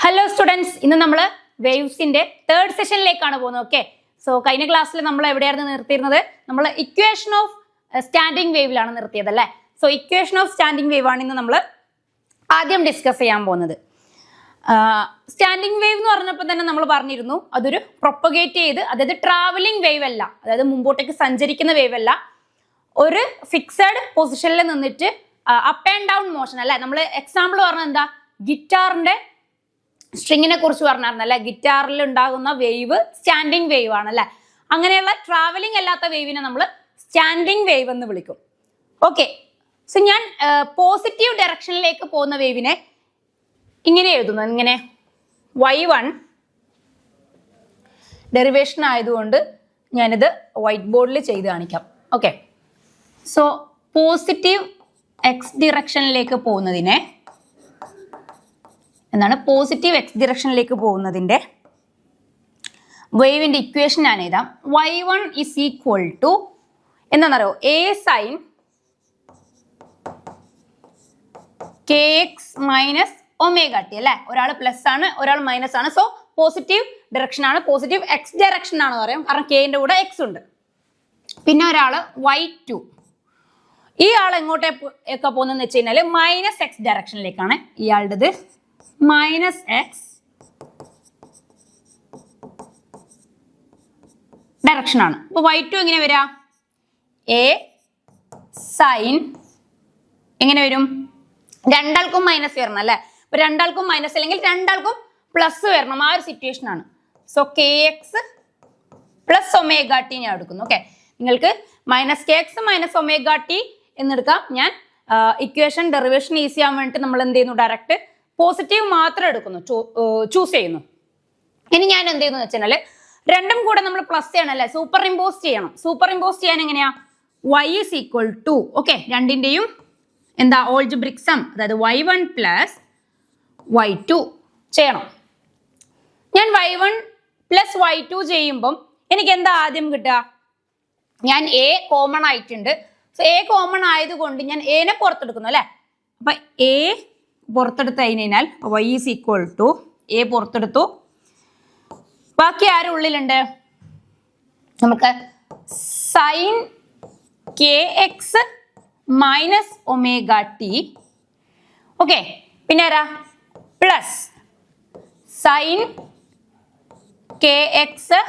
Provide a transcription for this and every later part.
Hello students, ഇന്ന് നമ്മൾ വേവ്സിന്റെ third സെഷനിലേക്കാണ് പോകുന്നത്. ഓക്കെ, സോ കഴിഞ്ഞ ക്ലാസ്സിൽ നമ്മൾ എവിടെയായിരുന്നു നിർത്തിയിരുന്നത്? നമ്മൾ ഇക്വേഷൻ ഓഫ് സ്റ്റാൻഡിങ് വേവിലാണ് നിർത്തിയത് അല്ലേ? So equation of standing wave ആണ് ഇന്ന് നമ്മൾ ആദ്യം ഡിസ്കസ് ചെയ്യാൻ പോകുന്നത്. സ്റ്റാൻഡിങ് വേവ് എന്ന് പറഞ്ഞപ്പോൾ തന്നെ നമ്മൾ പറഞ്ഞിരുന്നു അതൊരു പ്രൊപ്പഗേറ്റ് ചെയ്ത്, അതായത് ട്രാവലിംഗ് വേവ് അല്ല, അതായത് മുമ്പോട്ടേക്ക് സഞ്ചരിക്കുന്ന വേവ് അല്ല, ഒരു ഫിക്സഡ് പൊസിഷനിൽ നിന്നിട്ട് അപ്പ് ആൻഡ് ഡൗൺ മോഷൻ അല്ലേ. നമ്മൾ എക്സാമ്പിൾ പറഞ്ഞത് എന്താ? ഗിറ്റാറിന്റെ സ്ട്രിങ്ങിനെ കുറിച്ച് പറഞ്ഞായിരുന്നു അല്ലെ. ഗിറ്റാറിൽ ഉണ്ടാകുന്ന വേവ് സ്റ്റാൻഡിങ് വേവ് ആണ് അല്ലെ. അങ്ങനെയുള്ള ട്രാവലിംഗ് അല്ലാത്ത വേവിനെ നമ്മൾ സ്റ്റാൻഡിങ് വേവ് എന്ന് വിളിക്കും. ഓക്കെ, സോ ഞാൻ പോസിറ്റീവ് ഡയറക്ഷനിലേക്ക് പോകുന്ന വേവിനെ ഇങ്ങനെ എഴുതുന്നു. ഇങ്ങനെ y1 ഡെറിവേഷൻ ആയതുകൊണ്ട് ഞാനിത് വൈറ്റ് ബോർഡിൽ ചെയ്ത് കാണിക്കാം. ഓക്കെ, സോ പോസിറ്റീവ് എക്സ് ഡിറക്ഷനിലേക്ക് പോകുന്നതിനെ എന്താണ്? പോസിറ്റീവ് എക്സ് ഡിറക്ഷനിലേക്ക് പോകുന്നതിന്റെ വേവിന്റെ ഇക്വേഷൻ ഞാൻ എഴുതാം. y1 is equal to എന്താണെന്നറിയോ? a sin kx minus omega T അല്ലെ. ഒരാൾ പ്ലസ് ആണ്, ഒരാൾ മൈനസ് ആണ്. സോ പോസിറ്റീവ് ഡയറക്ഷൻ ആണ്, പോസിറ്റീവ് എക്സ് ഡയറക്ഷൻ ആണ് പറയാം, കാരണം കെന്റെ കൂടെ എക്സ് ഉണ്ട്. പിന്നെ ഒരാള് y2, ഈ ആൾ എങ്ങോട്ടേക്ക് പോകുന്നതെന്ന് വെച്ച് കഴിഞ്ഞാൽ മൈനസ് എക്സ് ഡയറക്ഷനിലേക്കാണ്. ഇയാളുടേത് മൈനസ് എക്സ് ഡയറക്ഷൻ ആണ്. അപ്പൊ y2 എങ്ങനെ വരാ? എ സൈൻ എങ്ങനെ വരും? രണ്ടാൾക്കും മൈനസ് വരണം അല്ലെ. അപ്പൊ രണ്ടാൾക്കും മൈനസ് അല്ലെങ്കിൽ രണ്ടാൾക്കും പ്ലസ് വരണം, ആ ഒരു സിറ്റുവേഷൻ ആണ്. So K X plus omega T ഞാൻ എടുക്കുന്നു. ഓക്കെ, നിങ്ങൾക്ക് minus K x minus omega T എന്നെടുക്കാം. ഞാൻ ഇക്വേഷൻ ഡെറിവേഷൻ ഈസി ആവാൻ വേണ്ടിട്ട് നമ്മൾ എന്ത് ചെയ്യുന്നു? ഡയറക്റ്റ് പോസിറ്റീവ് മാത്രം എടുക്കുന്നു, ചൂസ് ചെയ്യുന്നു. ഇനി ഞാൻ എന്ത് ചെയ്യുന്നു വെച്ചാൽ രണ്ടും കൂടെ നമ്മൾ പ്ലസ് ചെയ്യണം അല്ലെ, സൂപ്പർ ഇമ്പോസ് ചെയ്യണം. സൂപ്പർ ഇമ്പോസ് ചെയ്യാൻ എങ്ങനെയാ? y is equal to, okay, രണ്ടിന്റെയും എന്താ ഓൾജിബ്രിക് സം, അതായത് y1 പ്ലസ് y2 ചെയ്യണം. ഞാൻ y1 പ്ലസ് y2 ചെയ്യുമ്പം എനിക്ക് എന്താ ആദ്യം കിട്ടുക? ഞാൻ a കോമൺ ആയിട്ടുണ്ട്. സോ a കോമൺ ആയതുകൊണ്ട് ഞാൻ a നെ പുറത്തെടുക്കുന്നു അല്ലെ. അപ്പൊ a പുറത്തെടുത്ത് കഴിഞ്ഞാൽ y is equal to a പുറത്തെടുത്തു. ബാക്കി ആരും ഉള്ളിലുണ്ട്? നമുക്ക് sine K x minus omega T. Okay, പിന്നെ ആരാ? Plus sine K x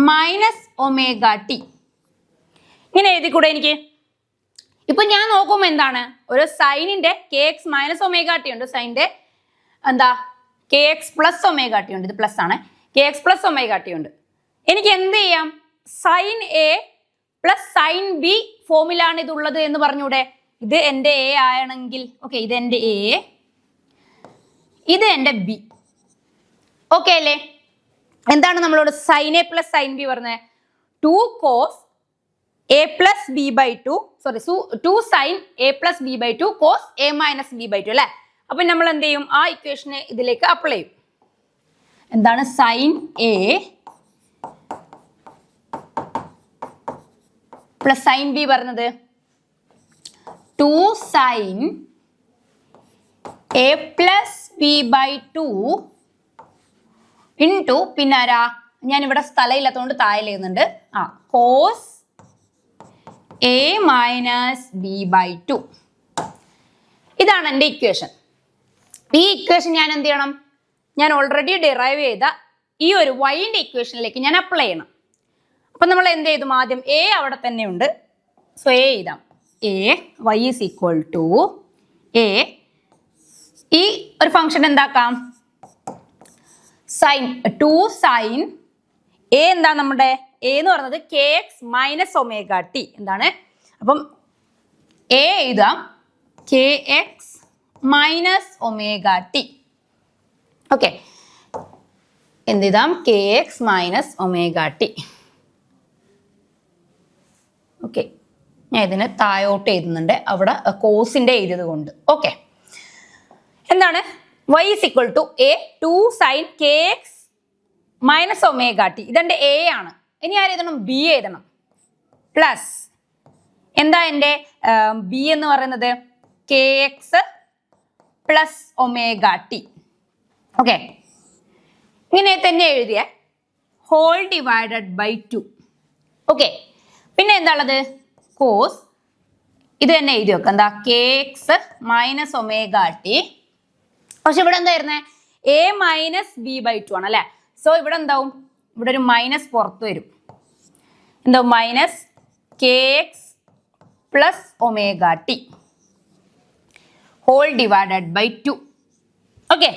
minus omega t. ഇങ്ങനെ എഴുതിക്കൂടെ എനിക്ക്? ഇപ്പൊ ഞാൻ നോക്കുമ്പോ എന്താണ്? ഒരു സൈനിന്റെ k x minus omega t ഉണ്ട്, സൈനിന്റെ എന്താ k X plus omega t ഉണ്ട്. ഇത് പ്ലസ് ആണ്. K X plus omega t ഉണ്ട്. എനിക്ക് എന്ത് ചെയ്യാം? Sine A plus sine b ഫോമിലാണ് ഇതുള്ളത് എന്ന് പറഞ്ഞൂടെ? ഇത് എന്റെ എ ആണെങ്കിൽ, ഓക്കെ, ഇത് എന്റെ എ, ഇത് എന്റെ ബി. ഓക്കെ അല്ലേ? എന്താണ് നമ്മളോട് sine A plus sine B പറഞ്ഞത്? 2 cos a plus b by 2, sorry 2 sin a plus b by 2 cos a minus b by 2 അല്ലെ. അപ്പൊ നമ്മൾ എന്ത് ചെയ്യും? ആ ഇക്വേഷനെ ഇതിലേക്ക് അപ്ലൈ ചെയ്യും. എന്താണ് sine a plus sine B പറഞ്ഞത്? 2 sin a plus b by 2 into പിന്നെ ആരാ? ഞാൻ ഇവിടെ സ്ഥലം ഇല്ലാത്തതുകൊണ്ട് താഴെ എഴുതുന്നുണ്ട്. Cos a minus B by 2. ഇതാണ് എൻ്റെ ഇക്വേഷൻ. ഈ ഇക്വേഷൻ ഞാൻ എന്ത് ചെയ്യണം? ഞാൻ ഓൾറെഡി ഡിറൈവ് ചെയ്ത ഈ ഒരു വൈൻ്റെ ഇക്വേഷനിലേക്ക് ഞാൻ അപ്ലൈ ചെയ്യണം. അപ്പൊ നമ്മൾ എന്ത് ചെയ്തു? ആദ്യം എ അവിടെ തന്നെ ഉണ്ട്, സോ എ എഴുതാം. A y is equal to a, ഈ ഒരു ഫംഗ്ഷൻ എന്താക്കാം? സൈൻ 2 സൈൻ എ എന്താ നമ്മുടെ എ എന്ന് പറയുന്നത്? K x minus omega T. എന്താണ്? അപ്പം എ എഴുതാം K x minus omega T. Okay, എന്ത് എഴുതാം? K x minus omega T. Okay, ഞാൻ ഇതിന് താഴോട്ട് എഴുതുന്നുണ്ട്, അവിടെ കോസിന്റെ എഴുതിയത് കൊണ്ട്. ഓക്കെ, എന്താണ്? y is equal to a 2 sin kx minus omega T. ഇതെന്റെ എ ആണ്. ഇനി ആര് എഴുതണം? ബി എഴുതണം. പ്ലസ് എന്താ എൻ്റെ ബി എന്ന് പറയുന്നത്? K X plus omega T. Okay, ഇങ്ങനെ തന്നെ എഴുതിയ ഹോൾ ഡിവൈഡഡ് ബൈ 2. ഓക്കെ, പിന്നെ എന്താണുള്ളത്? കോസ് ഇത് തന്നെ എഴുതി വെക്കാം. എന്താ? K x minus omega T. പക്ഷെ ഇവിടെ എന്താ വരുന്നത്? എ മൈനസ് ബി ബൈ 2 ആണ് അല്ലെ. സോ ഇവിടെ എന്താവും? ഇവിടെ ഒരു മൈനസ് പുറത്ത് വരും. എന്താവും? Minus K X plus omega T whole divided by 2. Okay,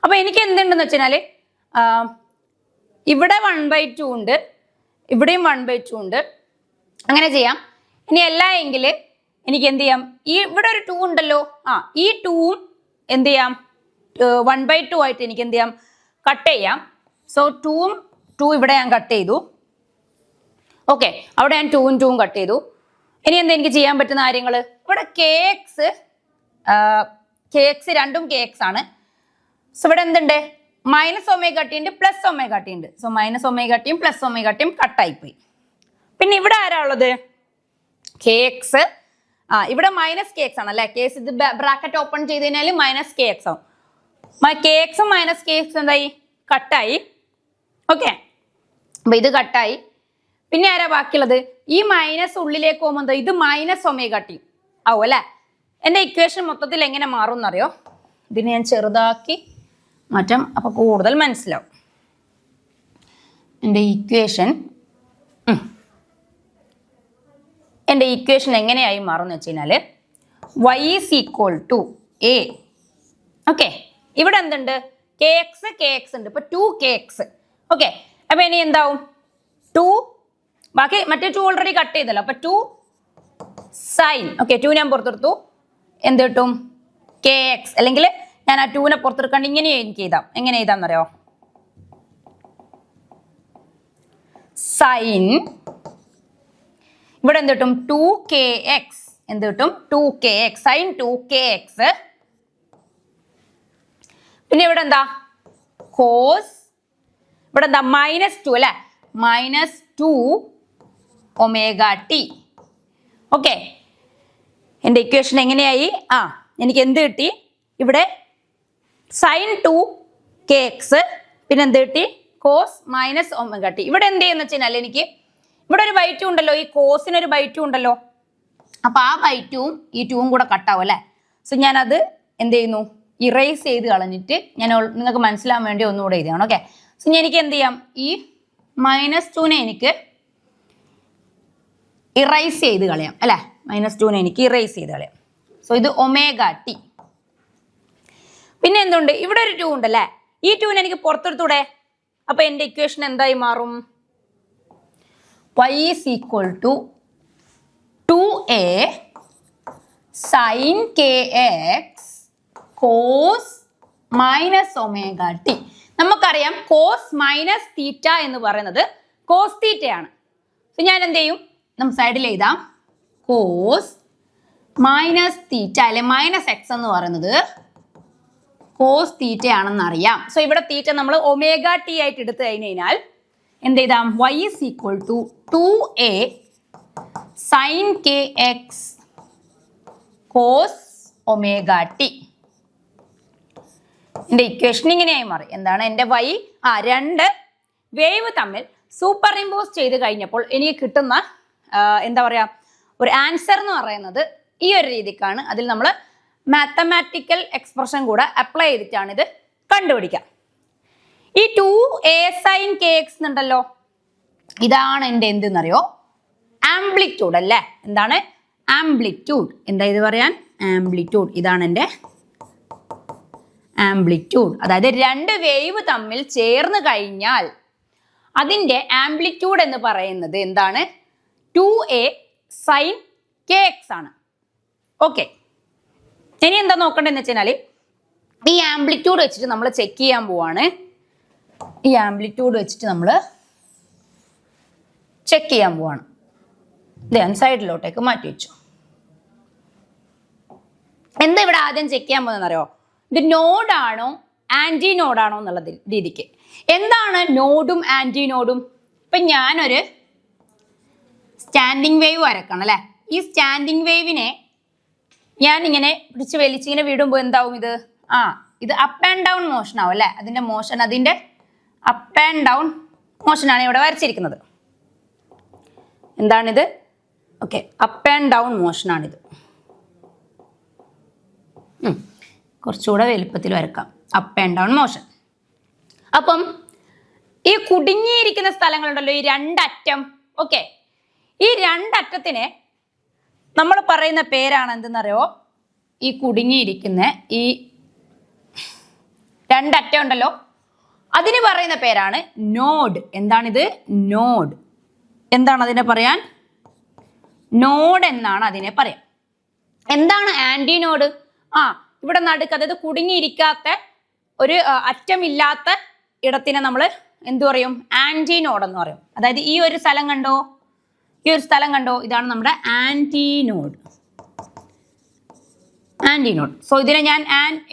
അപ്പൊ എനിക്ക് എന്തുണ്ടെന്ന് വെച്ചാല് ഇവിടെ 1/2 ഉണ്ട്, ഇവിടെയും 1/2 ഉണ്ട്. അങ്ങനെ ചെയ്യാം. ഇനി അല്ല എങ്കിൽ എനിക്ക് എന്ത് ചെയ്യാം? ഈ ഇവിടെ ഒരു 2 ഉണ്ടല്ലോ, ഈ 2ഉം എന്ത് ചെയ്യാം? 1/2 ആയിട്ട് എനിക്ക് എന്ത് ചെയ്യാം? കട്ട് ചെയ്യാം. സോ 2ഉം 2 ഇവിടെ ഞാൻ കട്ട് ചെയ്തു. ഓക്കെ, അവിടെ ഞാൻ 2ഉം 2ഉം കട്ട് ചെയ്തു. ഇനി എന്താ എനിക്ക് ചെയ്യാൻ പറ്റുന്ന കാര്യങ്ങൾ? ഇവിടെ കെ എക്സ് രണ്ടും കെ എക്സ് ആണ്. സോ ഇവിടെ എന്തുണ്ട്? മൈനസ് ഒമേഗ ടി ഉണ്ട്, പ്ലസ് ഒമേഗ ടി ഉണ്ട്. സോ മൈനസ് ഒമേഗ ടിയും പ്ലസ് ഒമേഗ ടിയും കട്ടായി പോയി. പിന്നെ ഇവിടെ ആരാ ഉള്ളത്? K X. ഇവിടെ മൈനസ് കെ എക്സ് ആണ് അല്ലെ. കേസ് ഇത് ബ്രാക്കറ്റ് ഓപ്പൺ ചെയ്ത് കഴിഞ്ഞാൽ മൈനസ് കെ എക്സ് ആവും. കെ എക്സും മൈനസ് കെ എക്സും എന്തായി? കട്ടായി. ഓക്കെ, അപ്പൊ ഇത് കട്ടായി. പിന്നെ ആരാ ബാക്കിയുള്ളത്? ഈ മൈനസ് ഉള്ളിലേക്ക് പോകുമ്പോൾ എന്താ? ഇത് മൈനസ് ഒമേഗ ടി ആവും അല്ലെ. എന്റെ ഇക്വേഷൻ മൊത്തത്തിൽ എങ്ങനെ മാറും എന്നറിയോ? ഇതിനെ ഞാൻ ചെറുതാക്കി മാറ്റാം, അപ്പൊ കൂടുതൽ മനസ്സിലാവും. എന്റെ ഇക്വേഷൻ എങ്ങനെയായി മാറും വെച്ച് കഴിഞ്ഞാല് y is equal to a. Okay, ഇവിടെ എന്തുണ്ട്? കെ എക്സ് ഉണ്ട്. ഇപ്പൊ 2kx. ഓക്കെ, അപ്പൊ ഇനി എന്താവും? 2 ബാക്കി മറ്റേ 2 ഓൾറെഡി കട്ട് ചെയ്തല്ലോ. അപ്പൊ 2 സൈൻ. ഓക്കെ, 2 ഞാൻ പുറത്തെടുത്തു. എന്ത് കിട്ടും? K X. അല്ലെങ്കിൽ ഞാൻ ആ 2നെ പുറത്തെടുക്കാണ്ട് ഇങ്ങനെ എനിക്ക് എഴുതാം. എങ്ങനെ എഴുതാന്നറിയോ? സൈൻ. ഇവിടെ എന്ത് കിട്ടും? 2kx. എന്ത് കിട്ടും? 2kx. Sign 2kx. പിന്നെ ഇവിടെ എന്താ? കോസ്. ഇവിടെ എന്താ? -2 അല്ലെ. -2 ഒമേഗ ടി. ഓക്കെ, എന്റെ ഇക്വേഷൻ എങ്ങനെയായി? എനിക്ക് എന്ത് കിട്ടി? ഇവിടെ സൈൻ 2kx, പിന്നെ എന്ത് കിട്ടി? Cos minus omega T. ഇവിടെ എന്ത് ചെയ്യുന്ന വെച്ചാൽ എനിക്ക് ഇവിടെ ഒരു ബൈ 2 ഉണ്ടല്ലോ, ഈ കോസിന് ഒരു ബൈ 2 ഉണ്ടല്ലോ. അപ്പൊ ആ ബൈ 2ഉം ഈ 2ഉം കൂടെ കട്ടാവും അല്ലെ. സോ ഞാനത് എന്ത് ചെയ്യുന്നു? ഇറേസ് ചെയ്ത് കളഞ്ഞിട്ട് ഞാൻ നിങ്ങൾക്ക് മനസ്സിലാൻ വേണ്ടി ഒന്നുകൂടെ എഴുതിയാണ്. ഓക്കെ, സോ എനിക്ക് എന്ത് ചെയ്യാം? ഈ -2നെ എനിക്ക് ഇറേസ് ചെയ്ത് കളയാം അല്ലെ. -2നെ എനിക്ക് ഇറേസ് ചെയ്ത് കളയാം. സോ ഇത് ഒമേഗ ടി. പിന്നെ എന്തുണ്ട്? ഇവിടെ ഒരു 2 ഉണ്ടല്ലേ. ഈ 2നെ എനിക്ക് പുറത്തെടുത്തൂടെ? അപ്പൊ എന്റെ ഇക്വേഷൻ എന്തായി മാറും? y is equal to 2a sine kx cos minus omega T. നമുക്കറിയാം കോസ് മൈനസ് തീറ്റ എന്ന് പറയുന്നത് കോസ് തീറ്റയാണ്. സോ ഞാൻ എന്ത് ചെയ്യും? നമുക്ക് സൈഡിൽ എഴുതാം. കോസ് മൈനസ് തീറ്റ അല്ലെ മൈനസ് എക്സ് എന്ന് പറയുന്നത് കോസ് തീറ്റ ആണെന്ന് അറിയാം. സോ ഇവിടെ തീറ്റ നമ്മൾ ഒമേഗ ടി ആയിട്ട് എടുത്തു കഴിഞ്ഞാൽ എന്ത് ചെയ്താം? y is equal to 2a sine kx cos omega T. എന്റെ ഇക്വേഷൻ ഇങ്ങനെയായി മാറി. എന്താണ് എന്റെ y? രണ്ട് വേവ് തമ്മിൽ സൂപ്പർ ഇമ്പോസ് ചെയ്ത് കഴിഞ്ഞപ്പോൾ എനിക്ക് കിട്ടുന്ന എന്താ പറയാ ഒരു ആൻസർ എന്ന് പറയുന്നത് ഈ ഒരു രീതിക്കാണ്. അതിൽ നമ്മൾ മാത്തമാറ്റിക്കൽ എക്സ്പ്രഷൻ കൂടെ അപ്ലൈ ചെയ്തിട്ടാണ് ഇത് കണ്ടുപിടിക്കുക. ഈ 2a സൈൻ kx ഉണ്ടല്ലോ, ഇതാണ് എൻ്റെ എന്തെന്നറിയോ? ആംപ്ലിറ്റ്യൂഡ് അല്ലേ. എന്താണ്? ആംപ്ലിറ്റ്യൂഡ്. എന്താ ഇത് പറയാൻ? ആംപ്ലിറ്റ്യൂഡ്. ഇതാണ് എൻ്റെ ആംപ്ലിറ്റ്യൂഡ്. അതായത് രണ്ട് വേവ് തമ്മിൽ ചേർന്ന് കഴിഞ്ഞാൽ അതിൻ്റെ ആംപ്ലിറ്റ്യൂഡ് എന്ന് പറയുന്നത് എന്താണ്? 2a സൈൻ kx ആണ്. ഓക്കെ, ഇനി എന്താ നോക്കേണ്ടതെന്ന് വെച്ചാൽ ഈ ആംപ്ലിറ്റ്യൂഡ് വെച്ചിട്ട് നമ്മൾ ചെക്ക് ചെയ്യാൻ പോവാണ്. ഈ ആംപ്ലിറ്റ്യൂഡ് വെച്ചിട്ട് നമ്മൾ ചെക്ക് ചെയ്യാൻ പോവാണ്. ഞാൻ സൈഡിലോട്ടേക്ക് മാറ്റി വെച്ചു. എന്താ ഇവിടെ ആദ്യം ചെക്ക് ചെയ്യാൻ പോകുന്നതെന്നറിയോ? ഇത് നോഡാണോ ആന്റി നോഡാണോ എന്നുള്ള രീതിക്ക്. എന്താണ് നോഡും ആന്റി നോഡും? ഇപ്പൊ ഞാനൊരു സ്റ്റാൻഡിങ് വേവ് വരക്കണം അല്ലെ. ഈ സ്റ്റാൻഡിങ് വേവിനെ ഞാൻ ഇങ്ങനെ പിടിച്ച് വലിച്ചിങ്ങനെ വിടുമ്പോൾ എന്താവും? ഇത് ഇത് അപ്പ് ആൻഡ് ഡൗൺ മോഷൻ ആവും അല്ലെ. അതിന്റെ മോഷൻ അതിന്റെ അപ്പ് ആൻഡ് ഡൗൺ മോഷനാണ് ഇവിടെ വരച്ചിരിക്കുന്നത്. എന്താണിത്? ഓക്കെ, അപ്പ് ആൻഡ് ഡൗൺ മോഷനാണിത്. കുറച്ചുകൂടെ വലുപ്പത്തിൽ വരക്കാം. Up and down motion. അപ്പം ഈ കുടുങ്ങിയിരിക്കുന്ന സ്ഥലങ്ങളുണ്ടല്ലോ, ഈ രണ്ടറ്റം. ഓക്കെ, ഈ രണ്ടറ്റത്തിനെ നമ്മൾ പറയുന്ന പേരാണ് എന്തെന്നറിയോ? ഈ കുടുങ്ങിയിരിക്കുന്ന ഈ രണ്ടറ്റം ഉണ്ടല്ലോ, അതിന് പറയുന്ന പേരാണ് നോഡ്. എന്താണിത്? നോഡ്. എന്താണ് അതിനെ പറയാൻ? നോഡ് എന്നാണ് അതിനെ പറയാം. എന്താണ് ആന്റി നോഡ്? ഇവിടെ നടുക്ക്, അതായത് കുടുങ്ങിയിരിക്കാത്ത ഒരു അറ്റമില്ലാത്ത ഇടത്തിനെ നമ്മൾ എന്തു പറയും? ആന്റി നോഡ് എന്ന് പറയും. അതായത് ഈ ഒരു സ്ഥലം കണ്ടോ, ഈ ഒരു സ്ഥലം കണ്ടോ, ഇതാണ് നമ്മുടെ antinode. Antinode. So ഇതിനെ ഞാൻ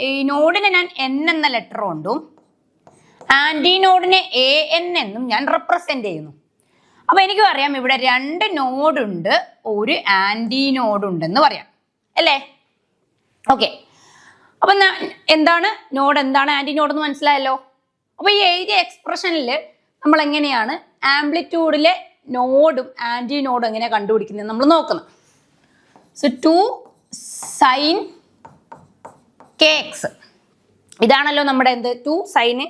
ഈ നോഡിനെ ഞാൻ എൻ എന്ന ലെറ്റർ കൊണ്ടും ആന്റി നോഡിനെ AN എന്നും ഞാൻ റെപ്രസെന്റ് ചെയ്യുന്നു. അപ്പൊ എനിക്ക് പറയാം ഇവിടെ രണ്ട് നോഡുണ്ട്, ഒരു ആന്റി നോഡുണ്ടെന്ന് പറയാം അല്ലേ? ഓക്കെ, അപ്പൊ എന്താണ് നോഡ്, എന്താണ് ആന്റി നോഡ് എന്ന് മനസ്സിലായല്ലോ. അപ്പൊ ഈ എഴുതിയ എക്സ്പ്രഷനിൽ നമ്മൾ എങ്ങനെയാണ് ആംപ്ലിറ്റ്യൂഡിലെ നോഡും ആന്റി നോഡും എങ്ങനെ കണ്ടുപിടിക്കുന്നത് നമ്മൾ നോക്കുന്നത്. സോ 2 sin kx, ഇതാണല്ലോ നമ്മുടെ എന്ത് 2 sin.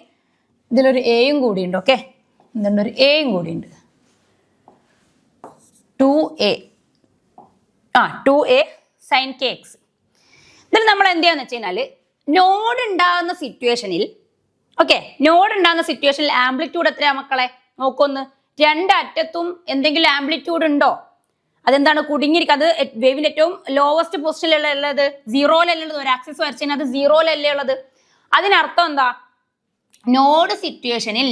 ഇതിലൊരു എയും കൂടിയുണ്ട്. ഓക്കെ, എന്തുണ്ട്? ഒരു എയും കൂടിയുണ്ട്. 2a sin kx. ഇതിൽ നമ്മൾ എന്ത് ചെയ്യാന്ന് വെച്ച് കഴിഞ്ഞാൽ നോഡ് ഉണ്ടാകുന്ന സിറ്റുവേഷനിൽ, ഓക്കെ, നോഡ് ഉണ്ടാകുന്ന സിറ്റുവേഷനിൽ ആംപ്ലിറ്റ്യൂഡ് എത്രയാ മക്കളെ? നോക്കൊന്ന്. രണ്ടറ്റത്തും എന്തെങ്കിലും ആംപ്ലിറ്റ്യൂഡ് ഉണ്ടോ? അതെന്താണ്? കുടുങ്ങിയിരിക്കുക. അത് വേവിന്റെ ഏറ്റവും ലോവസ്റ്റ് പൊസിഷനിലുള്ളത് 0-ലുള്ളത്. ഒരു ആക്സിസ് വരച്ചതിന് അത് 0-ലല്ലേ ഉള്ളത്. അതിനർത്ഥം എന്താ? നോഡ് സിറ്റുവേഷനിൽ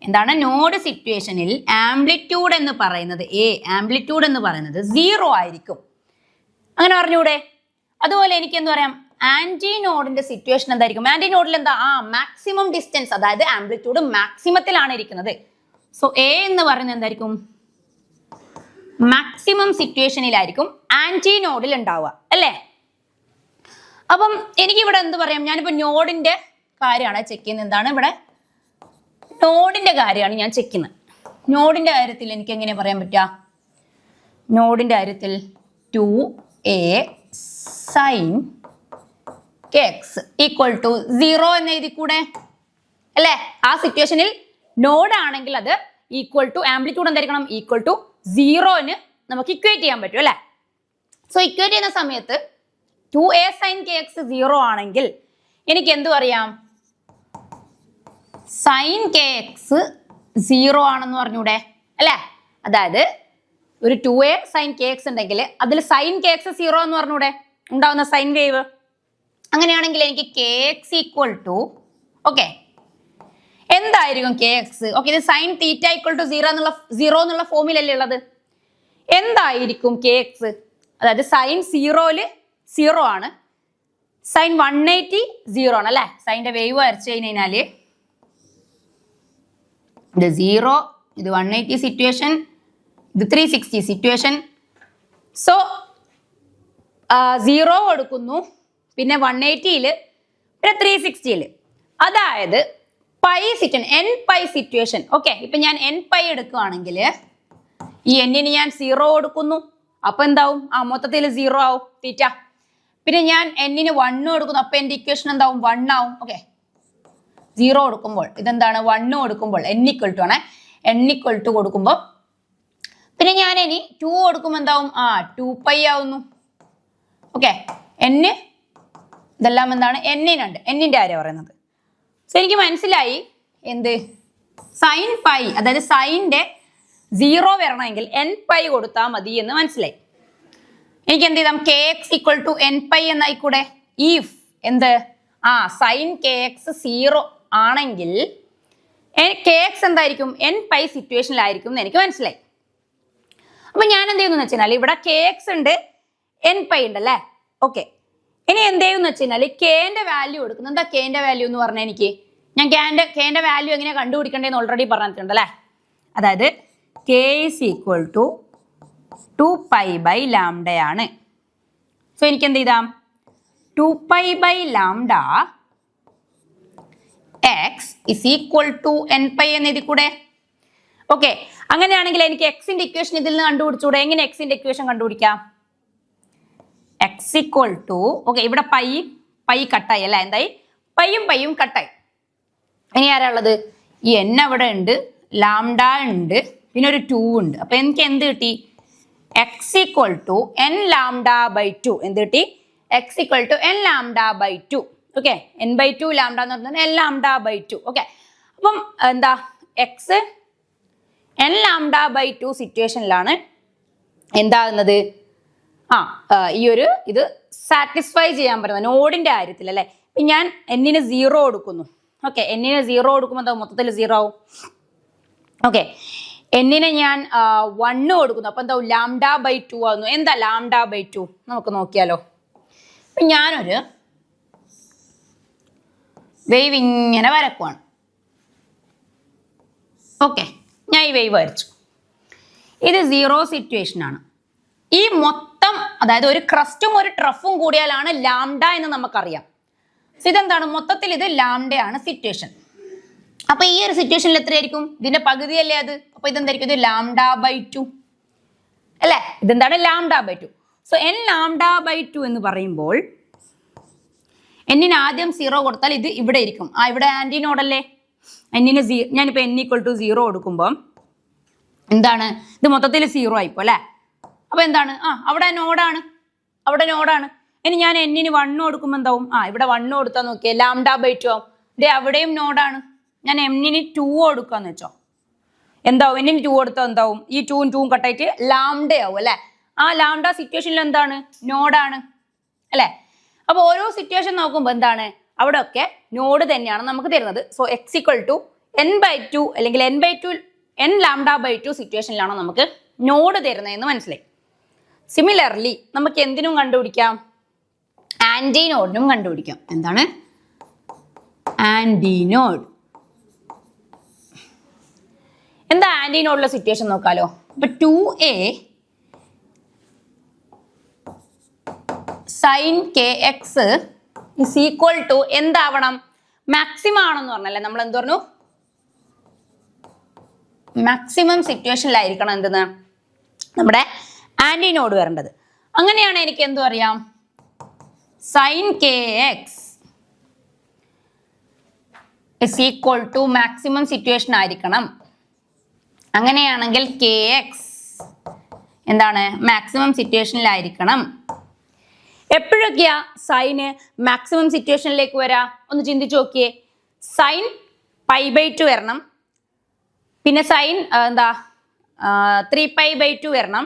എന്താണ്? നോഡ് സിറ്റുവേഷനിൽ ആംപ്ലിറ്റ്യൂഡ് എന്ന് പറയുന്നത് ആംപ്ലിറ്റ്യൂഡ് എന്ന് പറയുന്നത് 0 ആയിരിക്കും. അങ്ങനെ പറഞ്ഞൂടെ? അതുപോലെ എനിക്ക് എന്ത് പറയാം? ആന്റി നോഡിന്റെ സിറ്റുവേഷൻ എന്തായിരിക്കും? ആന്റി നോഡിൽ എന്താ? മാക്സിമം ഡിസ്റ്റൻസ്, അതായത് ആംപ്ലിറ്റ്യൂഡ് മാക്സിമത്തിലാണ് ഇരിക്കുന്നത്. സോ എ എന്ന് പറയുന്നത് എന്തായിരിക്കും? മാക്സിമം സിറ്റുവേഷനിലായിരിക്കും ആന്റി നോഡിൽ ഉണ്ടാവുക അല്ലേ? അപ്പം എനിക്കിവിടെ എന്ത് പറയാം? ഞാനിപ്പോ നോഡിന്റെ കാര്യമാണ് ചെക്ക് ചെയ്യുന്നത്. എന്താണ് ഇവിടെ? നോഡിന്റെ കാര്യമാണ് ഞാൻ ചെക്ക് ചെയ്യുന്നത്. നോഡിന്റെ കാര്യത്തിൽ എനിക്ക് എങ്ങനെ പറയാൻ പറ്റുക? നോഡിന്റെ കാര്യത്തിൽ 2a sin kx equal to 0 എന്ന് എഴുതി കൂടെ അല്ലേ? ആ സിറ്റുവേഷനിൽ നോഡ് ആണെങ്കിൽ അത് ഈക്വൽ ടു ആംപ്ലിറ്റ്യൂഡ് എന്തായിരിക്കണം? ഈക്വൽ ടു 0-ന് നമുക്ക് ഇക്വേറ്റ് ചെയ്യാൻ പറ്റും അല്ലേ? സോ ഇക്വേറ്റ് ചെയ്യുന്ന സമയത്ത് 2a sin kx 0 ആണെങ്കിൽ എനിക്ക് എന്തു പറയാം? sin kx 0 ആണെന്ന് പറഞ്ഞൂടെ അല്ലേ? അതായത് ഒരു 2a sin kx ഉണ്ടെങ്കിൽ അതിൽ sin kx 0 എന്ന് പറഞ്ഞൂടെ, ഉണ്ടാവുന്ന സൈൻ വേവ്. അങ്ങനെയാണെങ്കിൽ എനിക്ക് kx ഈക്വൽ ടു, ഓക്കെ, എന്തായിരിക്കും kx? ഓക്കെ, ഇത് sin തീറ്റ ഈക്വൽ ടു 0 എന്നുള്ള ഫോമിലല്ലേ ഉള്ളത്. എന്തായിരിക്കും kx? അതായത് sin 0-ല് 0 ആണ്, sin 180 0 ആണ് അല്ലേ? സൈൻ്റെ വേവ് വരച്ചു കഴിഞ്ഞാല് ഇത് 0, ഇത് 180 സിറ്റുവേഷൻ, ഇത് 360 സിറ്റുവേഷൻ. സോ 0 കൊടുക്കുന്നു, പിന്നെ 180-ല്, പിന്നെ 360-ല്. അതായത് pi situation, n pi situation. Okay, ഇപ്പൊ ഞാൻ n പൈ എടുക്കുകയാണെങ്കിൽ ഈ n-ന് ഞാൻ 0 കൊടുക്കുന്നു, അപ്പൊ എന്താവും? മൊത്തത്തിൽ 0 ആവും തീറ്റ. പിന്നെ ഞാൻ n-ന് 1 കൊടുക്കുന്നു, അപ്പൊ എന്റെ ഇക്വേഷൻ എന്താവും? 1 ആവും. ഓക്കെ, 0 കൊടുക്കുമ്പോൾ ഇതെന്താണ്? 1 കൊടുക്കുമ്പോൾ n ഈക്വൽ ടു ആണ്. n ഈക്വൽ ടു കൊടുക്കുമ്പോൾ പിന്നെ ഞാൻ ഇനി 2 കൊടുക്കുമ്പോൾ എന്താവും? 2π ആവുന്നു. ഓക്കെ, n ഇതെല്ലാം എന്താണ്? n-നുണ്ട്. n-ന്റെ കാര്യം പറയുന്നത്. സോ എനിക്ക് മനസ്സിലായി എന്ത്? സൈൻ പൈ, അതായത് സൈൻ്റെ 0 വരണമെങ്കിൽ n പൈ കൊടുത്താൽ മതി എന്ന് മനസ്സിലായി. എനിക്ക് എന്ത് ചെയ്താം? kx equal to n pi എന്നായിക്കൂടെ? ഇഫ് എന്ത്? സൈൻ kx 0 ആണെങ്കിൽ kx എന്തായിരിക്കും? n പൈ സിറ്റുവേഷനിലായിരിക്കും എന്ന് എനിക്ക് മനസ്സിലായി. അപ്പൊ ഞാൻ എന്ത് ചെയ്യുന്നു വെച്ചാൽ ഇവിടെ kx ഉണ്ട്, n പൈ ഉണ്ടല്ലേ? ഓക്കെ, ഇനി എന്ത് ചെയ്യുന്നു വെച്ച് കഴിഞ്ഞാൽ kന്റെ വാല്യൂ കൊടുക്കുന്നു. എന്താ kന്റെ വാല്യൂ എന്ന് പറഞ്ഞാൽ എനിക്ക് ഞാൻ kന്റെ വാല്യൂ എങ്ങനെ കണ്ടുപിടിക്കേണ്ടതെന്ന് ഓൾറെഡി പറഞ്ഞിട്ടുണ്ട് അല്ലേ? അതായത് k is equal to 2π/λ ആണ്. സോ എനിക്ക് എന്ത് ചെയ്താം? 2π/λ x is equal to n pi എന്ന് എഴുതി കൂടെ. ഓക്കെ, അങ്ങനെയാണെങ്കിൽ എനിക്ക് എക്സിന്റെ ഇക്വേഷൻ ഇതിൽ നിന്ന് കണ്ടുപിടിച്ചൂടെ? എങ്ങനെ എക്സിന്റെ ഇക്വേഷൻ കണ്ടുപിടിക്കാം? എക്സ് ഈക്വൽ ടു, ഓക്കെ, ഇവിടെ പൈ കട്ടായി അല്ല, എന്തായി? പൈയും കട്ടായി. ഇനി ആരാ ഉള്ളത്? ഈ എൻ അവിടെ ഉണ്ട്, ലാംഡ ഉണ്ട്, പിന്നെ ഒരു 2 ഉണ്ട്. അപ്പൊ എനിക്ക് എന്ത് കിട്ടി? X equal to N lambda by 2. എന്ത് കിട്ടി? X equal to N lambda by 2. Okay, N by 2 lambda എന്ന് പറഞ്ഞാൽ എൻ ലാംഡ ബൈ 2. ഓക്കെ, അപ്പം എന്താ എക്സ് എൻ ലാംഡ ബൈ 2 സിറ്റുവേഷനിലാണ് എന്താകുന്നത്? ഈ ഒരു ഇത് സാറ്റിസ്ഫൈ ചെയ്യാൻ പറ്റുന്ന നോഡിന്റെ കാര്യത്തിൽ അല്ലെ. ഇപ്പം ഞാൻ എന്നിന് 0 കൊടുക്കുന്നു. ഓക്കെ, എന്നിന് 0 കൊടുക്കുമ്പോൾ എന്താ മൊത്തത്തിൽ 0 ആവും. ഓക്കെ, എന്നിന് ഞാൻ 1 കൊടുക്കുന്നു. അപ്പൊ എന്താ? ലാംഡ ബൈ 2 ആവുന്നു. എന്താ ലാംഡ ബൈ 2? നമുക്ക് നോക്കിയാലോ. അപ്പൊ ഞാനൊരു വേവ് ഇങ്ങനെ വരക്കുവാണ്. ഓക്കെ, ഞാൻ ഈ വേവ് വരച്ചു. ഇത് 0 സിറ്റുവേഷൻ ആണ്. ഈ മൊത്തം, അതായത് ഒരു ക്രസ്റ്റും ഒരു ട്രഫും കൂടിയാലാണ് ലാംഡ എന്ന് നമുക്കറിയാം. ഇതെന്താണ്? മൊത്തത്തിൽ ഇത് ലാംഡയാണ് സിറ്റുവേഷൻ. അപ്പൊ ഈ ഒരു സിറ്റുവേഷനിൽ എത്രയായിരിക്കും? ഇതിന്റെ പകുതിയല്ലേ അത്. അപ്പൊ ഇതെന്തായിരിക്കും? ഇത് ലാംഡ ബൈ 2 അല്ലെ. ഇതെന്താണ്? Lambda by 2. So N lambda by 2 എന്ന് പറയുമ്പോൾ എന്നിന് ആദ്യം 0 കൊടുത്താൽ ഇത് ഇവിടെ ഇരിക്കും. ഇവിടെ ആന്റിനോഡല്ലേ. എന്നിന് ഞാനിപ്പോ n ഈക്വൽ ടു 0 കൊടുക്കുമ്പോൾ എന്താണ്? ഇത് മൊത്തത്തിൽ 0 ആയിപ്പോ അല്ലെ. അപ്പൊ എന്താണ്? അവിടെ നോഡാണ്. ഇനി ഞാൻ എന്നിന് 1 കൊടുക്കുമ്പോൾ എന്താവും? ഇവിടെ 1 കൊടുത്താൽ നോക്കിയേ ലാംഡ ബൈ 2 ആവും. അവിടെയും നോഡാണ്. ഞാൻ എന്നിന് 2 കൊടുക്കാന്ന് വെച്ചോ, എന്താവും? എന്നിന് 2 കൊടുത്താൽ എന്താവും? ഈ 2 കട്ടായിട്ട് ലാംഡ ആവും അല്ലെ. ലാംഡ സിറ്റുവേഷനിൽ എന്താണ്? നോഡാണ് അല്ലെ. അപ്പൊ ഓരോ സിറ്റുവേഷൻ നോക്കുമ്പോൾ എന്താണ്? അവിടെ ഒക്കെ നോഡ് തന്നെയാണ് നമുക്ക് തരുന്നത്. So X equal to N by 2 അല്ലെങ്കിൽ എൻ ലാംഡ ബൈ 2 സിറ്റുവേഷനിലാണോ നമുക്ക് നോഡ് തരുന്നതെന്ന് മനസ്സിലായി. സിമിലർലി നമുക്ക് എന്തിനും കണ്ടുപിടിക്കാം? ആന്റിനോഡിനും കണ്ടുപിടിക്കാം. എന്താണ്? ആന്റിനോഡ്. എന്താ ആന്റിനോഡിലെ സിറ്റുവേഷൻ നോക്കാലോ. ഇപ്പൊ 2a sine K X is equal to എന്താവണം? മാക്സിമം ആണെന്ന് പറഞ്ഞല്ലേ. നമ്മൾ എന്ത് പറഞ്ഞു? മാക്സിമം സിറ്റുവേഷനിലായിരിക്കണം എന്തെന്ന് നമ്മുടെ ആന്റിനോഡ് വരേണ്ടത്. അങ്ങനെയാണ് എനിക്ക് എന്തു അറിയാം? Sine K X is equal to maximum situation ആയിരിക്കണം. അങ്ങനെയാണെങ്കിൽ കെ എക്സ് എന്താണ്? മാക്സിമം സിറ്റുവേഷനിലായിരിക്കണം. എപ്പോഴൊക്കെയാ സൈന് മാക്സിമം സിറ്റുവേഷനിലേക്ക് വരാ? ഒന്ന് ചിന്തിച്ചു നോക്കിയേ. സൈൻ പൈ ബൈ 2 വരണം, പിന്നെ സൈൻ 3π ബൈ 2 വരണം.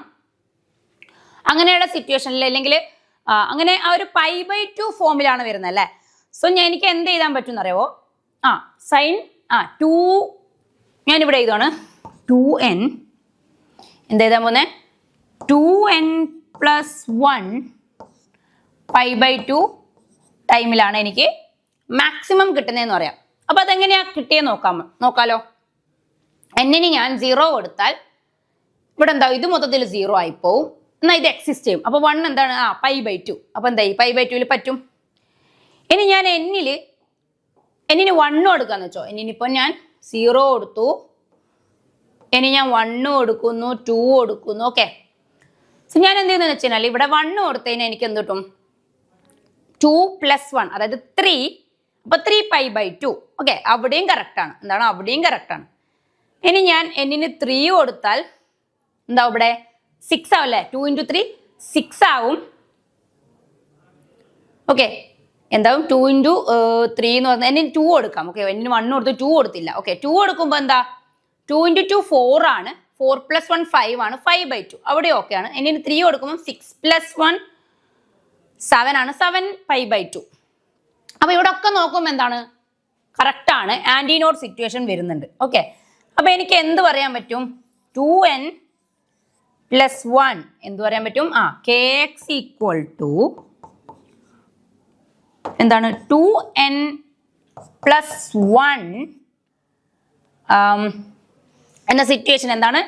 അങ്ങനെയുള്ള സിറ്റുവേഷനിൽ അല്ലെങ്കിൽ അങ്ങനെ ആ ഒരു പൈ ബൈ 2 ഫോമിലാണ് വരുന്നത് അല്ലേ. സോ എനിക്ക് എന്ത് എഴുതാൻ പറ്റും എന്നറിയാവോ? സൈൻ 2 ഞാനിവിടെ എഴുതുവാണ്. 2n എന്ത് എഴുതാൻ പോകുന്നത്? 2n പ്ലസ് 1 പൈ ബൈ 2 ടൈമിലാണ് എനിക്ക് മാക്സിമം കിട്ടുന്നതെന്ന് പറയാം. അപ്പൊ അതെങ്ങനെയാ കിട്ടിയെന്ന് നോക്കാലോ. എന്നിന് ഞാൻ 0 കൊടുത്താൽ ഇവിടെ എന്താ? ഇത് മൊത്തത്തിൽ 0 ആയിപ്പോവും. എന്നാൽ ഇത് എക്സിസ്റ്റ് ചെയ്യും. അപ്പൊ 1 എന്താണ്? Pi by 2. അപ്പൊ എന്തായി? പൈ ബൈ 2 പറ്റും. ഇനി ഞാൻ എന്നിന് 1 കൊടുക്കാന്ന് വെച്ചോ. എന്നിനിപ്പോ ഞാൻ 0 കൊടുത്തു, ഇനി ഞാൻ 1 കൊടുക്കുന്നു, 2 കൊടുക്കുന്നു. ഓക്കെ, സോ ഞാൻ എന്ത് ചെയ്യുന്നത് വെച്ചാൽ ഇവിടെ 1 കൊടുത്തതിന് എനിക്ക് എന്ത് കിട്ടും? 2 + 1 അതായത് 3. അപ്പൊ 3π ബൈ 2. ഓക്കെ, അവിടെയും കറക്റ്റ് ആണ്. എന്താണ്? അവിടെയും കറക്റ്റ് ആണ്. ഇനി ഞാൻ എന്നിന് 3 കൊടുത്താൽ എന്താ? ഇവിടെ 6 ആവും അല്ലേ. 2 × 3 6 ആവും. ഓക്കെ, എന്താവും? 2 × 3 എന്ന് പറഞ്ഞാൽ എന്നിന് 2 കൊടുക്കാം. ഓക്കെ, എന്നിന് 1 കൊടുത്തു, 2 കൊടുത്തില്ല. ഓക്കെ, 2 കൊടുക്കുമ്പോൾ എന്താ? 2 × 2 4 ആണ്. 4 + 1 5 ആണ്. 5 ബൈ 2 അവിടെ ഓക്കെ ആണ്. എന്നിന് 3 കൊടുക്കുമ്പോൾ 6 + 1 7 ആണ്. 7π ബൈ 2. അപ്പൊ ഇവിടെ ഒക്കെ നോക്കുമ്പോൾ എന്താണ്? കറക്റ്റ് ആണ്. ആന്റിനോഡ് സിറ്റുവേഷൻ വരുന്നുണ്ട്. ഓക്കെ, അപ്പൊ എനിക്ക് എന്ത് പറയാൻ പറ്റും? 2n + 1 എന്ത് പറയാൻ പറ്റും? kx ഈക്വൽ ടു എന്താണ്? 2n + 1 എന്ന സിറ്റുവേഷൻ എന്താണ്?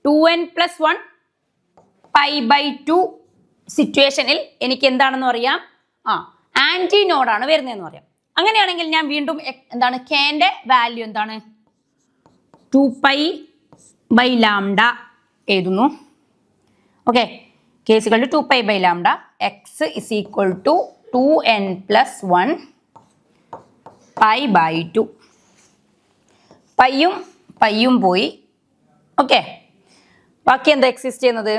2n + 1 പൈ ബൈ 2 സിറ്റുവേഷനിൽ എനിക്ക് എന്താണെന്ന് പറയാം? ആന്റിനോഡാണ് വരുന്നതെന്ന് പറയാം. അങ്ങനെയാണെങ്കിൽ ഞാൻ വീണ്ടും എന്താണ് കെന്റെ വാല്യൂ എന്താണ് 2π/λ എഴുതുന്നു. Okay, k = 2π/λ. x = 2n + 1 π/2. പയ്യും പോയി. ഓക്കെ, ബാക്കി എന്താ എക്സിസ്റ്റ് ചെയ്യുന്നത്?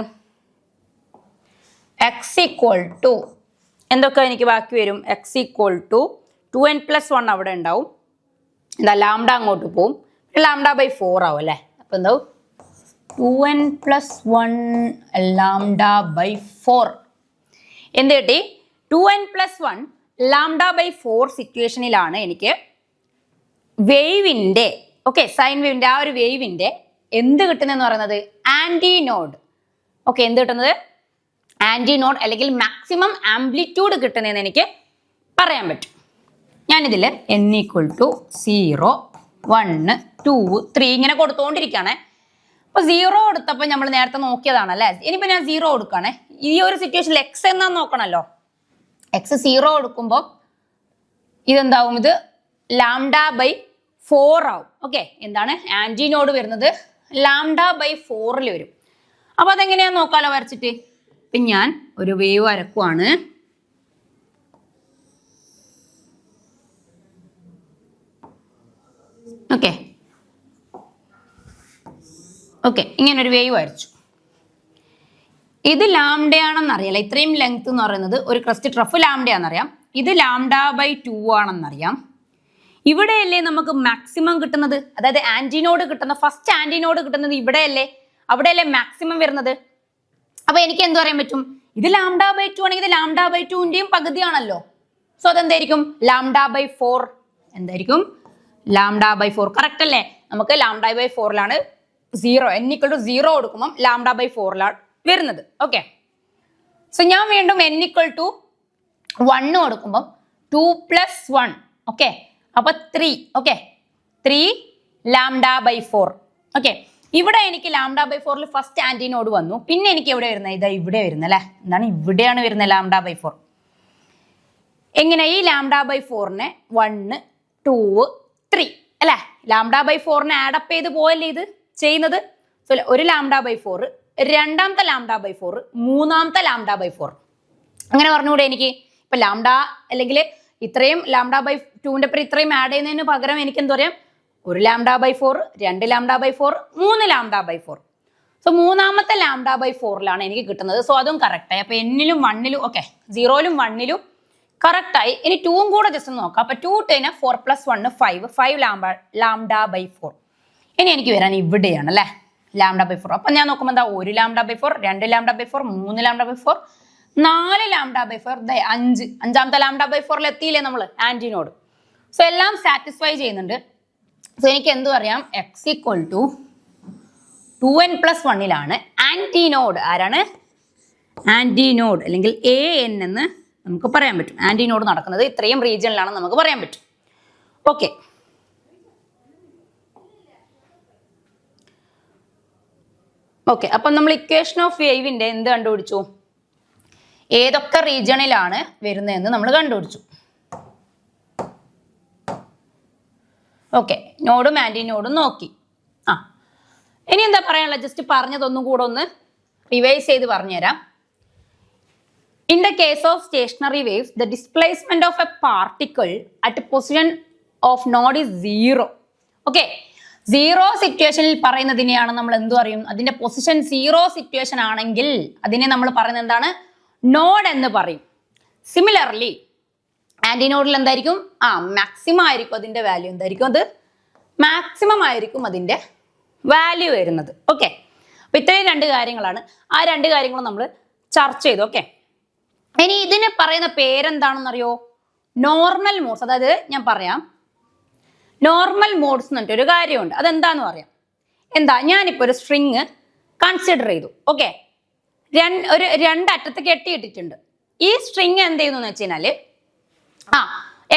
x = എന്തൊക്കെ എനിക്ക് ബാക്കി വരും? x = 2n + 1 അവിടെ ഉണ്ടാവും. എന്താ ലാംഡ അങ്ങോട്ട് പോവും, λ/4 ആവും അല്ലേ. അപ്പൊ എന്താവും? 2n + 1 λ/4. എന്ത് കിട്ടി? 2n + 1 λ/4 സിറ്റുവേഷനിലാണ് എനിക്ക് വേവിന്റെ സൈൻ വേവിന്റെ ആ ഒരു വേവിന്റെ എന്ത് കിട്ടുന്നതെന്ന് പറയുന്നത് ആന്റിനോഡ്. ഓക്കെ, എന്ത് കിട്ടുന്നത്? ആന്റിനോഡ് അല്ലെങ്കിൽ മാക്സിമം ആംപ്ലിറ്റ്യൂഡ് കിട്ടുന്നതെന്ന് എനിക്ക് പറയാൻ പറ്റും. ഞാനിതിൽ n = 0, 1, 2, 3 ഇങ്ങനെ കൊടുത്തുകൊണ്ടിരിക്കുകയാണ്. അപ്പൊ 0 കൊടുത്തപ്പോൾ നമ്മൾ നേരത്തെ നോക്കിയതാണല്ലേ. ഇനിയിപ്പോ ഞാൻ 0 കൊടുക്കുകയാണെ. ഈ ഒരു സിറ്റുവേഷനിൽ എക്സ് എന്നാന്ന് നോക്കണല്ലോ. എക്സ് 0 കൊടുക്കുമ്പോൾ ഇതെന്താവും? ഇത് λ/4 ആവും. ഓക്കെ, എന്താണ് ആന്റിനോഡ് വരുന്നത്? λ/4 വരും. അപ്പൊ അതെങ്ങനെയാന്ന് നോക്കാലോ വരച്ചിട്ട്. ഇപ്പൊ ഞാൻ ഒരു വേവ് വരക്കുവാണ്. ഓക്കെ, ഇങ്ങനെ ഒരു വേവ് വരച്ചു. ഇത് ലാംഡയാണെന്നറിയാലോ. ഇത്രയും ലെങ്ത് എന്ന് പറയുന്നത് ഒരു ക്രസ്റ്റ് ട്രഫ് ലാംഡയാണെന്നറിയാം. ഇത് λ/2 ആണെന്നറിയാം. ഇവിടെയല്ലേ നമുക്ക് മാക്സിമം കിട്ടുന്നത്? അതായത് ആന്റിനോഡ് കിട്ടുന്ന ഫസ്റ്റ് ആന്റിനോഡ് കിട്ടുന്നത് ഇവിടെയല്ലേ, അവിടെയല്ലേ മാക്സിമം വരുന്നത്. അപ്പൊ എനിക്ക് എന്ത് പറയാൻ പറ്റും? ഇത് λ/2 ആണെങ്കിൽ ഇത് λ/2ന്റെയും പകുതിയാണല്ലോ. സോ അതെന്തായിരിക്കും? λ/4. എന്തായിരിക്കും? λ/4. കറക്റ്റ് അല്ലേ? നമുക്ക് λ/4ലാണ് 0 n = 0 കൊടുക്കുമ്പോൾ λ/4ലാണ് വരുന്നത്. ഓക്കെ, സോ ഞാൻ വീണ്ടും n = 1 കൊടുക്കുമ്പോൾ 2 + 1. ഓക്കെ, അപ്പൊ 3. ഓക്കെ, 3 λ/4. ഓക്കെ, ഇവിടെ എനിക്ക് λ/4ൽ ഫസ്റ്റ് ആന്റിനോഡ് വന്നു. പിന്നെ എനിക്ക് എവിടെ വരുന്നത്? ഇതാ ഇവിടെ വരുന്നത് അല്ലെ. എന്താണ്? ഇവിടെയാണ് വരുന്നത് λ/4. എങ്ങനെ? ഈ λ/4നെ 1, 2, 3 അല്ലെ. λ/4നെ ആഡപ്പ് ചെയ്ത് പോയല്ലേ ഇത് ചെയ്യുന്നത്. സോ ഒരു λ/4, രണ്ടാമത്തെ λ/4, മൂന്നാമത്തെ λ/4. അങ്ങനെ പറഞ്ഞുകൂടെ എനിക്ക്? ഇപ്പൊ ലാംഡ അല്ലെങ്കിൽ ഇത്രയും λ/2ന്റെ അപ്പുറം ഇത്രയും ആഡ് ചെയ്യുന്നതിന് പകരം എനിക്ക് എന്താ പറയാം? ഒരു λ/4, 2 λ/4, 3 λ/4. സോ മൂന്നാമത്തെ λ/4ലാണ് എനിക്ക് കിട്ടുന്നത്. സോ അതും കറക്റ്റായി. അപ്പൊ എന്നിലും 1ലും ഓക്കെ, 0ലും 1ലും കറക്റ്റായി. ഇനി 2ഉം കൂടെ ജസ്റ്റ് ഒന്ന് നോക്കാം. അപ്പൊ 2 × 4 + 1 5 λ/4. ഇനി എനിക്ക് വരാൻ ഇവിടെയാണ് അല്ലെ λ/4. അപ്പൊ ഞാൻ നോക്കുമ്പോൾ എന്താ? 1 λ/4, 2 λ/4, 3 λ/4, 4 λ/4, 5. അഞ്ചാമത്തെ λ/4ൽ എത്തിയില്ലേ നമ്മൾ ആന്റിനോഡ്. സോ എല്ലാം സാറ്റിസ്ഫൈ ചെയ്യുന്നുണ്ട്. സോ എനിക്ക് എന്ത് പറയാം? x = 2n + 1ലാണ് ആന്റിനോഡ്. ആരാണ്? ആന്റിനോഡ് അല്ലെങ്കിൽ an എന്ന് നമുക്ക് പറയാൻ പറ്റും. ആന്റിനോഡ് നടക്കുന്നത് ഇത്രയും റീജിയനിലാണെന്ന് നമുക്ക് പറയാൻ പറ്റും. ഓക്കെ, അപ്പം നമ്മൾ ഇക്വേഷൻ ഓഫ് വേവിന്റെ എന്ത് കണ്ടുപിടിച്ചു? ഏതൊക്കെ റീജിയണിലാണ് വരുന്നതെന്ന് നമ്മൾ കണ്ടുപിടിച്ചു. ഓക്കെ, നോഡും ആന്റിനോഡും നോക്കി. ഇനി എന്താ പറയാനുള്ളത്? ജസ്റ്റ് പറഞ്ഞതൊന്നും കൂടെ ഒന്ന് റിവൈസ് ചെയ്ത് പറഞ്ഞുതരാം. In the case of stationary waves, the displacement of a particle at position of node is 0. Okay, 0 സിറ്റുവേഷനിൽ പറയുന്നതിനെയാണ് നമ്മൾ എന്ത് പറയും? അതിന്റെ പൊസിഷൻ 0 സിറ്റുവേഷൻ ആണെങ്കിൽ അതിനെ നമ്മൾ പറയുന്നത് എന്താണ്? നോഡ് എന്ന് പറയും. സിമിലർലി ആന്റിനോഡിൽ എന്തായിരിക്കും? മാക്സിമം ആയിരിക്കും അതിന്റെ വാല്യൂ. എന്തായിരിക്കും? അത് മാക്സിമം ആയിരിക്കും അതിന്റെ വാല്യൂ വരുന്നത്. ഓക്കെ, അപ്പൊ ഇത്രയും 2 കാര്യങ്ങളാണ്. ആ 2 കാര്യങ്ങളും നമ്മൾ ചർച്ച ചെയ്തു. ഓക്കെ, ഇനി ഇതിന് പറയുന്ന പേരെന്താണെന്നറിയോ? Normal modes. അതായത് ഞാൻ പറയാം, നോർമൽ മോഡ്സ് എന്ന് പറഞ്ഞിട്ടൊരു കാര്യമുണ്ട്. അതെന്താന്ന് പറയാം. എന്താ? ഞാനിപ്പോ ഒരു സ്ട്രിങ് കൺസിഡർ ചെയ്തു. ഓക്കെ, ഒരു 2 അറ്റത്ത് കെട്ടിയിട്ടിട്ടുണ്ട്. ഈ സ്ട്രിങ് എന്ത് ചെയ്യുന്നു എന്ന് വെച്ച് കഴിഞ്ഞാല്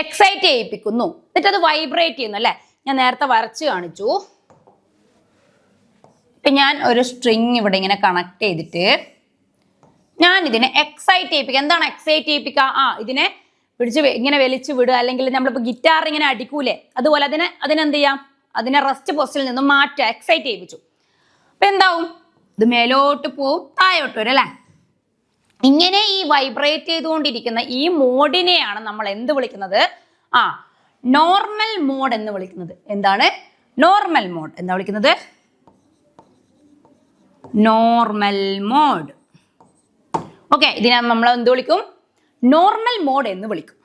എക്സൈറ്റ് ചെയ്യിപ്പിക്കുന്നു. എന്നിട്ട് അത് വൈബ്രേറ്റ് ചെയ്യുന്നു അല്ലെ. ഞാൻ നേരത്തെ വരച്ച് കാണിച്ചു. ഇപ്പൊ ഞാൻ ഒരു സ്ട്രിങ് ഇവിടെ ഇങ്ങനെ കണക്ട് ചെയ്തിട്ട് ഞാൻ ഇതിനെ എക്സൈറ്റ് ചെയ്യിപ്പിക്കുക. എന്താണ് എക്സൈറ്റ് ചെയ്യിപ്പിക്കുക? ഇതിനെ പിടിച്ച് ഇങ്ങനെ വലിച്ചു വിടുക, അല്ലെങ്കിൽ നമ്മളിപ്പോൾ ഗിറ്റാർ ഇങ്ങനെ അടിക്കൂലേ, അതുപോലെ അതിനെന്ത് ചെയ്യാം, അതിനെ റെസ്റ്റ് പോസ്റ്റിൽ നിന്നും മാറ്റുക, എക്സൈറ്റ് ചെയ്യിപ്പിച്ചു. അപ്പൊ എന്താവും, ഇത് മേലോട്ട് പോവും, താഴോട്ട് വരും അല്ലേ. ഇങ്ങനെ ഈ വൈബ്രേറ്റ് ചെയ്തുകൊണ്ടിരിക്കുന്ന ഈ മോഡിനെയാണ് നമ്മൾ എന്ത് വിളിക്കുന്നത്, നോർമൽ മോഡ് എന്ന് വിളിക്കുന്നത്. എന്താണ് നോർമൽ മോഡ്? എന്താ വിളിക്കുന്നത്? Normal mode. ഓക്കെ, ഇതിനെ നമ്മൾ എന്ത് വിളിക്കും? നോർമൽ മോഡ് എന്ന് വിളിക്കും.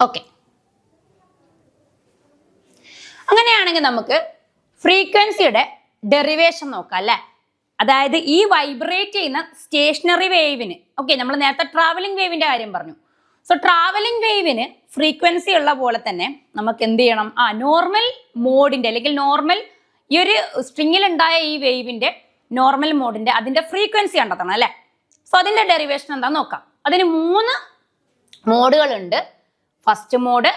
ഓക്കെ, അങ്ങനെയാണെങ്കിൽ നമുക്ക് ഫ്രീക്വൻസിയുടെ ഡെറിവേഷൻ നോക്കാം അല്ലെ. അതായത് ഈ വൈബ്രേറ്റ് ചെയ്യുന്ന സ്റ്റേഷനറി വേവിന്, ഓക്കെ, നമ്മൾ നേരത്തെ ട്രാവലിംഗ് വേവിന്റെ കാര്യം പറഞ്ഞു. സോ ട്രാവലിംഗ് വേവിന് ഫ്രീക്വൻസി ഉള്ള പോലെ തന്നെ നമുക്ക് എന്ത് ചെയ്യണം, നോർമൽ മോഡിന്റെ അല്ലെങ്കിൽ നോർമൽ ഈ ഒരു സ്ട്രിങ്ങിൽ ഉണ്ടായ ഈ വേവിന്റെ നോർമൽ മോഡിന്റെ അതിന്റെ ഫ്രീക്വൻസി കണ്ടെത്തണം അല്ലെ. സോ അതിന്റെ ഡെറിവേഷൻ എന്താന്ന് നോക്കാം. അതിന് 3 മോഡുകളുണ്ട്. ഫസ്റ്റ് മോഡ്,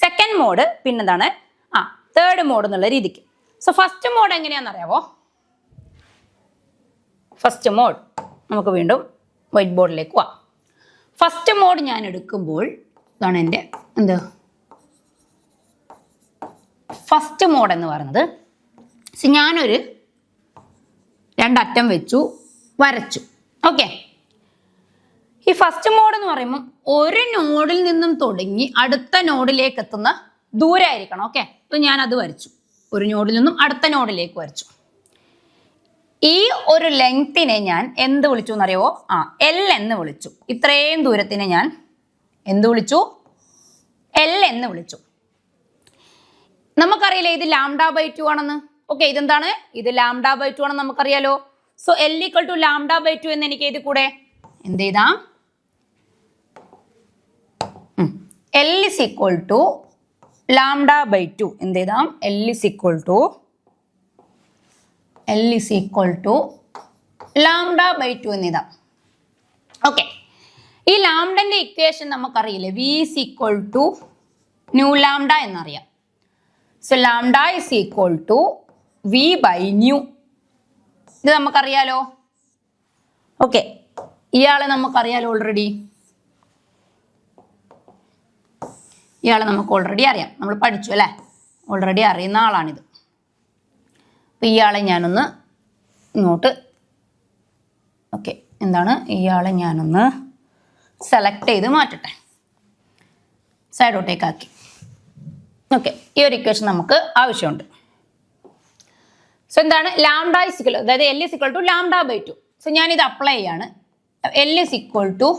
സെക്കൻഡ് മോഡ്, പിന്നെന്താണ് തേർഡ് മോഡ് എന്നുള്ള രീതിക്ക്. സോ ഫസ്റ്റ് മോഡ് എങ്ങനെയാണെന്ന് അറിയാവോ? ഫസ്റ്റ് മോഡ് നമുക്ക് വീണ്ടും വൈറ്റ് ബോർഡിലേക്ക് പോവാം. ഫസ്റ്റ് മോഡ് ഞാൻ എടുക്കുമ്പോൾ ഇതാണ് എൻ്റെ ഫസ്റ്റ് മോഡ് എന്ന് പറയുന്നത്. സോ ഞാനൊരു 2 അറ്റം വെച്ചു, വരച്ചു. ഓക്കെ, ഈ ഫസ്റ്റ് മോഡ് എന്ന് പറയുമ്പോൾ ഒരു നോഡിൽ നിന്നും തുടങ്ങി അടുത്ത നോഡിലേക്ക് എത്തുന്ന ദൂരമായിരിക്കണം. ഓക്കെ, അപ്പോൾ ഞാൻ അത് വരച്ചു, ഒരു നോഡിൽ നിന്നും അടുത്ത നോഡിലേക്ക് വരച്ചു. ഈ ഒരു ലെങ്തിനെ ഞാൻ എന്ത് വിളിച്ചു എന്നറിയോ? എൽ എന്ന് വിളിച്ചു. ഇത്രയും ദൂരത്തിനെ ഞാൻ എന്ത് വിളിച്ചു? എൽ എന്ന് വിളിച്ചു. നമുക്കറിയില്ലേ ഇത് λ/2 ആണെന്ന്. ഓക്കെ, ഇതെന്താണ്? ഇത് λ/2 ആണെന്ന് നമുക്കറിയാലോ. സോ L = λ/2 എന്ന് എനിക്ക് എഴുതി കൂടെ? എന്ത് ചെയ്താം? L = λ/2. എന്ത് ചെയ്താം? L = λ/2 എന്ന് എഴുതാം. ഓക്കെ, ഈ ലാംഡന്റെ ഇക്വേഷൻ നമുക്കറിയില്ലേ, V = ν λ എന്നറിയാം. So λ = V/ν. ഇത് നമുക്കറിയാലോ. ഓക്കെ, ഇയാളെ നമുക്കറിയാലോ ഓൾറെഡി. ഇയാളെ നമുക്ക് ഓൾറെഡി അറിയാം, നമ്മൾ പഠിച്ചു അല്ലേ, ഓൾറെഡി അറിയുന്ന ആളാണിത്. അപ്പം ഇയാളെ ഞാനൊന്ന് ഇങ്ങോട്ട്, ഓക്കെ, എന്താണ്, ഇയാളെ ഞാനൊന്ന് സെലക്ട് ചെയ്ത് മാറ്റട്ടെ, സൈഡോട്ടേക്കാക്കി. ഓക്കെ, ഈ ഒരു ഇക്വേഷൻ നമുക്ക് ആവശ്യമുണ്ട്. സോ എന്താണ് λ = അതായത് L = λ/2. സോ ഞാനിത് അപ്ലൈ ചെയ്യാണ്. L =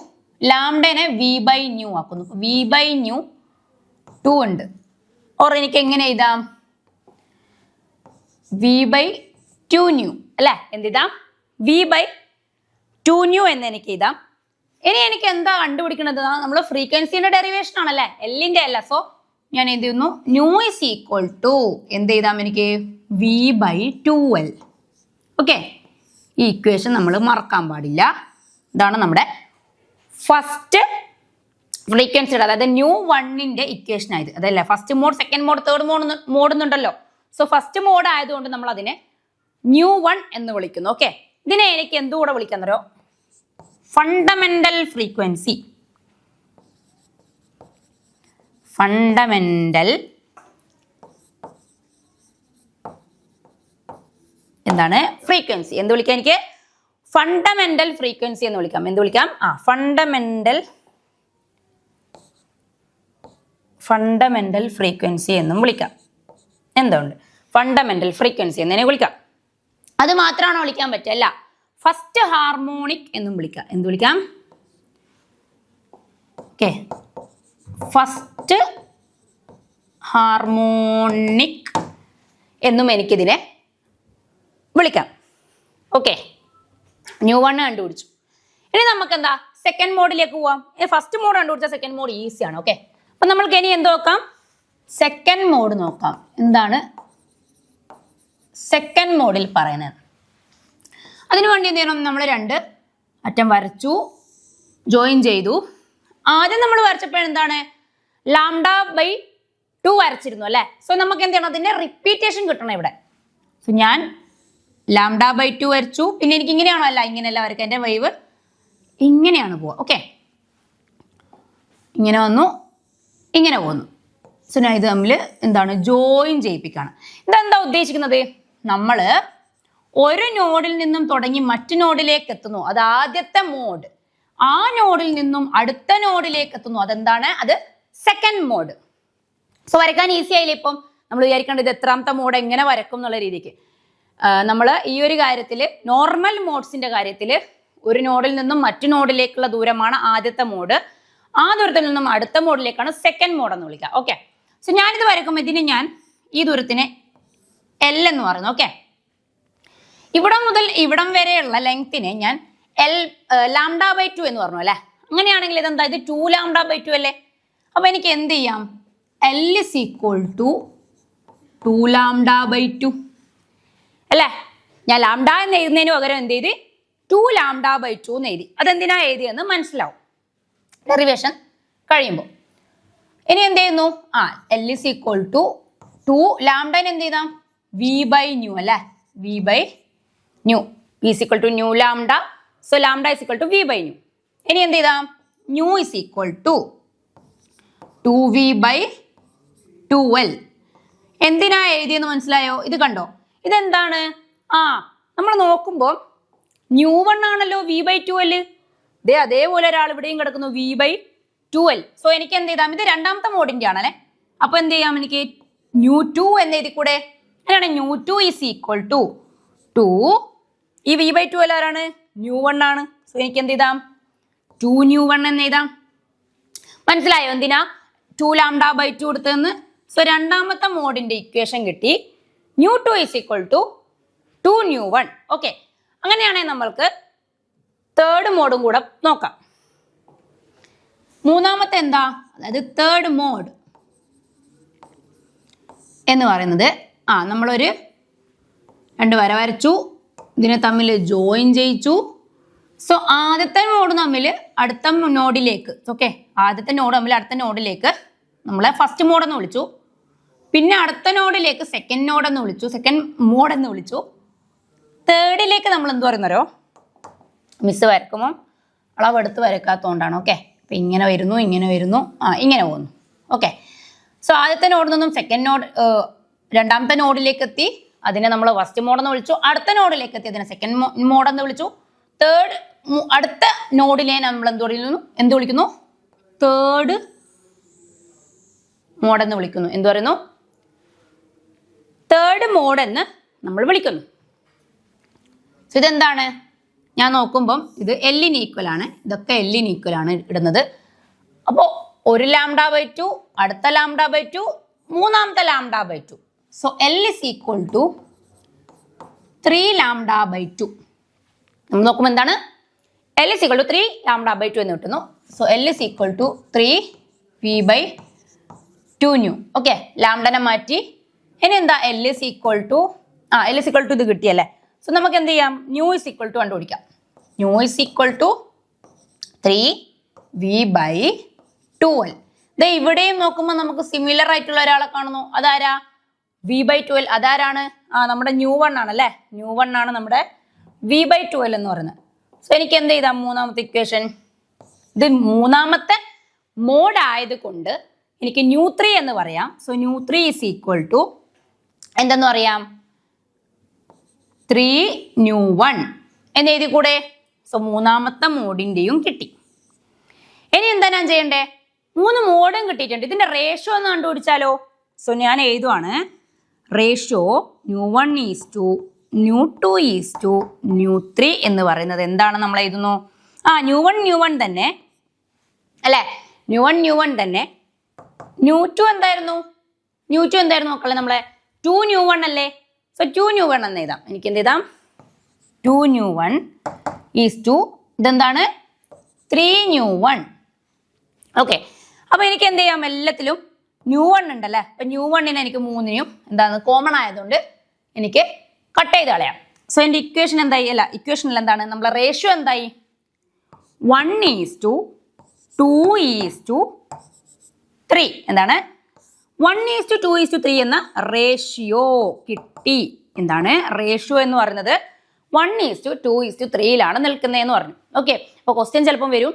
ലാംഡനെ V/ν ആക്കുന്നു. V/ν 2 ഉണ്ട്. ഓർ എനിക്ക് എങ്ങനെ എഴുതാം? V/2ν അല്ലേ. എന്തിതാം? V/2ν എന്ന് എനിക്ക് എഴുതാം. ഇനി എനിക്ക് എന്താ കണ്ടുപിടിക്കുന്നത്? നമ്മൾ ഫ്രീക്വൻസിന്റെ ഡെറിവേഷൻ ആണല്ലേ, എല്ലിന്റെ അല്ല. സോ ഞാൻ എന്ത് ചെയ്യുന്നു? ന്യൂ = എന്ത് ചെയ്താം എനിക്ക്? V/2L. ഓക്കെ, ഈ ഇക്വേഷൻ നമ്മൾ മറക്കാൻ പാടില്ല. ഇതാണ് നമ്മുടെ ഫസ്റ്റ് ഫ്രീക്വൻസിയുടെ, അതായത് ν1ന്റെ ഇക്വേഷൻ ആയത്. അതല്ലേ first mode, second mode, third mode എന്നുണ്ടല്ലോ. സോ ഫസ്റ്റ് മോഡ് ആയതുകൊണ്ട് നമ്മൾ അതിനെ ν1 എന്ന് വിളിക്കുന്നു. ഓക്കെ, ഇതിനെ എനിക്ക് എന്തുകൂടെ വിളിക്കാന്നറിയോ? Fundamental frequency. ഫണ്ടമെന്റൽ എന്താണ്? ഫ്രീക്വൻസി. എന്ത് വിളിക്കാം? എനിക്ക് ഫണ്ടമെന്റൽ ഫ്രീക്വൻസി എന്ന് വിളിക്കാം. എന്ത് വിളിക്കാം? ഫണ്ടമെന്റൽ ഫ്രീക്വൻസി എന്നും വിളിക്കാം. എന്തുകൊണ്ട്? ഫണ്ടമെന്റൽ ഫ്രീക്വൻസി എന്നതിനെ വിളിക്കാം. അത് മാത്രമാണോ വിളിക്കാൻ പറ്റില്ല? ഫസ്റ്റ് ഹാർമോണിക് എന്നും വിളിക്കാം. എന്ത് വിളിക്കാം? ഓക്കെ, ഫസ്റ്റ് ഹാർമോണിക് എന്നും എനിക്കിതിനെ വിളിക്കാം. ഓക്കെ, ν1 കണ്ടുപിടിച്ചു. ഇനി നമുക്ക് എന്താ സെക്കൻഡ് മോഡിലേക്ക് പോവാം. ഫസ്റ്റ് മോഡ് കണ്ടുപിടിച്ചാൽ സെക്കൻഡ് മോഡ് ഈസിയാണ്. ഓക്കെ, അപ്പൊ നമ്മൾക്ക് ഇനി എന്ത് നോക്കാം? സെക്കൻഡ് മോഡ് നോക്കാം. എന്താണ് സെക്കൻഡ് മോഡിൽ പറയുന്നത്? അതിനു വേണ്ടി എന്ത് ചെയ്യണം? നമ്മൾ 2 അറ്റം വരച്ചു, ജോയിൻ ചെയ്തു. ആദ്യം നമ്മൾ വരച്ചപ്പോഴെന്താണ്? λ/2 വരച്ചിരുന്നു അല്ലേ. സോ നമുക്ക് എന്ത് ചെയ്യണം? അതിന്റെ റിപ്പീറ്റേഷൻ കിട്ടണം ഇവിടെ. സോ ഞാൻ λ/2 വരച്ചു. പിന്നെ എനിക്ക് ഇങ്ങനെയാണോ? അല്ല, ഇങ്ങനെയല്ല വരയ്ക്കുക. എൻ്റെ വൈവ് ഇങ്ങനെയാണ് പോവുക. ഓക്കെ, ഇങ്ങനെ വന്നു, ഇങ്ങനെ പോന്നു. സോ ഞാൻ ഇത് തമ്മിൽ എന്താണ് ജോയിൻ ചെയ്യിപ്പിക്കുകയാണ്. ഇതെന്താ ഉദ്ദേശിക്കുന്നത്? നമ്മൾ ഒരു നോഡിൽ നിന്നും തുടങ്ങി മറ്റു നോഡിലേക്ക് എത്തുന്നു, അത് ആദ്യത്തെ മോഡ്. ആ നോഡിൽ നിന്നും അടുത്ത നോഡിലേക്ക് എത്തുന്നു, അതെന്താണ്? അത് സെക്കൻഡ് മോഡ്. സോ വരയ്ക്കാൻ ഈസി ആയില്ലേ? ഇപ്പം നമ്മൾ വിചാരിക്കേണ്ടത് എത്രാമത്തെ മോഡ് എങ്ങനെ വരക്കും എന്നുള്ള രീതിക്ക്. നമ്മൾ ഈ ഒരു കാര്യത്തിൽ നോർമൽ മോഡ്സിന്റെ കാര്യത്തിൽ ഒരു നോഡിൽ നിന്നും മറ്റു നോഡിലേക്കുള്ള ദൂരമാണ് ആദ്യത്തെ മോഡ്. ആ ദൂരത്തിൽ നിന്നും അടുത്ത മോഡിലേക്കാണ് സെക്കൻഡ് മോഡ് എന്ന് വിളിക്കുക. ഓക്കെ, സോ ഞാനിത് വരക്കുമ്പോൾ ഇതിന് ഞാൻ ഈ ദൂരത്തിന് L എന്ന് പറയുന്നു. ഓക്കെ, ഇവിടം മുതൽ ഇവിടം വരെയുള്ള ലെങ്തിനെ ഞാൻ λ/2 എന്ന് പറഞ്ഞു അല്ലേ? അങ്ങനെയാണെങ്കിൽ ഇതെന്താ? ഇത് 2 λ/2 അല്ലേ? അപ്പൊ എനിക്ക് എന്ത് ചെയ്യാം? L = 2 λ/2 അല്ലേ? ഞാൻ ലാംഡ എന്ന് എഴുതുന്നതിന് പകരം എന്ത് ചെയ്ത് 2 λ/2 എന്ന് എഴുതി. അതെന്തിനാ എഴുതിയെന്ന് മനസ്സിലാവും ഡെറിവേഷൻ കഴിയുമ്പോൾ. ഇനി എന്ത് ചെയ്യുന്നു? L = 2 ലാംഡന് എന്ത് ചെയ്താം? V/ν അല്ലേ? V/ν. V = ν lambda. So lambda = V/ν. ഇനി എന്ത് ചെയ്താം? ν = 2V/2L. എന്തിനാ എഴുതിയെന്ന് മനസ്സിലായോ? ഇത് കണ്ടോ? ഇതെന്താണ്? നമ്മൾ നോക്കുമ്പോൾ ν1 ആണല്ലോ V/2L. അതേപോലെ ഒരാൾ ഇവിടെയും കിടക്കുന്നു V/2L. സോ എനിക്ക് എന്ത് ചെയ്താം? ഇത് രണ്ടാമത്തെ മോഡിന്റെ ആണല്ലേ? അപ്പൊ എന്ത് ചെയ്യാം? എനിക്ക് ν2 എന്ന് എഴുതി കൂടെ? അങ്ങനെയാണ് ν2 = 2. ഈ V/2L ആരാണ്? ν1 ആണ്. സോ എനിക്ക് എന്ത് ചെയ്താം? 2ν1 എന്ന് എഴുതാം. മനസ്സിലായോ എന്തിനാ 2 λ/2 എടുത്തതെന്ന്? സോ രണ്ടാമത്തെ മോഡിന്റെ ഇക്വേഷൻ കിട്ടി. ν2 = 2ν1. ഓക്കെ, അങ്ങനെയാണെങ്കിൽ നമ്മൾക്ക് തേർഡ് മോഡും കൂടെ നോക്കാം. മൂന്നാമത്തെ എന്താ? അതായത് തേർഡ് മോഡ് എന്ന് പറയുന്നത് നമ്മളൊരു 2 വര വരച്ചു, ഇതിനെ തമ്മിൽ ജോയിൻ ചെയ്യിച്ചു. സോ ആദ്യത്തെ നോഡ് തമ്മിൽ അടുത്ത നോഡിലേക്ക്, ഓക്കെ, ആദ്യത്തെ നോഡ് തമ്മിൽ അടുത്ത നോഡിലേക്ക് നമ്മളെ ഫസ്റ്റ് മോഡ് എന്ന് വിളിച്ചു. പിന്നെ അടുത്ത നോഡിലേക്ക് സെക്കൻഡ് നോഡ് എന്ന് വിളിച്ചു, സെക്കൻഡ് മോഡ് എന്ന് വിളിച്ചു. തേർഡിലേക്ക് നമ്മൾ എന്ത് പറയുന്നവരോ മിസ് വരക്കുമ്പോൾ അളവ് എടുത്ത് വരക്കാത്തതുകൊണ്ടാണ്. ഓക്കെ, അപ്പം ഇങ്ങനെ വരുന്നു, ഇങ്ങനെ വരുന്നു, ഇങ്ങനെ പോകുന്നു. ഓക്കെ, സോ ആദ്യത്തെ നോഡിൽ നിന്നും സെക്കൻഡ് നോഡ് രണ്ടാമത്തെ നോഡിലേക്ക് എത്തി, അതിനെ നമ്മൾ ഫസ്റ്റ് മോഡെന്ന് വിളിച്ചു. അടുത്ത നോഡിലേക്ക് എത്തി, അതിനെ സെക്കൻഡ് മോഡെന്ന് വിളിച്ചു. തേർഡ് അടുത്ത നോഡിനെ നമ്മൾ എന്ത് വിളിക്കുന്നു? തേർഡ് മോഡെന്ന് വിളിക്കുന്നു. എന്ത് പറയുന്നു? തേർഡ് മോഡെന്ന് നമ്മൾ വിളിക്കുന്നു. സോ ഇതെന്താണ്? ഞാൻ നോക്കുമ്പം ഇത് L-ന് ഈക്വൽ ആണ്, ഇതൊക്കെ L-ന് ഈക്വൽ ആണ് ഇടുന്നത്. അപ്പോൾ ഒരു λ/2, അടുത്ത λ/2, മൂന്നാമത്തെ λ/2. So L = 3 λ/2. നമ്മൾ നോക്കുമ്പോൾ എന്താണ്? L = 3 λ/2 എന്ന് കിട്ടുന്നു. So L = 3V/2ν. ഓക്കെ, ലാംഡനെ മാറ്റി. ഇനി എന്താ? L = ഇത് കിട്ടിയല്ലേ? സോ നമുക്ക് എന്ത് ചെയ്യാം? ν = കണ്ടുപിടിക്കാം. ν = 3V/2L. ഇവിടെയും നോക്കുമ്പോൾ നമുക്ക് സിമിലർ ആയിട്ടുള്ള ഒരാളെ കാണുന്നു. അതാരാ? V/2L. അതാരാണ്? നമ്മുടെ ν1 ആണല്ലേ? ν1 ആണ് നമ്മുടെ V/2L എന്ന് പറയുന്നത്. സോ എനിക്ക് എന്ത് ചെയ്താം? മൂന്നാമത്തെ ഇക്വേഷൻ, ഇത് മൂന്നാമത്തെ മോഡ് ആയതുകൊണ്ട് എനിക്ക് ν3 എന്ന് പറയാം. സോ ν3 = എന്തെന്ന് പറയാം? 3ν1 എന്ന് എഴുതി കൂടെ? സോ മൂന്നാമത്തെ മോഡിന്റെയും കിട്ടി. ഇനി എന്താ ഞാൻ ചെയ്യണ്ടേ? 3 മോഡും കിട്ടിയിട്ടുണ്ട്. ഇതിന്റെ റേഷ്യോ ഒന്ന് കണ്ടുപിടിച്ചാലോ? സോ ഞാൻ എഴുതുവാണ്. റേഷ്യോ ν1 ν2 ν3 എന്ന് പറയുന്നത് എന്താണ് നമ്മൾ എഴുതുന്നു? ν1 തന്നെ അല്ലേ? ν1 തന്നെ. ν2 എന്തായിരുന്നു? മക്കളെ നമ്മളെ 2ν1 അല്ലേ? സോ 2ν1 എന്ന് എഴുതാം. എനിക്ക് എന്ത് എഴുതാം? 2ν1 ഇതെന്താണ്? 3ν1. ഓക്കെ, അപ്പൊ എനിക്ക് എന്ത് ചെയ്യാം? എല്ലാത്തിലും ν1 ഉണ്ടല്ലേ? അപ്പൊ ν1നെ എനിക്ക് 3നും എന്താണ് കോമൺ ആയതുകൊണ്ട് എനിക്ക് കട്ട് ചെയ്ത് കളയാം. സോ എൻ്റെ ഇക്വേഷൻ എന്തായി? ഇക്വേഷനിൽ എന്താണ്? നമ്മളെ റേഷ്യോ എന്തായി? 1:2:3. എന്താണ്? 1:2:3 എന്ന റേഷ്യോ കിട്ടി. എന്താണ് റേഷ്യോ എന്ന് പറയുന്നത്? 1:2:3 നിൽക്കുന്നതെന്ന് പറഞ്ഞു. ഓക്കെ, അപ്പോൾ ക്വസ്റ്റ്യൻ ചിലപ്പം വരും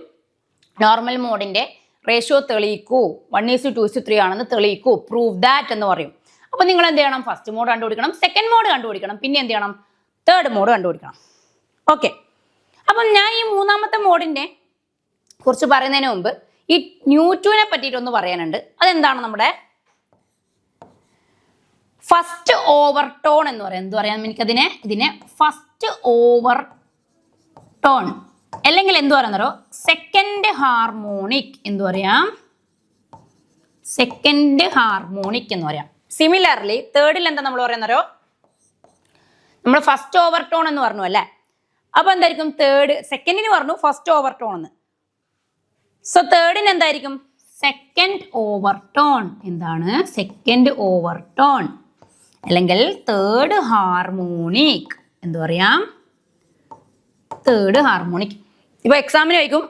നോർമൽ മോഡിന്റെ റേഷ്യോ തെളിയിക്കൂ, 1:2:3 ആണെന്ന് തെളിയിക്കൂ, പ്രൂവ് ദാറ്റ് എന്ന് പറയും. അപ്പൊ നിങ്ങൾ എന്ത് ചെയ്യണം? ഫസ്റ്റ് മോഡ് കണ്ടുപിടിക്കണം, സെക്കൻഡ് മോഡ് കണ്ടുപിടിക്കണം, പിന്നെ എന്ത് ചെയ്യണം? തേർഡ് മോഡ് കണ്ടുപിടിക്കണം. ഓക്കെ, അപ്പം ഞാൻ ഈ മൂന്നാമത്തെ മോഡിനെ കുറിച്ച് പറയുന്നതിന് മുമ്പ് ഈ ന്യൂട്ടനെ പറ്റിയിട്ടൊന്ന് പറയാനുണ്ട്. അതെന്താണ്? നമ്മുടെ ഫസ്റ്റ് ഓവർടോൺ എന്ന് പറയാം. എന്ത് പറയാം ഇതിനെ ഫസ്റ്റ് ഓവർടോൺ അല്ലെങ്കിൽ എന്ത് പറയുന്നോ സെക്കൻഡ് ഹാർമോണിക് എന്ന് പറയാം. സെക്കൻഡ് ഹാർമോണിക് എന്ന് പറയാം. സിമിലർലി തേർഡിൽ എന്താ നമ്മൾ പറയുന്നോ? നമ്മൾ ഫസ്റ്റ് ഓവർടോൺ എന്ന് പറഞ്ഞു അല്ലേ? അപ്പൊ എന്തായിരിക്കും തേർഡ്? സെക്കൻഡിന് പറഞ്ഞു ഫസ്റ്റ് ഓവർടോൺ എന്ന്. സോ തേർഡിന് എന്തായിരിക്കും? Second overtone. എന്താണ്? സെക്കൻഡ് ഓവർടോൺ അല്ലെങ്കിൽ തേർഡ് ഹാർമോണിക് എന്ത് പറയാം? Third harmonic. ഇപ്പൊ എക്സാമിന് ചോദിക്കും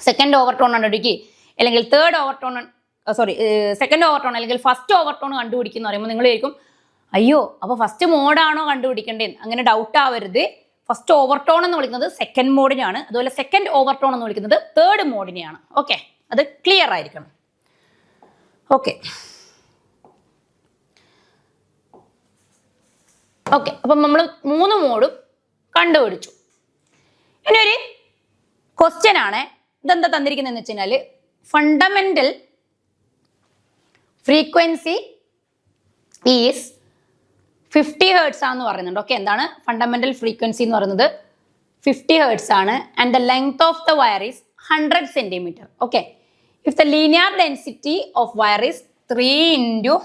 സെക്കൻഡ് ഓവർടോൺ കണ്ടുപിടിക്കുക അല്ലെങ്കിൽ തേർഡ് ഓവർടോൺ സെക്കൻഡ് ഓവർടോൺ അല്ലെങ്കിൽ ഫസ്റ്റ് ഓവർടോൺ കണ്ടുപിടിക്കുന്ന പറയുമ്പോൾ നിങ്ങൾ ചോദിക്കും അയ്യോ അപ്പൊ ഫസ്റ്റ് മോഡാണോ കണ്ടുപിടിക്കേണ്ടത്? അങ്ങനെ ഡൗട്ട് ആവരുത്. ഫസ്റ്റ് ഓവർടോൺ എന്ന് വിളിക്കുന്നത് സെക്കൻഡ് മോഡിനെയാണ്, അതുപോലെ സെക്കൻഡ് ഓവർടോൺ എന്ന് വിളിക്കുന്നത് തേർഡ് മോഡിനെയാണ്. ഓക്കെ, അത് ക്ലിയർ ആയിരിക്കണം. ഓക്കെ ഓക്കെ അപ്പം നമ്മൾ 3 മോഡും കണ്ടുപിടിച്ചു. ഇനി ഒരു ക്വസ്റ്റ്യൻ ആണ്. ഇതെന്താ തന്നിരിക്കുന്നതെന്ന് വെച്ച് കഴിഞ്ഞാൽ ഫണ്ടമെന്റൽ ഫ്രീക്വൻസി ഈസ് 50 ഹെർട്സ് ആണെന്ന് പറയുന്നുണ്ട്. ഓക്കെ, എന്താണ് ഫണ്ടമെന്റൽ ഫ്രീക്വൻസി എന്ന് പറയുന്നത്? 50 ഹെർട്സ് ആണ്. And the length of the wire is 100 centimetre. Okay, if the linear density of wire is 3 into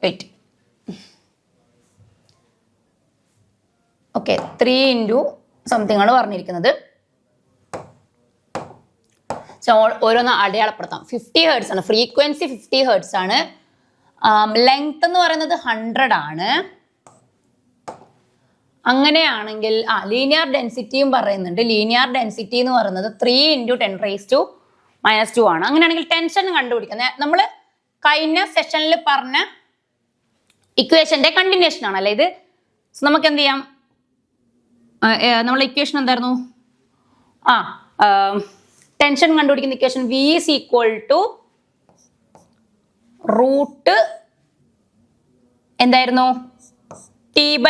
wait okay 3 into something ആണ് പറഞ്ഞിരിക്കുന്നത്. ഓരോന്ന് അടയാളപ്പെടുത്താം. 50 ഹെർട്സ് ആണ് ഫ്രീക്വൻസി, 50 ഹെർട്സ് ആണ്. ലെങ്ത് എന്ന് പറയുന്നത് 100 ആണ്. അങ്ങനെയാണെങ്കിൽ ലീനിയർ ഡെൻസിറ്റിയും പറയുന്നുണ്ട്. ലീനിയർ ഡെൻസിറ്റി എന്ന് പറയുന്നത് 3 into 10⁻⁻² ആണ്. അങ്ങനെയാണെങ്കിൽ ടെൻഷൻ കണ്ടുപിടിക്കുന്നത് നമ്മൾ കഴിഞ്ഞ സെഷനിൽ പറഞ്ഞ ഇക്വേഷന്റെ കണ്ടിന്യൂഷൻ ആണ് അല്ലേ ഇത്? സോ നമുക്ക് എന്ത് ചെയ്യാം? നമ്മളെ ഇക്വേഷൻ എന്തായിരുന്നു? ടെൻഷൻ കണ്ടുപിടിക്കുന്ന equation V is equal to root എന്തായിരുന്നു? T/μ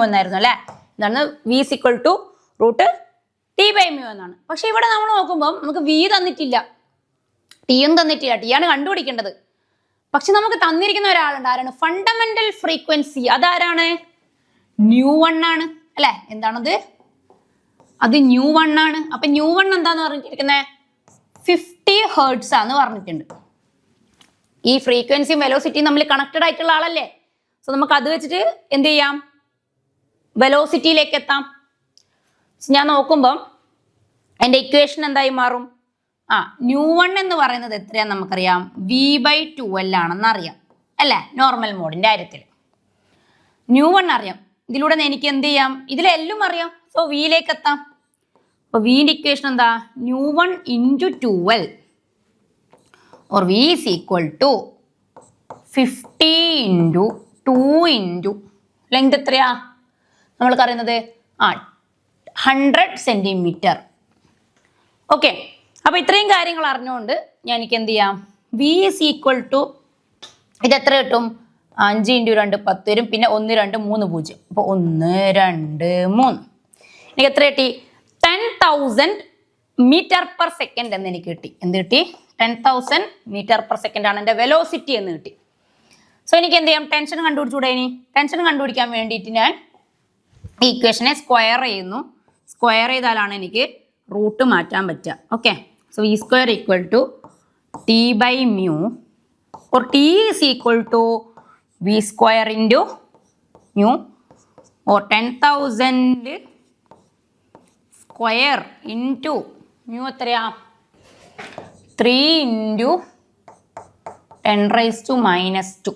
എന്നായിരുന്നു അല്ലെ? എന്താണ്? V is equal to root T/μ എന്നാണ്. പക്ഷെ ഇവിടെ നമ്മൾ നോക്കുമ്പോൾ നമുക്ക് V തന്നിട്ടില്ല, ടിയും തന്നിട്ടില്ല. ടി ആണ് കണ്ടുപിടിക്കേണ്ടത്. പക്ഷെ നമുക്ക് തന്നിരിക്കുന്ന ഒരാളുണ്ട്. ആരാണ്? Fundamental frequency. അതാരാണ്? ν1 ആണ് അല്ലെ? എന്താണത്? അത് ν1 ആണ്. അപ്പൊ ν1 എന്താന്ന് പറഞ്ഞിരിക്കുന്നത്? 50 ഹെർട്സ് ആന്ന് പറഞ്ഞിട്ടുണ്ട്. ഈ ഫ്രീക്വൻസിയും വെലോസിറ്റിയും തമ്മിൽ കണക്റ്റഡ് ആയിട്ടുള്ള ആളല്ലേ? സോ നമുക്ക് അത് വെച്ചിട്ട് എന്ത് ചെയ്യാം? വെലോസിറ്റിയിലേക്ക് എത്താം. ഞാൻ നോക്കുമ്പം എൻ്റെ ഇക്വേഷൻ എന്തായി മാറും? ν1 എന്ന് പറയുന്നത് എത്രയാന്ന് നമുക്കറിയാം. V/2L ആണെന്ന് അറിയാം അല്ലേ? നോർമൽ മോഡിന്റെ കാര്യത്തിൽ ν1 അറിയാം. ഇതിലൂടെ എനിക്ക് എന്ത് ചെയ്യാം? ഇതിലെല്ലാം അറിയാം. സോ വിയിലേക്ക് എത്താം. അപ്പൊ വിന്റെ ഇക്വേഷൻ എന്താ? ν1 into 2L or V is equal to 50 into 2 into length എത്രയാ നമ്മൾക്ക് അറിയുന്നത്? 100 സെന്റിമീറ്റർ. ഓക്കെ, അപ്പൊ ഇത്രയും കാര്യങ്ങൾ അറിഞ്ഞുകൊണ്ട് ഞാൻ എനിക്ക് എന്ത് ചെയ്യാം? V is equal to ഇത് എത്ര കിട്ടും? 5 into 2 10 വരും. പിന്നെ 1 2 3 0. അപ്പൊ 1 2 3 എനിക്ക് എത്ര കിട്ടി? 10,000 മീറ്റർ പെർ സെക്കൻഡ് എന്ന് എനിക്ക് കിട്ടി. എന്ത് കിട്ടി? 10,000 മീറ്റർ പെർ സെക്കൻഡ് ആണ് എൻ്റെ വെലോസിറ്റി എന്ന് കിട്ടി. സോ എനിക്ക് എന്ത് ചെയ്യാം? ടെൻഷൻ കണ്ടുപിടിച്ചൂടെ? ഇനി ടെൻഷൻ കണ്ടുപിടിക്കാൻ വേണ്ടിയിട്ട് ഞാൻ ഈ ഇക്വേഷനെ സ്ക്വയർ ചെയ്യുന്നു. സ്ക്വയർ ചെയ്താലാണ് എനിക്ക് റൂട്ട് മാറ്റാൻ പറ്റുക. Okay, so V² equal to T/μ or T is equal to V² into μ or 10,000 square into μ എത്രയാ? 3 into 10⁻².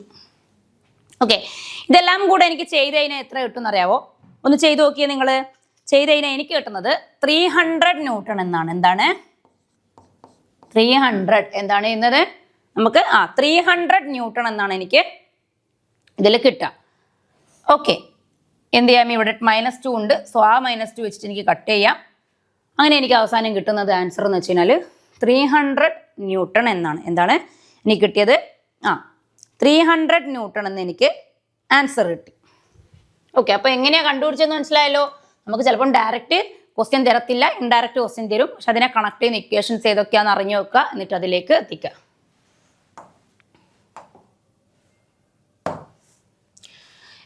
ഓക്കെ, ഇതെല്ലാം കൂടെ എനിക്ക് ചെയ്ത് കഴിഞ്ഞാൽ എത്ര കിട്ടും അറിയാവോ? ഒന്ന് ചെയ്ത് നോക്കിയേ നിങ്ങൾ. ചെയ്ത് കഴിഞ്ഞാൽ എനിക്ക് കിട്ടുന്നത് 300 ന്യൂട്ടൺ എന്നാണ്. എന്താണ്? 300 എന്താണ് ചെയ്യുന്നത്? നമുക്ക് 300 ന്യൂട്ടൺ എന്നാണ് എനിക്ക് ഇതിൽ കിട്ടുക. ഓക്കെ, എന്ത് ചെയ്യാം? ഇവിടെ -2 ഉണ്ട്. സോ ആ -2 വെച്ചിട്ട് എനിക്ക് കട്ട് ചെയ്യാം. അങ്ങനെ എനിക്ക് അവസാനം കിട്ടുന്നത് ആൻസർ എന്ന് വെച്ച് കഴിഞ്ഞാൽ 300 ന്യൂട്ടൺ എന്നാണ്. എന്താണ് എനിക്ക് കിട്ടിയത്? 300 ന്യൂട്ടൺ എന്ന് എനിക്ക് ആൻസർ കിട്ടി. ഓക്കെ, അപ്പോൾ എങ്ങനെയാണ് കണ്ടുപിടിച്ചതെന്ന് മനസ്സിലായല്ലോ. നമുക്ക് ചിലപ്പം ഡയറക്റ്റ് ക്വസ്റ്റ്യൻ തരത്തില്ല, ഇൻഡയറക്റ്റ് ക്വസ്റ്റ്യൻ തരും. പക്ഷെ അതിനെ കണക്ട് ചെയ്യുന്ന ഇക്വേഷൻസ് ഏതൊക്കെയാണെന്ന് അറിഞ്ഞു വെക്കുക, എന്നിട്ട് അതിലേക്ക് എത്തിക്കുക.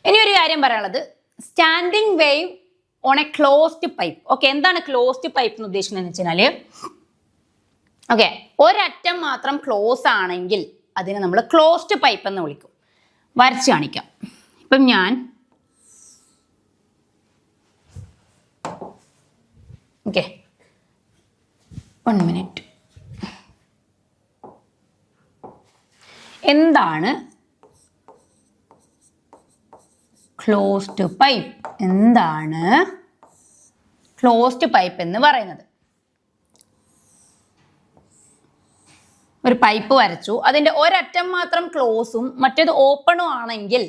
ഇനി ഒരു കാര്യം പറയാനുള്ളത്, standing wave on A closed pipe. Okay, എന്താണ് ക്ലോസ്ഡ് പൈപ്പ് എന്ന് ഉദ്ദേശിക്കുന്നത് വെച്ചാൽ, ഓക്കെ, ഒരറ്റം മാത്രം ക്ലോസ് ആണെങ്കിൽ അതിനെ നമ്മൾ ക്ലോസ്ഡ് പൈപ്പ് എന്ന് വിളിക്കും. വരച്ച് കാണിക്കാം. ഇപ്പം ഞാൻ ഓക്കെ 1 മിനിറ്റ്. എന്താണ് ക്ലോസ്ഡ് പൈപ്പ്? എന്താണ് ക്ലോസ്ഡ് പൈപ്പ് എന്ന് പറയുന്നത്? ഒരു പൈപ്പ് വരച്ചു, അതിൻ്റെ ഒരറ്റം മാത്രം ക്ലോസും മറ്റേത് ഓപ്പണും ആണെങ്കിൽ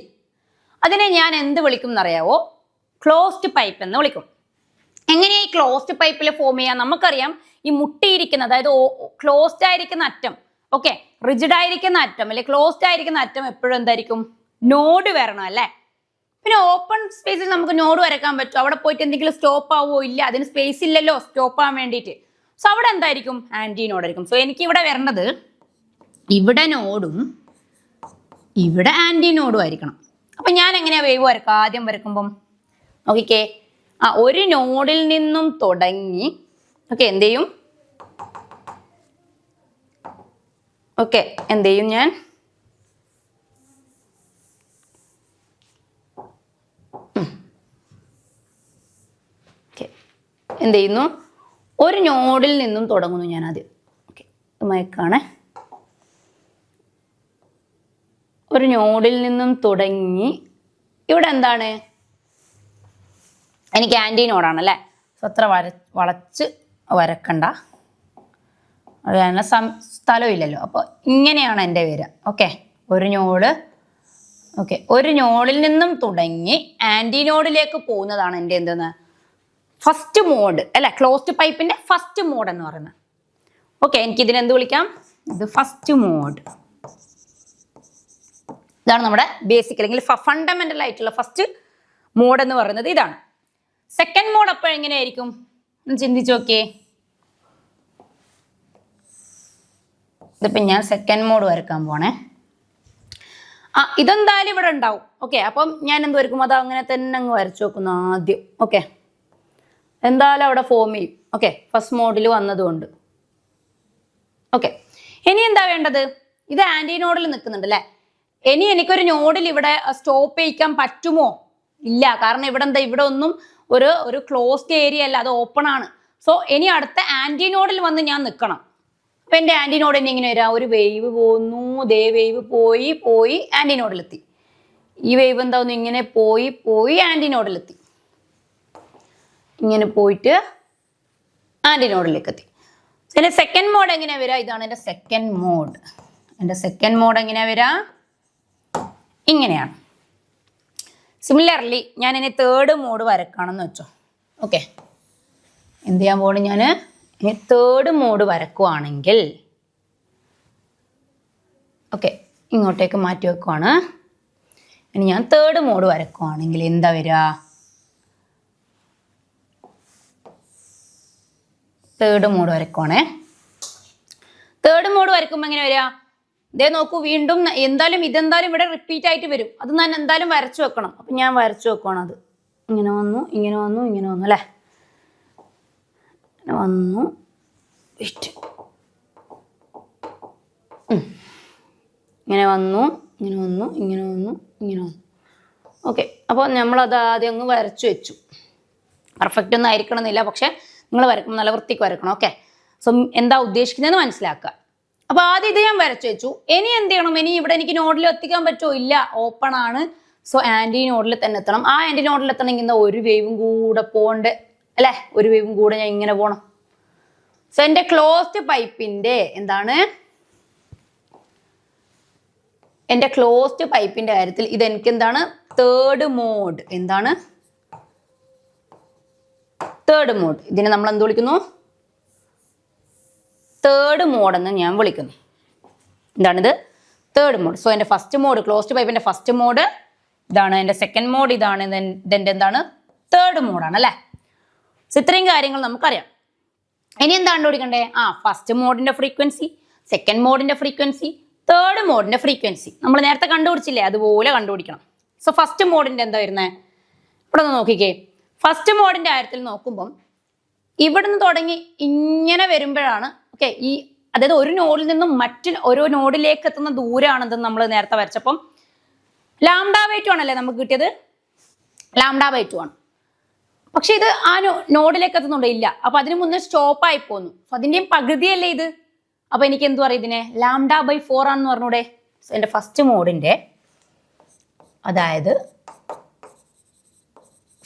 അതിനെ ഞാൻ എന്ത് വിളിക്കും എന്നറിയാവോ? ക്ലോസ്ഡ് പൈപ്പ് എന്ന് വിളിക്കും. എങ്ങനെയാ ഈ ക്ലോസ്ഡ് പൈപ്പിൽ ഫോം ചെയ്യാം? നമുക്കറിയാം, ഈ മുട്ടിയിരിക്കുന്ന, അതായത് ക്ലോസ്ഡ് ആയിരിക്കുന്ന അറ്റം, ഓക്കെ, റിജിഡ് ആയിരിക്കുന്ന അറ്റം അല്ലെ ക്ലോസ്ഡ് ആയിരിക്കുന്ന അറ്റം എപ്പോഴും എന്തായിരിക്കും? നോഡ് വരണം അല്ലേ. പിന്നെ ഓപ്പൺ സ്പേസിൽ നമുക്ക് നോഡ് വരക്കാൻ പറ്റും. അവിടെ പോയിട്ട് എന്തെങ്കിലും സ്റ്റോപ്പ് ആവുമോ? ഇല്ല, അതിന് സ്പേസ് ഇല്ലല്ലോ സ്റ്റോപ്പ് ആവാൻ വേണ്ടിയിട്ട്. സോ അവിടെ എന്തായിരിക്കും? ആന്റി നോഡ് ആയിരിക്കും. സോ എനിക്ക് ഇവിടെ വരേണ്ടത് ഇവിടെ നോഡും ഇവിടെ ആന്റി നോഡും ആയിരിക്കണം. അപ്പൊ ഞാൻ എങ്ങനെയാ വേവ് വരക്കുക? ആദ്യം വരക്കുമ്പം നോക്കിക്കേ, ഒരു നോഡിൽ നിന്നും തുടങ്ങി, ഓക്കെ, എന്ത് ചെയ്യും? ഓക്കെ, എന്ത് ചെയ്യും ഞാൻ? എന്ത് ചെയ്യുന്നു? ഒരു നോഡിൽ നിന്നും തുടങ്ങുന്നു ഞാൻ ആദ്യം. ഓക്കെ, മയക്കാണ്. ഒരു നോഡിൽ നിന്നും തുടങ്ങി ഇവിടെ എന്താണ്? എനിക്ക് ആൻറ്റി നോഡാണല്ലേ. സോ അത്ര വളച്ച് വരക്കണ്ട, അതിനുള്ള സ്ഥലമില്ലല്ലോ. അപ്പോൾ ഇങ്ങനെയാണ് എൻ്റെ വരിക. ഓക്കെ, ഒരു നോഡ്, ഓക്കെ, ഒരു നോഡിൽ നിന്നും തുടങ്ങി ആൻറ്റി നോഡിലേക്ക് പോകുന്നതാണ് എൻ്റെ എന്തെന്ന്? ഫസ്റ്റ് മോഡ് അല്ലെ, ക്ലോസ്ഡ് പൈപ്പിന്റെ ഫസ്റ്റ് മോഡ് എന്ന് പറയുന്നത്. ഓക്കെ, എനിക്ക് ഇതിനെന്ത് വിളിക്കാം? ഇത് ഫസ്റ്റ് മോഡ്. ഇതാണ് നമ്മുടെ ബേസിക് അല്ലെങ്കിൽ ഫണ്ടമെന്റൽ ആയിട്ടുള്ള ഫസ്റ്റ് മോഡ് എന്ന് പറയുന്നത് ഇതാണ്. സെക്കൻഡ് മോഡ് അപ്പോൾ എങ്ങനെയായിരിക്കും ചിന്തിച്ചു നോക്കിയേ. ഇതിപ്പോ ഞാൻ സെക്കൻഡ് മോഡ് വരക്കാൻ പോണേ. ഇതെന്തായാലും ഇവിടെ ഉണ്ടാവും. ഓക്കെ, അപ്പം ഞാൻ എന്ത് വരക്കും? അത് അങ്ങനെ തന്നെ അങ്ങ് വരച്ചു നോക്കുന്നു ആദ്യം. ഓക്കെ, എന്തായാലും അവിടെ ഫോം ചെയ്യും. ഓക്കെ, ഫസ്റ്റ് മോഡിൽ വന്നതുകൊണ്ട്. ഓക്കെ, ഇനി എന്താ വേണ്ടത്? ഇത് ആന്റി നോഡിൽ നിൽക്കുന്നുണ്ട് അല്ലേ. ഇനി എനിക്കൊരു നോഡിൽ ഇവിടെ സ്റ്റോപ്പ് ചെയ്യിക്കാൻ പറ്റുമോ? ഇല്ല, കാരണം ഇവിടെ എന്താ? ഇവിടെ ഒന്നും ഒരു ക്ലോസ്ഡ് ഏരിയ അല്ല, അത് ഓപ്പൺ ആണ്. സോ ഇനി അടുത്ത ആന്റി നോഡിൽ വന്ന് ഞാൻ നിൽക്കണം. അപ്പൊ എൻ്റെ ആന്റി നോഡ് ഇനി ഇങ്ങനെ വരാം. ഒരു വേവ് പോകുന്നു, ദേ വേവ് പോയി ആന്റി നോഡിലെത്തി. ഈ വേവ് എന്താവുന്നു? ഇങ്ങനെ പോയി ആന്റി നോഡിലെത്തി. ഇങ്ങനെ പോയിട്ട് ആന്റി നോഡിലേക്ക് എത്തി. എൻ്റെ സെക്കൻഡ് മോഡ് എങ്ങനെയാ വരിക? ഇതാണ് എൻ്റെ സെക്കൻഡ് മോഡ്. എൻ്റെ സെക്കൻഡ് മോഡ് എങ്ങനെയാ വരിക? ഇങ്ങനെയാണ്. സിമിലർലി ഞാൻ ഇനി തേർഡ് മോഡ് വരക്കാണെന്ന് വെച്ചോ. ഓക്കെ, എന്ത് ചെയ്യാൻ പോകണം? ഞാൻ ഇനി തേർഡ് മോഡ് വരക്കുവാണെങ്കിൽ, ഓക്കെ, ഇങ്ങോട്ടേക്ക് മാറ്റി വെക്കുവാണ്. ഇനി ഞാൻ തേർഡ് മോഡ് വരക്കുവാണെങ്കിൽ എന്താ വരിക? തേർഡ് മോഡ് വരക്കുവാണേ. തേർഡ് മോഡ് വരക്കുമ്പോൾ എങ്ങനെ വരിക? ഇതേ നോക്കൂ, വീണ്ടും ഇതെന്തായാലും ഇവിടെ റിപ്പീറ്റ് ആയിട്ട് വരും. അത് ഞാൻ എന്തായാലും വരച്ചു വെക്കണം. അപ്പം ഞാൻ വരച്ചു വെക്കുവാണ്. അത് ഇങ്ങനെ വന്നു, ഇങ്ങനെ വന്നു, ഇങ്ങനെ വന്നു അല്ലേ. വന്നു, ഇങ്ങനെ വന്നു, ഇങ്ങനെ വന്നു, ഇങ്ങനെ വന്നു, ഇങ്ങനെ വന്നു. ഓക്കെ, അപ്പോൾ നമ്മളത് ആദ്യം അങ്ങ് വരച്ചു വെച്ചു. പെർഫെക്റ്റ് ഒന്നും ആയിരിക്കണമെന്നില്ല, പക്ഷെ നിങ്ങൾ വരക്കുമ്പോൾ നല്ല വൃത്തിക്ക് വരക്കണം. ഓക്കെ, സോ എന്താ ഉദ്ദേശിക്കുന്നതെന്ന് മനസ്സിലാക്കുക. അപ്പോൾ ആദ്യം ഇത് ഞാൻ വരച്ചു വെച്ചു. ഇനി എന്ത് ചെയ്യണം? ഇനി ഇവിടെ എനിക്ക് നോഡിൽ എത്തിക്കാൻ പറ്റുമോ? ഇല്ല, ഓപ്പൺ ആണ്. സോ ആന്റി നോഡിൽ തന്നെ എത്തണം. ആ ആന്റി നോഡിൽ എത്തണമെങ്കിൽ എന്താ? ഒരു വേവും കൂടെ പോകണ്ടേ അല്ലേ? ഒരു വേവും കൂടെ ഞാൻ ഇങ്ങനെ പോകണം. സോ എൻ്റെ ക്ലോസ്ഡ് പൈപ്പിന്റെ എന്താണ്? എൻ്റെ ക്ലോസ്ഡ് പൈപ്പിന്റെ കാര്യത്തിൽ ഇത് എനിക്ക് എന്താണ്? Third mode. എന്താണ്? Third mode. ഇതിനെ നമ്മൾ എന്ത് വിളിക്കുന്നു? തേർഡ് മോഡ് എന്ന് ഞാൻ വിളിക്കുന്നു. എന്താണിത്? Third mode. സോ എൻ്റെ ഫസ്റ്റ് മോഡ്, ക്ലോസ്ഡ് പൈപ്പിന്റെ ഫസ്റ്റ് മോഡ് ഇതാണ്, എൻ്റെ സെക്കൻഡ് മോഡ് ഇതാണ്, ഇതെൻ്റെ എന്താണ്? തേർഡ് മോഡാണ് അല്ലേ? സോ ഇത്രയും കാര്യങ്ങൾ നമുക്കറിയാം. ഇനി എന്താ കണ്ടുപിടിക്കണ്ടേ? ഫസ്റ്റ് മോഡിന്റെ ഫ്രീക്വൻസി, സെക്കൻഡ് മോഡിന്റെ ഫ്രീക്വൻസി, തേർഡ് മോഡിന്റെ ഫ്രീക്വൻസി നമ്മൾ നേരത്തെ കണ്ടുപിടിച്ചില്ലേ, അതുപോലെ കണ്ടുപിടിക്കണം. സോ ഫസ്റ്റ് മോഡിന്റെ എന്താ വരുന്നത്? ഇവിടെ ഒന്ന് നോക്കിക്കേ. ഫസ്റ്റ് മോഡിന്റെ കാര്യത്തിൽ നോക്കുമ്പം ഇവിടുന്ന് തുടങ്ങി ഇങ്ങനെ വരുമ്പോഴാണ് അതായത് ഒരു നോഡിൽ നിന്നും മറ്റു ഓരോ നോഡിലേക്ക് എത്തുന്ന ദൂരമാണെന്ന് നമ്മൾ നേരത്തെ വരച്ചപ്പം λ/2 ആണല്ലേ നമുക്ക് കിട്ടിയത്? λ/2 ആണ്. പക്ഷെ ഇത് ആ നോഡിലേക്ക് എത്തുന്നുണ്ടോ? ഇല്ല. അപ്പൊ അതിന് മുന്നേ സ്റ്റോപ്പ് ആയി പോന്നു. അതിന്റെയും പകുതിയല്ലേ ഇത്? അപ്പൊ എനിക്ക് എന്ത് പറയും ഇതിനെ? λ/4 ആണെന്ന് പറഞ്ഞൂടെ? എന്റെ ഫസ്റ്റ് മോഡിന്റെ, അതായത്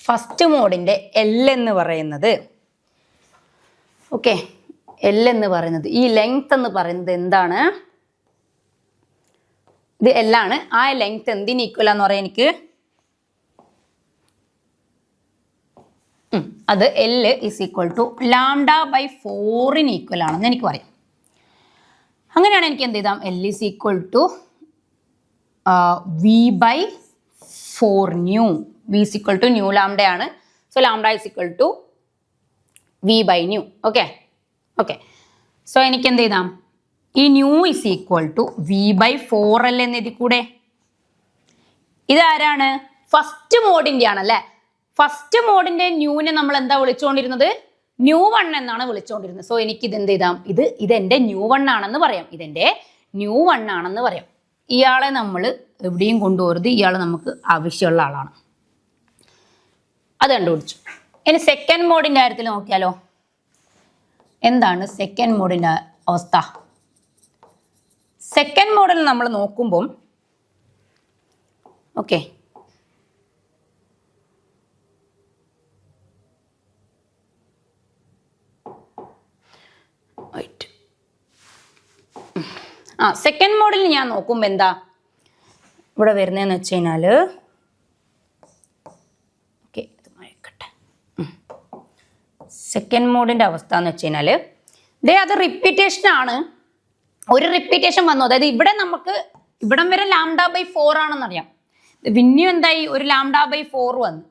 ഫസ്റ്റ് മോഡിന്റെ L എന്ന് പറയുന്നത്, L എന്ന് പറയുന്നത്, ഈ ലെങ്ത് എന്ന് പറയുന്നത് എന്താണ്? ഇത് L ആണ്. ആ ലെങ്ത് എന്തിന് ഈക്വൽ ആന്ന് പറയാൻ എനിക്ക്? അത് L is equal to λ/4 equal ആണെന്ന് എനിക്ക് പറയാം. അങ്ങനെയാണ് എനിക്ക് എന്ത് ചെയ്താം? L is equal to V/4 nu. V is equal to nu lambda ആണ്. So lambda is equal to V/ന്യൂ. ഓക്കെ. സോ എനിക്ക് എന്ത് ചെയ്താം? ഈ new is equal to V/4 അല്ലേ എന്ന് എഴുതി കൂടെ? ഇതാരാണ്? ഫസ്റ്റ് മോഡിന്റെ ആണല്ലേ? ഫസ്റ്റ് മോഡിന്റെ ന്യൂനെ നമ്മൾ എന്താ വിളിച്ചുകൊണ്ടിരുന്നത്? ന്യൂ1 എന്നാണ് വിളിച്ചുകൊണ്ടിരുന്നത്. സോ എനിക്ക് ഇത് എന്ത് ചെയ്താം? ഇതെന്റെ ന്യൂ1 ആണെന്ന് പറയാം. ഇതെന്റെ ന്യൂ1 ആണെന്ന് പറയാം. ഇയാളെ നമ്മൾ എവിടെയും കൊണ്ടുപോകരുത്. ഇയാൾ നമുക്ക് ആവശ്യമുള്ള ആളാണ്. അത് കണ്ടുപിടിച്ചു. ഇനി സെക്കൻഡ് മോഡിന്റെ കാര്യത്തിൽ നോക്കിയാലോ? എന്താണ് സെക്കൻഡ് മോഡിന്റെ അവസ്ഥ? സെക്കൻഡ് മോഡിൽ നമ്മൾ നോക്കുമ്പം സെക്കൻഡ് മോഡിൽ ഞാൻ നോക്കുമ്പോൾ എന്താ ഇവിടെ വരുന്നതെന്ന് വെച്ച് കഴിഞ്ഞാൽ, സെക്കൻഡ് മോഡിന്റെ അവസ്ഥ എന്ന് വെച്ച് കഴിഞ്ഞാൽ അത് റിപ്പീറ്റേഷൻ ആണ്. ഒരു റിപ്പീറ്റേഷൻ വന്നു. അതായത് ഇവിടെ നമുക്ക് ഇവിടം വരെ λ/4 ആണെന്നറിയാം. പിന്നെയും എന്തായി? ഒരു λ/4 വന്നു,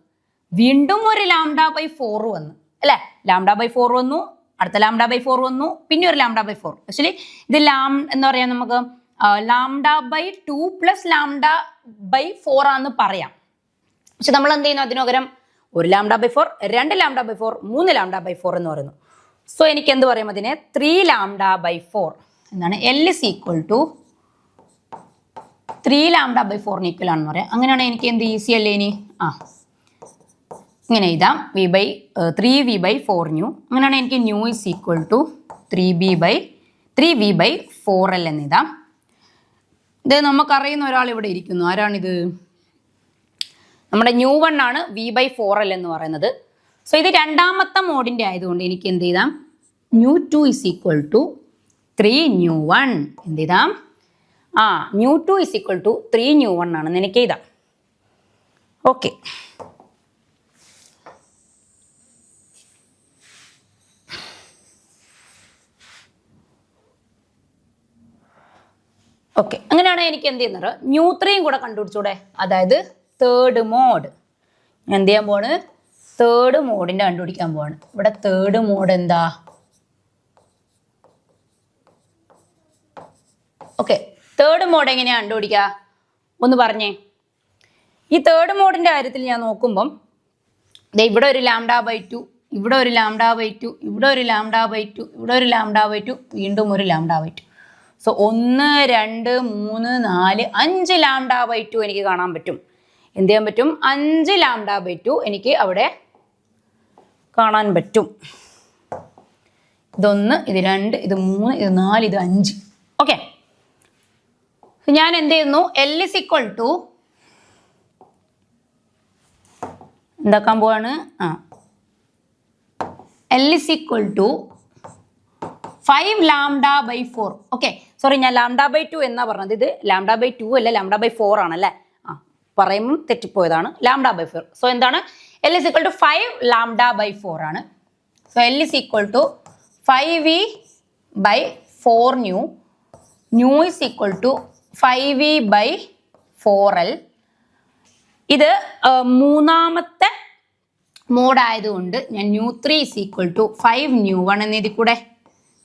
വീണ്ടും ഒരു λ/4 വന്നു അല്ലെ? λ/4 വന്നു, അടുത്ത λ/4 വന്നു, പിന്നെ ഒരു λ/4. ആക്ച്വലി ഇത് എന്താ പറയാ, നമുക്ക് λ/2 പ്ലസ് λ/4 ആണെന്ന് പറയാം. പക്ഷെ നമ്മൾ എന്ത് ചെയ്യുന്നു? അതിന് പകരം ഒരു λ/4, 2 λ/4, 3 λ/4 എന്ന് പറയുന്നു. സോ എനിക്ക് എന്ത് പറയും? അതിനെ 3 λ/4 എന്നാണ്. L is equal to 3 λ/4 equal ആണെന്ന് പറയാം. അങ്ങനെയാണെങ്കിൽ എനിക്ക് എന്ത് ഈസി അല്ലേ? ഇനി ഇങ്ങനെ എഴുതാം, 3V/4 ന്യൂ. അങ്ങനെയാണെങ്കിൽ എനിക്ക് new is equal to 3V/4L എന്ന് എഴുതാം. ഇത് നമുക്കറിയുന്ന ഒരാൾ ഇവിടെ ഇരിക്കുന്നു. ആരാണിത്? നമ്മുടെ ന്യൂ1 ആണ് V/4L എന്ന് പറയുന്നത്. സോ ഇത് രണ്ടാമത്തെ മോഡിന്റെ ആയതുകൊണ്ട് എനിക്ക് എന്ത് ചെയ്താം? ന്യൂ2 ഇസ് ഈക്വൽ ടു 3 ന്യൂ1. എന്ത് ചെയ്താം? ന്യൂ2 ഇസ് ഈക്വൽ ടു 3 ന്യൂ1 ആണെന്ന് എനിക്ക് എഴുതാം. ഓക്കെ. അങ്ങനെയാണെങ്കിൽ എനിക്ക് എന്ത് ചെയ്യുന്നത്? ന്യൂ3 കൂടെ കണ്ടുപിടിച്ചൂടെ? അതായത് തേർഡ് മോഡ്. എന്ത് ചെയ്യാൻ പോവാണ്? തേർഡ് മോഡിന്റെ കണ്ടുപിടിക്കാൻ പോവാണ്. ഇവിടെ തേർഡ് മോഡ് എന്താ? തേർഡ് മോഡ് എങ്ങനെയാ കണ്ടുപിടിക്കുക? ഒന്ന് പറഞ്ഞേ. ഈ തേർഡ് മോഡിന്റെ കാര്യത്തിൽ ഞാൻ നോക്കുമ്പം ഇവിടെ ഒരു λ/2, ഇവിടെ ഒരു λ/2, ഇവിടെ ഒരു λ/2, ഇവിടെ ഒരു λ/2, വീണ്ടും ഒരു λ/2. സോ 1, 2, 3, 4, 5 λ/2 എനിക്ക് കാണാൻ പറ്റും. എന്ത് ചെയ്യാൻ പറ്റും? 5 λ/2 എനിക്ക് അവിടെ കാണാൻ പറ്റും. ഇതൊന്ന്, ഇത് 2, ഇത് 3, ഇത് 4, ഇത് 5. ഓക്കെ. ഞാൻ എന്ത് ചെയ്യുന്നു? L is equal to എന്താക്കാൻ പോവാണ്? L is equal to 5 λ/4. Okay, sorry, ഞാൻ λ/2 എന്നാ പറഞ്ഞത്. ഇത് λ/2 അല്ല, λ/4 ആണല്ലേ? പറയുമ്പോൾ തെറ്റിപ്പോയതാണ്. λ/4. സോ എന്താണ്? L is equal to 5 lambda by 4 ആണ്. So L is equal to 5v by 4 nu. Nu is equal to 5v by 4l. ഇത് മൂന്നാമത്തെ മോഡ് ആയതുകൊണ്ട് ഞാൻ nu3 is equal to 5 nu1 എന്ന് എഴുതി കൂടെ.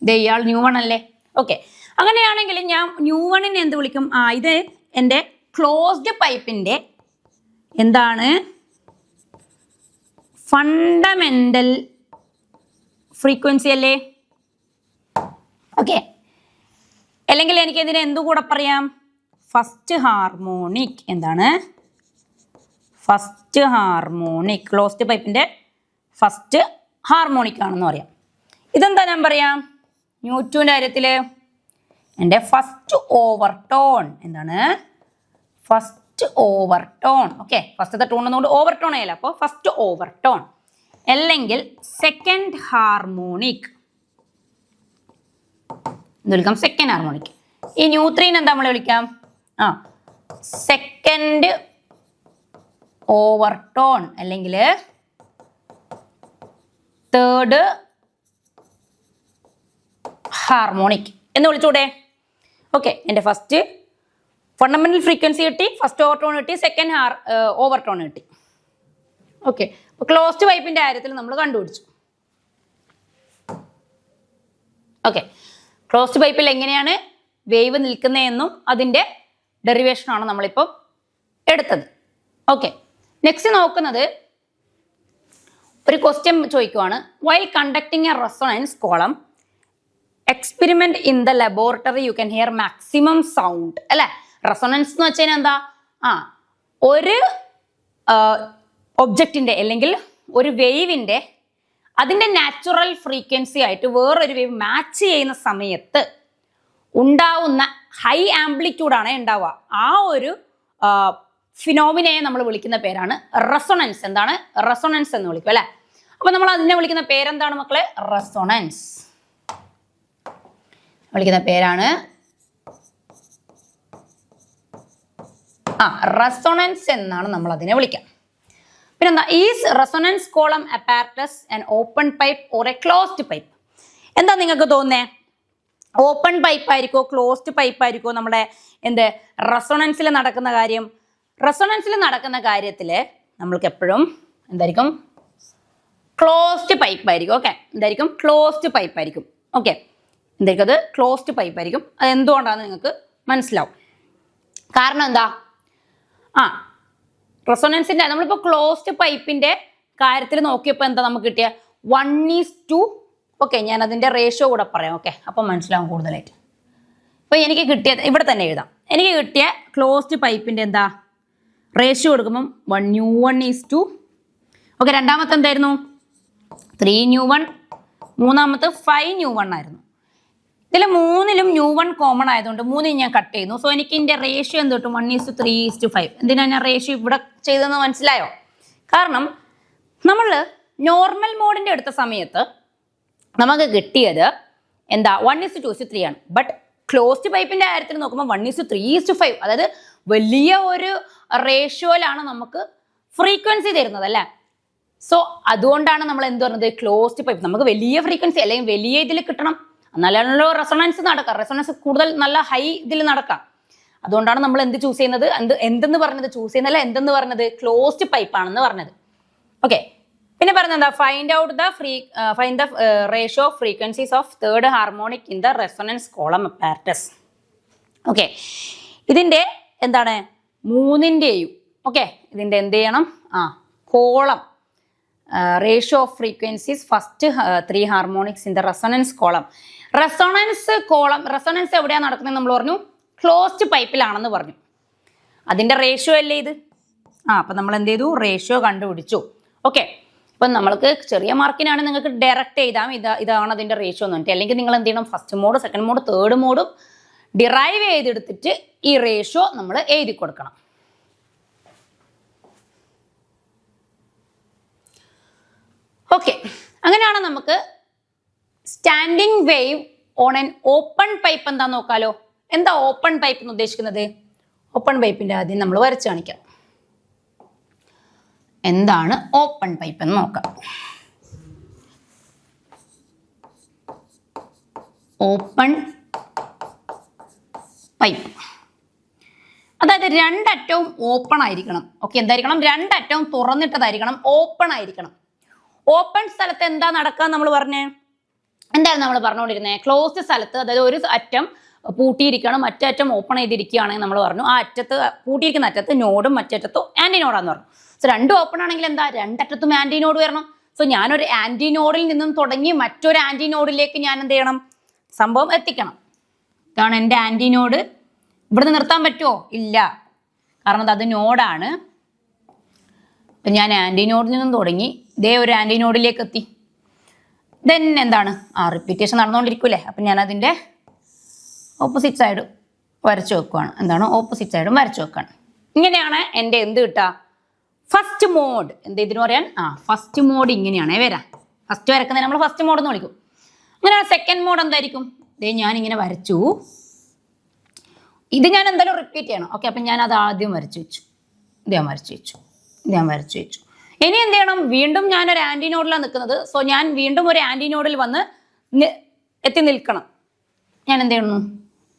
ഇയാൾ nu1 അല്ലേ? ഓക്കെ, അങ്ങനെയാണെങ്കിൽ ഞാൻ nu1നെ എന്ത് വിളിക്കും? ഇത് എൻ്റെ ക്ലോസ്ഡ് പൈപ്പിൻ്റെ എന്താണ് ഫണ്ടമെന്റൽ ഫ്രീക്വൻസി അല്ലേ? ഓക്കെ, അല്ലെങ്കിൽ എനിക്ക് ഇതിനെ എന്തുകൂടെ പറയാം? First harmonic. എന്താണ് ഫസ്റ്റ് ഹാർമോണിക്? ക്ലോസ്ഡ് പൈപ്പിൻ്റെ ഫസ്റ്റ് ഹാർമോണിക് ആണെന്ന് പറയാം. ഇതെന്താ ഞാൻ പറയാം? ന്യൂട്ടൻ്റെ കാര്യത്തിൽ എൻ്റെ ഫസ്റ്റ് ഓവർ ടോൺ. എന്താണ് ഫസ്റ്റ് ഓവർ ടോൺ? ഓക്കെ, ഫസ്റ്റത്തെ ടോൺ എന്നുകൊണ്ട് ഓവർ ടോൺ ആയില്ല, അപ്പോൾ ഫസ്റ്റ് ഓവർ ടോൺ അല്ലെങ്കിൽ സെക്കൻഡ് ഹാർമോണിക് എന്ന് വിളിക്കാം. Second harmonic. ഈ nu3 എന്താ നമ്മൾ വിളിക്കാം? സെക്കൻഡ് ഓവർ ടോൺ അല്ലെങ്കിൽ തേർഡ് ഹാർമോണിക് എന്ന് വിളിച്ചൂടെ? ഓക്കെ, എൻ്റെ ഫസ്റ്റ് ഫണ്ടമെന്റൽ ഫ്രീക്വൻസി കിട്ടി, ഫസ്റ്റ് ഓവർ ടോൺ കിട്ടി, സെക്കൻഡ് ഓവർ ടോൺ കിട്ടി. ഓക്കെ, അപ്പോൾ ക്ലോസ്ഡ് പൈപ്പിൻ്റെ കാര്യത്തിൽ നമ്മൾ കണ്ടുപിടിച്ചു. ഓക്കെ, ക്ലോസ്ഡ് പൈപ്പിൽ എങ്ങനെയാണ് വേവ് നിൽക്കുന്നതെന്നും അതിൻ്റെ ഡെറിവേഷനാണ് നമ്മളിപ്പോൾ എടുത്തത്. ഓക്കെ, നെക്സ്റ്റ് നോക്കുന്നത് ഒരു ക്വസ്റ്റ്യൻ ചോദിക്കുവാണ്. While conducting a resonance column experiment in the laboratory you can hear maximum sound. അല്ലെ, റെസൊണൻസ് എന്ന് വെച്ചാൽ എന്താ? ഒരു ഒബ്ജക്റ്റിന്റെ അല്ലെങ്കിൽ ഒരു വേവിന്റെ അതിന്റെ നാച്ചുറൽ ഫ്രീക്വൻസി ആയിട്ട് വേറൊരു വേവ് മാച്ച് ചെയ്യുന്ന സമയത്ത് ഉണ്ടാവുന്ന ഹൈ ആംപ്ലിറ്റ്യൂഡാണ് ഉണ്ടാവുക. ആ ഒരു ഫിനോമിനയെ നമ്മൾ വിളിക്കുന്ന പേരാണ് റെസൊണൻസ്. എന്താണ് റെസൊണൻസ് എന്ന് വിളിക്കും അല്ലെ? അപ്പൊ നമ്മൾ അതിനെ വിളിക്കുന്ന പേരെന്താണ് മക്കളെ? റെസൊണൻസ്. വിളിക്കുന്ന പേരാണ് റെസൊണൻസ് എന്നാണ് നമ്മൾ അതിനെ വിളിക്കുക. പിന്നെന്താ? Is resonance column apparatus an open pipe or A closed pipe? എന്താ നിങ്ങൾക്ക് തോന്നുന്നേ? ഓപ്പൺ പൈപ്പ് ആയിരിക്കോ ക്ലോസ്ഡ് പൈപ്പ് ആയിരിക്കോ നമ്മുടെ റെസൊണൻസിൽ നടക്കുന്ന കാര്യം? റെസൊണൻസിൽ നടക്കുന്ന കാര്യത്തിൽ നമ്മൾക്ക് എപ്പോഴും എന്തായിരിക്കും? ക്ലോസ്ഡ് പൈപ്പ് ആയിരിക്കും. ഓക്കെ, എന്തായിരിക്കും? ക്ലോസ്ഡ് പൈപ്പ് ആയിരിക്കും. ഓക്കെ, എന്തായിരിക്കും? അത് ക്ലോസ്ഡ് പൈപ്പ് ആയിരിക്കും. അത് എന്തുകൊണ്ടാണെന്ന് നിങ്ങൾക്ക് മനസ്സിലാവും. കാരണം എന്താ? റെസൊണൻസിൻ്റെ നമ്മളിപ്പോൾ ക്ലോസ്ഡ് പൈപ്പിൻ്റെ കാര്യത്തിൽ നോക്കിയപ്പോൾ എന്താ നമുക്ക് കിട്ടിയ? 1:2. ഓക്കെ, ഞാൻ അതിൻ്റെ റേഷ്യോ കൂടെ പറയാം. ഓക്കെ, അപ്പം മനസ്സിലാവും കൂടുതലായിട്ട്. അപ്പോൾ എനിക്ക് കിട്ടിയ ഇവിടെ തന്നെ എഴുതാം. എനിക്ക് കിട്ടിയ ക്ലോസ്ഡ് പൈപ്പിൻ്റെ എന്താ റേഷ്യോ കൊടുക്കുമ്പം 1:2. ഓക്കെ, രണ്ടാമത്തെ എന്തായിരുന്നു? 3:1. മൂന്നാമത്തെ 5:1 ആയിരുന്നു. ഇതിൽ മൂന്നിലും nu1 കോമൺ ആയതുകൊണ്ട് 3 ഞാൻ കട്ട് ചെയ്യുന്നു. സോ എനിക്ക് ഇതിൻ്റെ റേഷ്യോ എന്ത് കിട്ടും? 1:3:5. എന്തിനാണ് ഞാൻ റേഷ്യോ ഇവിടെ ചെയ്തതെന്ന് മനസ്സിലായോ? കാരണം നമ്മൾ നോർമൽ മോഡിൻ്റെ എടുത്ത സമയത്ത് നമുക്ക് കിട്ടിയത് എന്താ? 1:2:3 ആണ്. ബട്ട് ക്ലോസ്ഡ് പൈപ്പിൻ്റെ കാര്യത്തിൽ നോക്കുമ്പോൾ 1:3:5. അതായത് വലിയ ഒരു റേഷ്യോയിലാണ് നമുക്ക് ഫ്രീക്വൻസി തരുന്നത് അല്ലേ? സോ അതുകൊണ്ടാണ് നമ്മൾ എന്ത് പറഞ്ഞത്? ക്ലോസ്ഡ് പൈപ്പ് നമുക്ക് വലിയ ഫ്രീക്വൻസി അല്ലെങ്കിൽ വലിയ ഇതിൽ കിട്ടണം, എന്നാലാണല്ലോ റെസൊണൻസ് നടക്കാം. റെസൊണൻസ് കൂടുതൽ നല്ല ഹൈ ഇതിൽ നടക്കാം. അതുകൊണ്ടാണ് നമ്മൾ എന്ത് ചൂസ് ചെയ്യുന്നത്? എന്തെന്ന് പറഞ്ഞത്? ചൂസ് ചെയ്യുന്നല്ല, എന്തെന്ന് പറഞ്ഞത്? ക്ലോസ്ഡ് പൈപ്പ് ആണെന്ന് പറഞ്ഞത്. ഓക്കെ, പിന്നെ പറഞ്ഞത് എന്താ? Find the ratio of frequencies of third harmonic in the resonance column apparatus. Okay, ഇതിൻ്റെ എന്താണ്? മൂന്നിൻ്റെയും ഓക്കെ, ഇതിൻ്റെ എന്ത് ചെയ്യണം? Column ratio of frequencies first 3 harmonics in the resonance column. Resonance എവിടെയാണ് നടക്കുന്നത്? നമ്മൾ പറഞ്ഞു ക്ലോസ്ഡ് പൈപ്പിലാണെന്ന് പറഞ്ഞു. അതിൻ്റെ റേഷ്യോ അല്ലേ ഇത്? അപ്പം നമ്മൾ എന്ത് ചെയ്തു? റേഷ്യോ കണ്ടുപിടിച്ചു. ഓക്കെ, അപ്പം നമ്മൾക്ക് ചെറിയ മാർക്കിനാണ് നിങ്ങൾക്ക് ഡയറക്റ്റ് എഴുതാം ഇതാണ് അതിൻ്റെ റേഷ്യോ എന്ന് പറഞ്ഞിട്ട്. അല്ലെങ്കിൽ നിങ്ങൾ എന്ത് ചെയ്യണം? First mode, second mode, third മോഡും ഡിറൈവ് ചെയ്തെടുത്തിട്ട് ഈ റേഷ്യോ നമ്മൾ എഴുതി കൊടുക്കണം. ഓക്കെ, അങ്ങനെയാണ് നമുക്ക് standing wave on an open pipe എന്താ നോക്കാലോ. എന്താ ഓപ്പൺ പൈപ്പ് എന്ന് ഉദ്ദേശിക്കുന്നത്? ഓപ്പൺ പൈപ്പിൻ്റെ ആദ്യം നമ്മൾ വരച്ച് കാണിക്കാം. എന്താണ് ഓപ്പൺ പൈപ്പ് എന്ന് നോക്കാം. ഓപ്പൺ പൈപ്പ് അതായത് രണ്ടറ്റവും ഓപ്പൺ ആയിരിക്കണം. ഓക്കെ, എന്തായിരിക്കണം? രണ്ടറ്റവും തുറന്നിട്ടതായിരിക്കണം, ഓപ്പൺ ആയിരിക്കണം. ഓപ്പൺ സ്ഥലത്ത് എന്താ നടക്കുക നമ്മൾ പറഞ്ഞേ? എന്തായാലും നമ്മൾ പറഞ്ഞുകൊണ്ടിരുന്നത് ക്ലോസ്ഡ് സ്ഥലത്ത്, അതായത് ഒരു അറ്റം പൂട്ടിയിരിക്കണം, മറ്റേ അറ്റം ഓപ്പൺ ചെയ്തിരിക്കുകയാണെങ്കിൽ നമ്മൾ പറഞ്ഞു ആ അറ്റത്ത് പൂട്ടിയിരിക്കുന്ന അറ്റത്ത് നോഡും മറ്ററ്റത്തും ആന്റി നോഡാന്ന് പറഞ്ഞു. സോ രണ്ടും ഓപ്പൺ ആണെങ്കിൽ എന്താ? രണ്ടറ്റത്തും ആന്റി നോഡ് വരണം. സോ ഞാനൊരു ആന്റി നോഡിൽ നിന്നും തുടങ്ങി മറ്റൊരു ആന്റി നോഡിലേക്ക് ഞാൻ എന്ത് ചെയ്യണം? സംഭവം എത്തിക്കണം. ഇതാണ് എൻ്റെ ആന്റി നോഡ്. ഇവിടുന്ന് നിർത്താൻ പറ്റുമോ? ഇല്ല, കാരണം അത് നോഡാണ്. അപ്പം ഞാൻ ആന്റി നോഡിൽ നിന്നും തുടങ്ങി ഇതേ ഒരു ആന്റി നോഡിലേക്ക് എത്തി. ദെൻ എന്താണ്? റിപ്പീറ്റേഷൻ നടന്നുകൊണ്ടിരിക്കൂലേ. അപ്പം ഞാൻ അതിൻ്റെ ഓപ്പോസിറ്റ് സൈഡ് വരച്ചു വെക്കുകയാണ്. എന്താണ്? ഓപ്പോസിറ്റ് സൈഡും വരച്ചു വെക്കുകയാണ്. ഇങ്ങനെയാണ് എൻ്റെ എന്ത് കിട്ടുക? First mode. എന്ത് ഇതിന് പറയാൻ? ഫസ്റ്റ് മോഡ് ഇങ്ങനെയാണേ വരാം. ഫസ്റ്റ് വരക്കുന്നത് നമ്മൾ ഫസ്റ്റ് മോഡ് എന്ന് വിളിക്കും. അങ്ങനെയാണ് സെക്കൻഡ് മോഡ് എന്തായിരിക്കും? ഇതേ ഞാൻ ഇങ്ങനെ വരച്ചു. ഇത് ഞാൻ എന്തായാലും റിപ്പീറ്റ് ചെയ്യണം. ഓക്കെ, അപ്പം ഞാൻ അത് ആദ്യം വരച്ചു വെച്ചു, ഇത് ഞാൻ വരച്ചു വെച്ചു, ഇത് ഞാൻ വരച്ചു വെച്ചു. ഇനി എന്ത് ചെയ്യണം? വീണ്ടും ഞാനൊരു ആന്റി നോഡിലാണ് നിൽക്കുന്നത്. സോ ഞാൻ വീണ്ടും ഒരു ആന്റി നോഡിൽ വന്ന് എത്തി നിൽക്കണം. ഞാൻ എന്ത് ചെയ്യണം?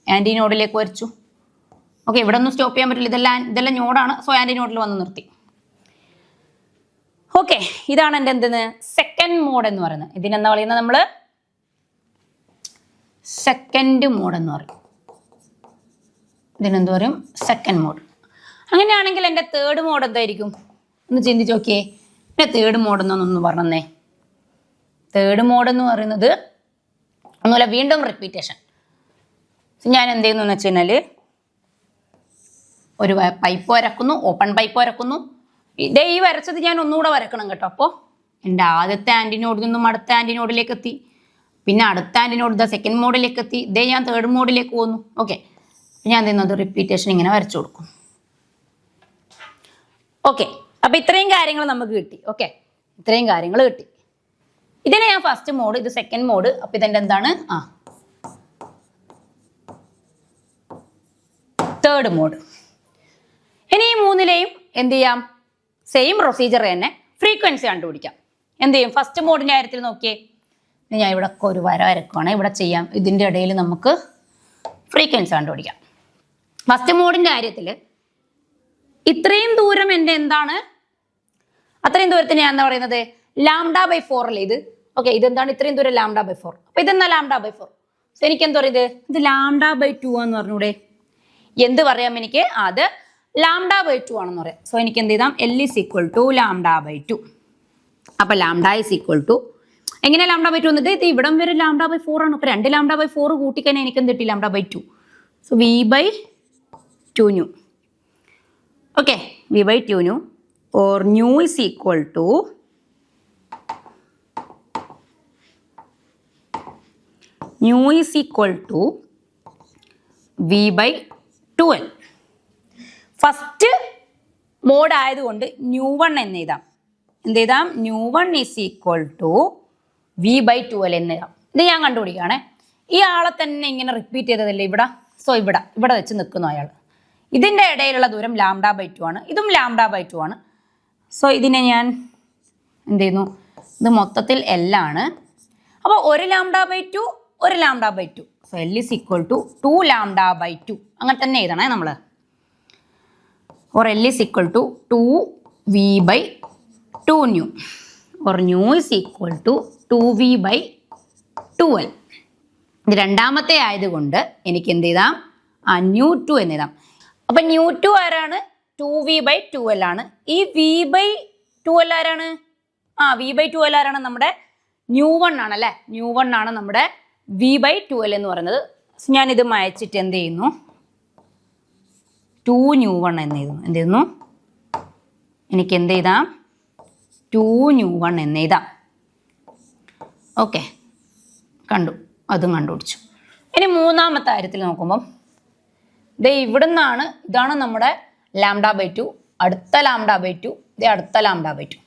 ആന്റി നോഡിലേക്ക് വരച്ചു. ഓക്കെ, ഇവിടെ ഒന്നും സ്റ്റോപ്പ് ചെയ്യാൻ പറ്റില്ല, ഇതെല്ലാം നോഡാണ്. സോ ആന്റി നോഡിൽ വന്ന് നിർത്തി. ഓക്കെ, ഇതാണ് എൻ്റെ എന്തെന്ന് സെക്കൻഡ് മോഡ് എന്ന് പറയുന്നത്. ഇതിനെന്താ പറയുന്നത് നമ്മൾ? സെക്കൻഡ് മോഡ് എന്ന് പറയും. ഇതിനെന്ത് പറയും? Second mode. അങ്ങനെയാണെങ്കിൽ എൻ്റെ തേർഡ് മോഡ് എന്തായിരിക്കും? ഒന്ന് ചിന്തിച്ച് നോക്കിയേ. എൻ്റെ തേർഡ് മോഡ് എന്നൊന്ന് പറഞ്ഞേ. തേർഡ് മോഡ് എന്ന് പറയുന്നത് ഒന്നുമില്ല, വീണ്ടും റിപ്പീറ്റേഷൻ. ഞാൻ എന്ത് ചെയ്യുന്നു എന്ന് വെച്ച് കഴിഞ്ഞാൽ ഒരു പൈപ്പ് വരക്കുന്നു, ഓപ്പൺ പൈപ്പ് വരക്കുന്നു. ഇതേ ഈ വരച്ചത് ഞാൻ ഒന്നുകൂടെ വരക്കണം കേട്ടോ. അപ്പോൾ എൻ്റെ ആദ്യത്തെ ആന്റി നോഡിൽ നിന്നും അടുത്ത ആന്റി നോഡിലേക്ക് എത്തി, പിന്നെ അടുത്ത ആന്റി നോഡ് സെക്കൻഡ് മോഡിലേക്ക് എത്തി, ഇതേ ഞാൻ തേർഡ് മോഡിലേക്ക് പോകുന്നു. ഓക്കെ, ഞാൻ എന്ത് ചെയ്യുന്നത്? റിപ്പീറ്റേഷൻ ഇങ്ങനെ വരച്ചു കൊടുക്കും. ഓക്കെ, അപ്പം ഇത്രയും കാര്യങ്ങൾ നമുക്ക് കിട്ടി. ഓക്കെ, ഇത്രയും കാര്യങ്ങൾ കിട്ടി. ഇതിനെ ഞാൻ ഫസ്റ്റ് മോഡ്, ഇത് സെക്കൻഡ് മോഡ്. അപ്പം ഇതെൻ്റെ എന്താണ്? Third mode. ഇനി ഈ മൂന്നിലെയും എന്ത് ചെയ്യാം? സെയിം പ്രൊസീജിയർ തന്നെ ഫ്രീക്വൻസി കണ്ടുപിടിക്കാം. എന്ത് ചെയ്യും? ഫസ്റ്റ് മോഡിൻ്റെ കാര്യത്തിൽ നോക്കിയേ, ഞാൻ ഇവിടെ ഒരു വര വരക്കുവാണ്, ഇവിടെ ചെയ്യാം. ഇതിൻ്റെ ഇടയിൽ നമുക്ക് ഫ്രീക്വൻസി കണ്ടുപിടിക്കാം. ഫസ്റ്റ് മോഡിൻ്റെ കാര്യത്തിൽ ഇത്രയും ദൂരം എൻ്റെ എന്താണ്? അത്രയും ദൂരത്തിന് ഞാൻ എന്താ പറയുന്നത്? λ/4 അല്ലേ ഇത്? ഓക്കെ, ഇതെന്താണ്? ഇത്രയും ദൂരം λ/4. അപ്പം ഇതെന്താ λ/4? സോ എനിക്ക് എന്താ പറയുന്നത്? ഇത് λ/2 എന്ന് പറഞ്ഞൂടെ? എന്ത് പറയാം എനിക്ക്? അത് λ/2 ആണെന്ന് പറയാം. സോ എനിക്ക് എന്ത് ചെയ്താം? L is equal to λ/2. അപ്പം λ എങ്ങനെ λ/2 വന്നിട്ട്? ഇത് ഇവിടം വരെ λ/4 ആണ്. അപ്പം 2 λ/4 കൂട്ടിക്കഴിഞ്ഞാൽ എനിക്ക് എന്ത് കിട്ടി? λ/2. So v/2 nu. Okay, v/2 nu or nu is equal to v/12. First mode ആയതുകൊണ്ട് ന്യൂ1 എന്ന് എഴുതാം. എന്ത് എഴുതാം? ന്യൂ1 ഈസ് ഈക്വൽ ടു v/12 എന്ന് എഴുതാം. ഇത് ഞാൻ കണ്ടുപിടിക്കുകയാണേ. ഈ ആളെ തന്നെ ഇങ്ങനെ റിപ്പീറ്റ് ചെയ്തതല്ലേ ഇവിടെ? സോ ഇവിടെ വെച്ച് നിൽക്കുന്നു അയാൾ. ഇതിൻ്റെ ഇടയിലുള്ള ദൂരം λ/2 ആണ്, ഇതും λ/2 ആണ്. സോ ഇതിനെ ഞാൻ എന്ത് ചെയ്യുന്നു? ഇത് മൊത്തത്തിൽ L ആണ്. അപ്പോൾ ഒരു λ/2 ഒരു λ/2. So L is equal to 2 λ/2. അങ്ങനെ തന്നെ എഴുതണേ നമ്മൾ. or L is equal to 2v/2 new or new is equal to 2v/12. ഇത് രണ്ടാമത്തെ ആയതുകൊണ്ട് എനിക്ക് എന്ത് ചെയ്താം? ന്യൂ2 എന്ന് എഴുതാം. അപ്പം ന്യൂ2 ആരാണ്? 2v/12 ആണ്. ഈ v/12 ആരാണ്? v/12 ആരാണ്? നമ്മുടെ ന്യൂ1 ആണല്ലേ? ന്യൂ1 ആണ് നമ്മുടെ v/12 എന്ന് പറയുന്നത്. ഞാനിത് മായച്ചിട്ട് എന്ത് ചെയ്യുന്നു? 2 ന്യൂ1 എന്ന് എഴുതുന്നു. എന്ത് ചെയ്യുന്നു? എനിക്ക് എന്ത് ചെയ്താം? 2 ന്യൂ1 എന്ന് എഴുതാം. ഓക്കെ, കണ്ടു, അതും കണ്ടുപിടിച്ചു. ഇനി മൂന്നാമത്തെ കാര്യത്തിൽ നോക്കുമ്പം ദേ ഇവിടുന്നാണ്, ഇതാണ് നമ്മുടെ λ/2, അടുത്ത λ/2, ഇത് അടുത്ത λ/2.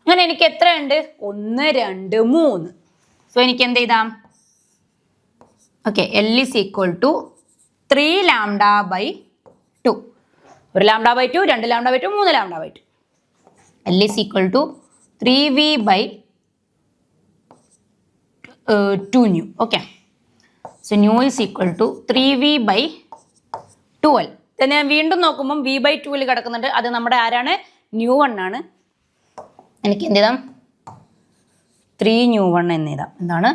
അങ്ങനെ എനിക്ക് എത്രയുണ്ട്? 1 2 3. സോ എനിക്ക് എന്ത് ചെയ്താം? Okay, L is equal to 3 λ/2. ഒരു λ/2, 2 λ/2, 3 λ/2. L is equal to 3v by 2 nu. Okay. So nu is equal to 3v by 12. then ഞാൻ വീണ്ടും നോക്കുമ്പോൾ v by 2 കിടക്കുന്നുണ്ട്. അത് നമ്മുടെ ആരാണ്? nu1 ആണ്. എനിക്ക് എന്ത് എഴുതാം? 3 nu1 എന്ന് എഴുതാം. എന്താണ്?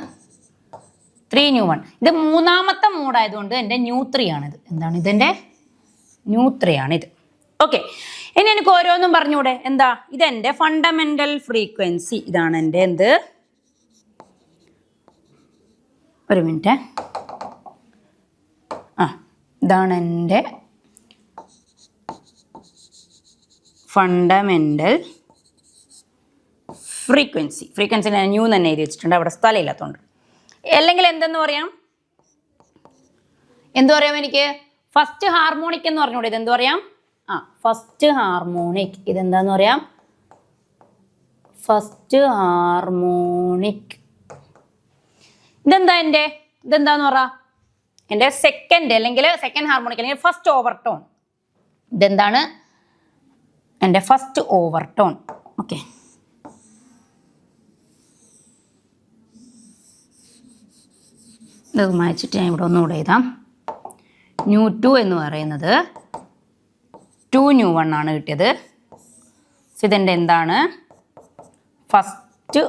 3 nu1. ഇത് മൂന്നാമത്തെ മോഡായതുകൊണ്ട് എൻ്റെ nu3 ആണിത്. എന്താണ് ഇതെൻ്റെ nu3 ആണിത്. ഓക്കെ, ഇനി എനിക്ക് ഓരോന്നും പറഞ്ഞൂടെ? എന്താ? ഇതെൻ്റെ ഫണ്ടമെന്റൽ ഫ്രീക്വൻസി. ഇതാണ് എൻ്റെ എന്ത്? ഒരു മിനിറ്റ്. ഇതാണ് എൻ്റെ ഫണ്ടമെന്റൽ ഫ്രീക്വൻസി. ഫ്രീക്വൻസി ഞാൻ ന്യൂ തന്നെ എഴുതി വെച്ചിട്ടുണ്ട്, അവിടെ സ്ഥലമില്ലാത്തതുകൊണ്ട്. അല്ലെങ്കിൽ എന്തെന്ന് പറയാം? എന്തു പറയാം എനിക്ക്? ഫസ്റ്റ് ഹാർമോണിക് എന്ന് പറഞ്ഞൂടെ? ഇതെന്ത് പറയാം? First harmonic. ഇതെന്താന്ന് പറയാം? First harmonic. ഇതെന്താന്ന് പറ? എൻ്റെ സെക്കൻഡ് അല്ലെങ്കിൽ സെക്കൻഡ് ഹാർമോണിക് അല്ലെങ്കിൽ ഫസ്റ്റ് ഓവർടോൺ. ഇതെന്താണ്? എൻ്റെ ഫസ്റ്റ് ഓവർടോൺ. ഓക്കെ, ഇത് മായ്ച്ചിട്ട് ഞാൻ ഇവിടെ ഒന്നുകൂടെ എഴുതാം. nu2 എന്ന് പറയുന്നത് 2 nu1 ആണ് കിട്ടിയത്. ഇതെൻ്റെ എന്താണ്? First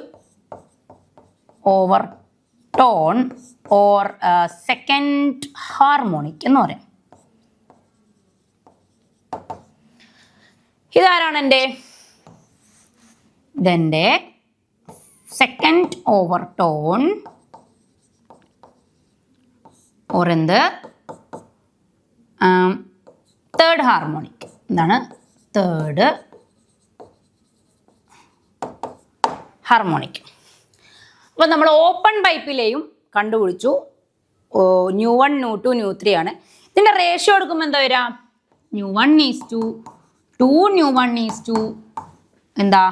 overtone or second harmonic എന്ന് പറയാം. ഇതാരാണ് എൻ്റെ? ഇതെൻ്റെ സെക്കൻഡ് ഓവർടോൺ ഓർ എന്ത്? Third harmonic. എന്താണ്? Third harmonic. അപ്പോൾ നമ്മൾ ഓപ്പൺ പൈപ്പിലെയും കണ്ടുപിടിച്ചു. nu1 nu2 nu3 ആണ്. ഇതിൻ്റെ റേഷ്യോ എടുക്കുമ്പോൾ എന്താ വരിക? nu1 is to 2 nu1 is to എന്താ?